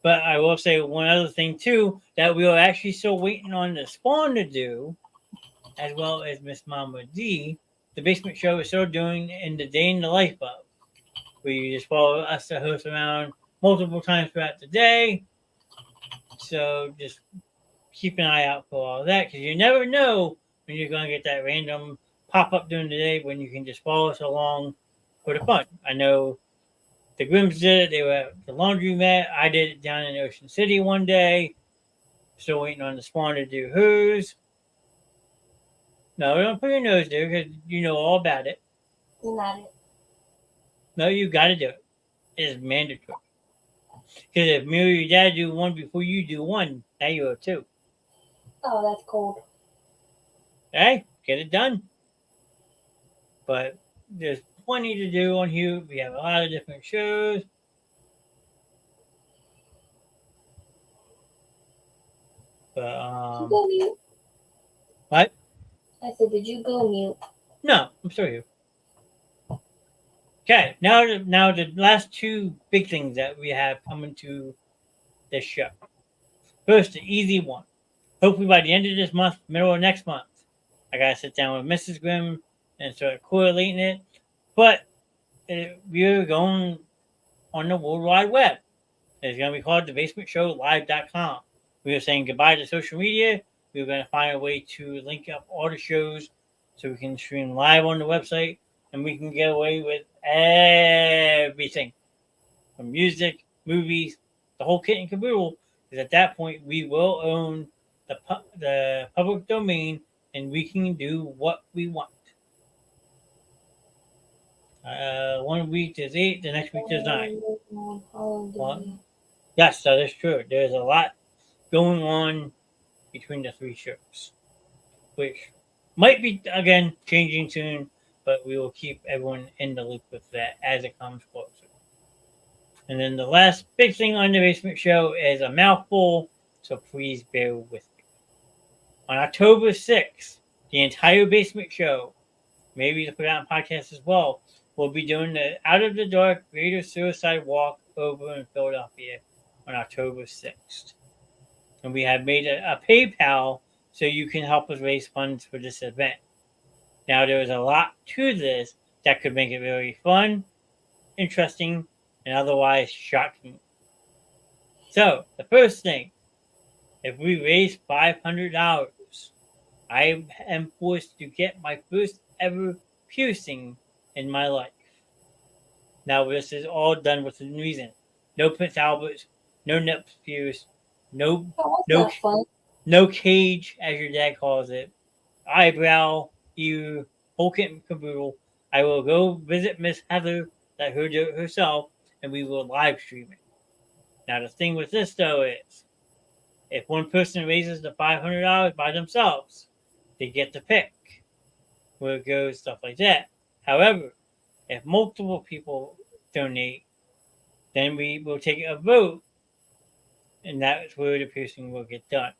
But I will say one other thing too, that we are actually still waiting on the Spawn to do, as well as Miss Mama D. The Basement Show is still doing in the day in the life of. Where you just follow us to host around multiple times throughout the day. So just keep an eye out for all that, because you never know when you're going to get that random pop-up during the day when you can just follow us along for the fun. I know the Grimms did it. They were at the laundromat. I did it down in Ocean City one day. Still waiting on the Spawn to do hers. No, don't put your nose there because you know all about it. Not it. No, you got to do it. It's mandatory. Because if me or your dad do one before you do one, now you have two. Oh, that's cold. Hey, get it done. But there's plenty to do on here. We have a lot of different shows. But Did you go mute? What? I said, did you go mute? No, I'm still here. Okay, now the last two big things that we have coming to this show. First, the easy one. Hopefully by the end of this month, middle of next month, I gotta sit down with Mrs. Grimm and start correlating it. But we're going on the World Wide Web. It's gonna be called thebasementshowlive.com. We are saying goodbye to social media. We're gonna find a way to link up all the shows so we can stream live on the website and we can get away with everything from music, movies, the whole kit and caboodle. Because at that point, we will own the public domain, and we can do what we want. 1 week is 8, the next week is 9. Well, yes, that is true. There's a lot going on between the 3 shows, which might be again changing soon, but we will keep everyone in the loop with that as it comes closer. And then the last big thing on the basement show is a mouthful, so please bear with me. On October 6th, the entire basement show, maybe to put out on podcast as well, will be doing the Out of the Dark Greater Suicide Walk over in Philadelphia on October 6th. And we have made a PayPal so you can help us raise funds for this event. Now, there is a lot to this that could make it very fun, interesting, and otherwise shocking. So, the first thing, if we raise $500, I am forced to get my first ever piercing in my life. Now, this is all done with a reason. No Prince Alberts, no nips pierced, no Fun. no cage, as your dad calls it, eyebrow, ear, whole kit and caboodle. I will go visit Miss Heather, that her do it herself, and we will live stream it. Now, the thing with this, though, is if one person raises the $500 by themselves, they get to pick where it goes, stuff like that. However, if multiple people donate, then we will take a vote, and that's where the piercing will get done.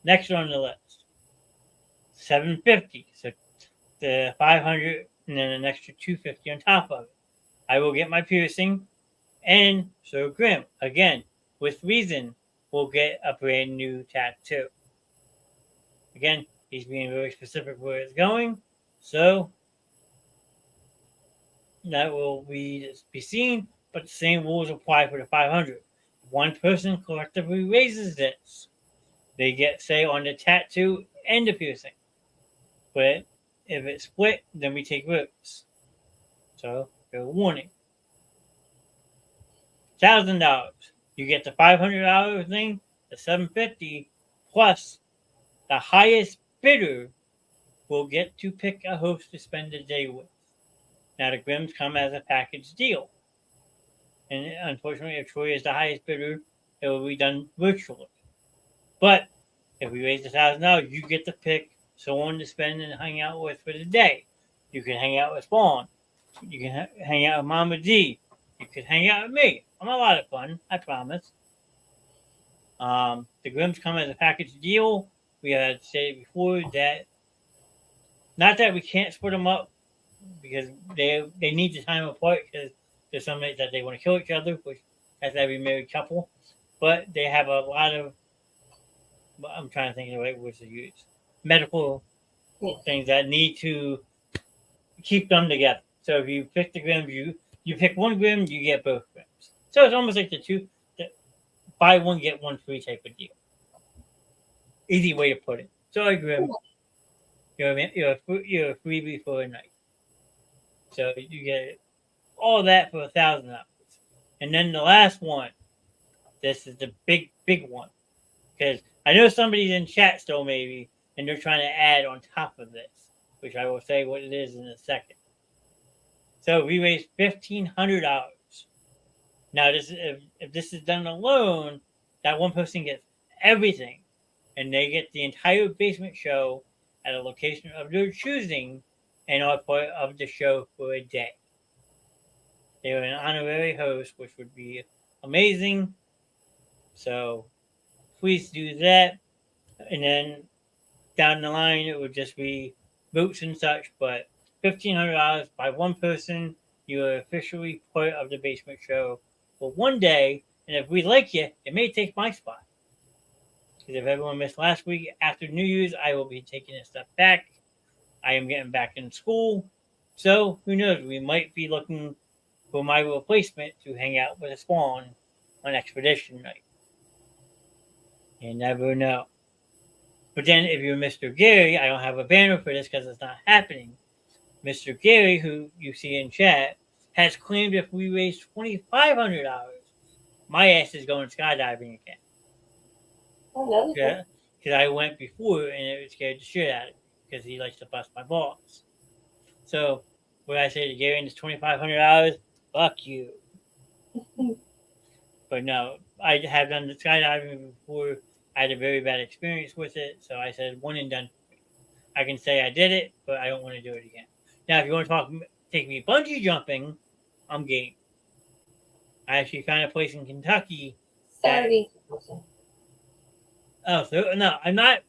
Next on the list, $750. So the 500 and then an extra $250 on top of it. I will get my piercing, and so Grim, again, with reason, will get a brand new tattoo. Again, he's being very specific where it's going, so that will be seen, but the same rules apply for the 500. One person collectively raises this. They get, say, on the tattoo and the piercing. But if it's split, then we take votes. So, fair warning. $1,000. You get the $500 thing, the $750, plus the highest bidder will get to pick a host to spend the day with. Now, the Grims come as a package deal. And unfortunately, if Troy is the highest bidder, it will be done virtually. But if we raise $1,000, you get to pick someone to spend and hang out with for the day. You can hang out with Spawn. You can hang out with Mama D. You can hang out with me. I'm a lot of fun, I promise. The Grims come as a package deal. We had said before that, not that we can't split them up, because they need the time apart, because there's some nights that they want to kill each other, which that's every married couple. But they have a lot of, I'm trying to think of the right words to use, medical things that need to keep them together. So if you pick the Grims, you pick one Grim, you get both Grims. So it's almost like the buy one, get one free type of deal. Easy way to put it. Sorry, Grim. You're a freebie for a night. So you get all that for $1,000. And then the last one, this is the big one. Because I know somebody's in chat still maybe, and they're trying to add on top of this, which I will say what it is in a second. So we raised $1,500. Now, if this is done alone, that one person gets everything, and they get the entire basement show at a location of their choosing, and are part of the show for a day. They are an honorary host, which would be amazing. So please do that. And then down the line, it would just be votes and such. But $1,500 by one person, you are officially part of the basement show for one day. And if we like you, it may take my spot. Because if everyone missed last week, after New Year's, I will be taking a step back. I am getting back in school. So who knows? We might be looking for my replacement to hang out with a Spawn on Expedition Night. You never know. But then if you're Mr. Gary, I don't have a banner for this because it's not happening. Mr. Gary, who you see in chat, has claimed if we raise $2,500, my ass is going skydiving again. Oh, no. Yeah, because I went before and it scared the shit out of me because he likes to bust my balls. So when I say to Gary, it's $2,500, fuck you. But no, I have done the skydiving before. I had a very bad experience with it, so I said one and done. I can say I did it, but I don't want to do it again. Now, if you want to take me bungee jumping, I'm game. I actually found a place in Kentucky. Saturday. Oh, so no, I'm not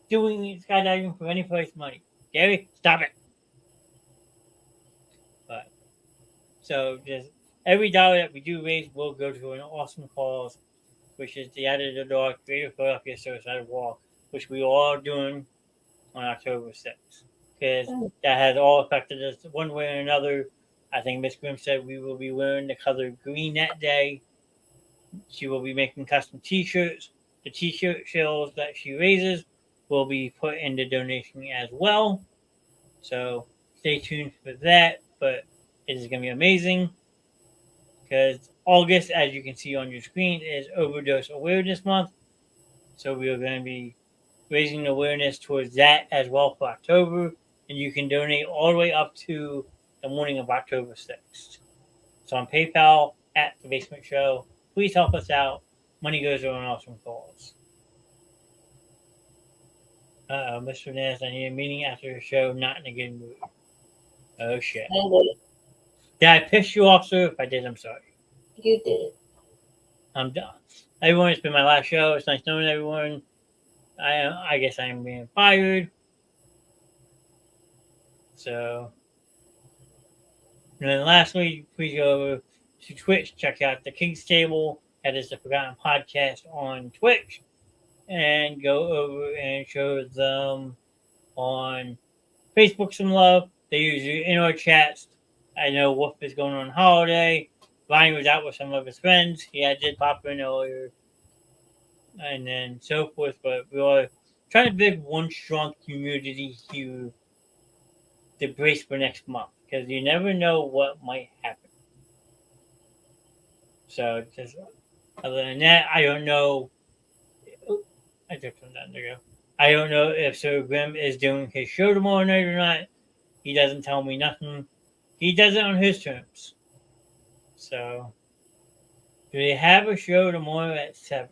doing skydiving for any place money. Gary, stop it. But so just every dollar that we do raise will go to an awesome cause, which is the Out of the Dark Greater Philadelphia Suicide Walk, which we are all doing on October 6th. Because that has all affected us one way or another. I think Miss Grimm said we will be wearing the color green that day. She will be making custom t-shirts. The t-shirt sales that she raises will be put in the donation as well. So stay tuned for that. But it is going to be amazing because August, as you can see on your screen, is Overdose Awareness Month. So we are going to be raising awareness towards that as well for October. And you can donate all the way up to the morning of October 6th. So on PayPal at The Basement Show. Please help us out. Money goes to an awesome cause. Mr. Knast, I need a meeting after the show, not in a good mood. Oh, shit. Did I piss you off, sir? If I did, I'm sorry. You did. I'm done. Everyone, it's been my last show. It's nice knowing everyone. I guess I am being fired. So, and then lastly, please go over to Twitch. Check out the King's Table. That is the Forgotten Podcast on Twitch. And go over and show them on Facebook some love. They usually in our chats. I know Wolf is going on holiday. Ryan was out with some of his friends. He did pop in earlier. And then so forth. But we are trying to build one strong community here to brace for next month. Because you never know what might happen. So just other than that, I don't know. I took some time to go. I don't know if Sir Grimm is doing his show tomorrow night or not. He doesn't tell me nothing. He does it on his terms. So, do they have a show tomorrow at 7?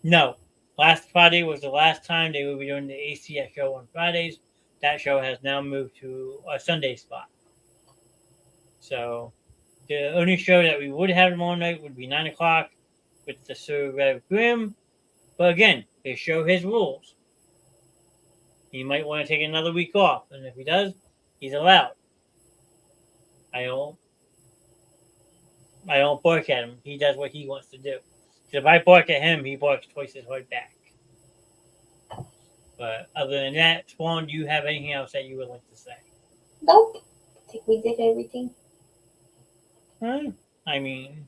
No. Last Friday was the last time they will be doing the ACS show on Fridays. That show has now moved to a Sunday spot. So, the only show that we would have tomorrow night would be 9 o'clock with the Sir Rev Grimm. But again, they show his rules. He might want to take another week off, and if he does, he's allowed. I don't bark at him. He does what he wants to do. If I bark at him, he barks twice as hard back. But other than that, Swan, do you have anything else that you would like to say? Nope. I think we did everything. I mean,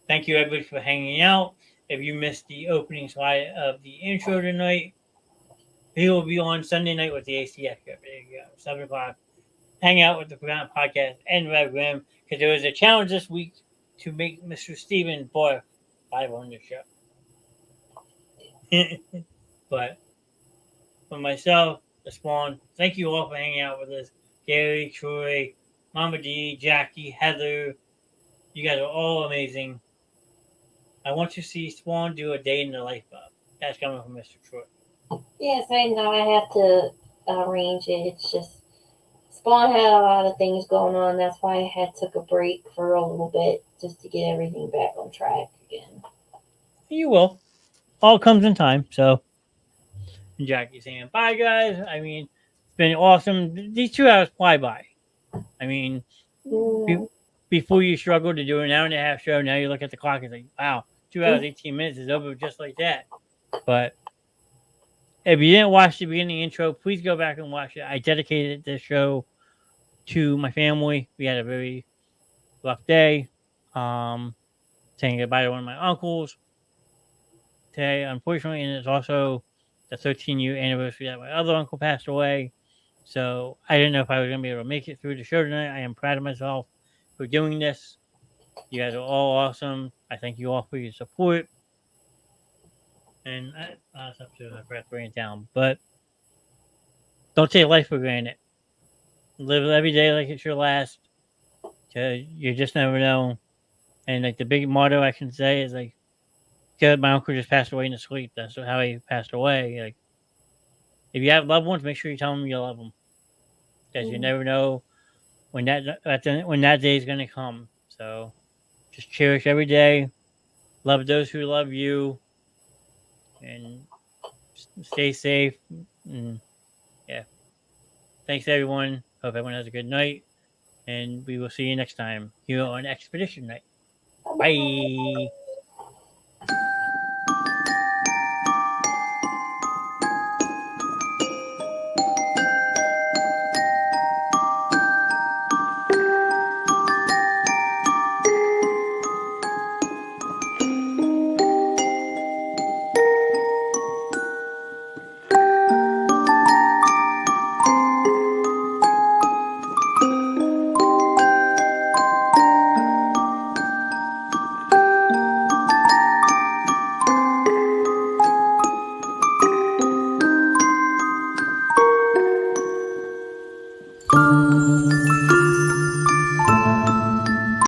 thank you everybody for hanging out. If you missed the opening slide of the intro tonight, he will be on Sunday night with the ACF. There you go, 7 o'clock. Hang out with the Forgotten Podcast and Rev Graham because there was a challenge this week to make Mr. Steven barf live on the show. But for myself, the Spawn, thank you all for hanging out with us. Gary, Troy, Mama D, Jackie, Heather. You guys are all amazing. I want to see Spawn do a day in the life of. That's coming from Mr. Troy. Yes, I know I have to arrange it. It's just Spawn had a lot of things going on. That's why I had took a break for a little bit just to get everything back on track again. You will. All comes in time. So, Jackie saying bye, guys. I mean, it's been awesome. These 2 hours fly by. I mean, before you struggle to do an hour and a half show, now you look at the clock and think, wow, 2 hours, 18 minutes is over just like that. But if you didn't watch the beginning intro, please go back and watch it. I dedicated this show to my family. We had a very rough day. Saying goodbye to one of my uncles today, unfortunately, and it's also the 13-year anniversary that my other uncle passed away. So I didn't know if I was going to be able to make it through the show tonight. I am proud of myself for doing this. You guys are all awesome. I thank you all for your support. And that's up to I forgot to bring it down. But don't take life for granted. Live every day like it's your last. 'Cause you just never know. And like the big motto I can say is like, "Good, my uncle just passed away in his sleep. That's how he passed away." Like, if you have loved ones, make sure you tell them you love them, because you Mhm. never know when when that day is gonna come. So just cherish every day. Love those who love you, and stay safe. And yeah, thanks everyone. Hope everyone has a good night, and we will see you next time here on Expedition Night. Bye-bye. Bye.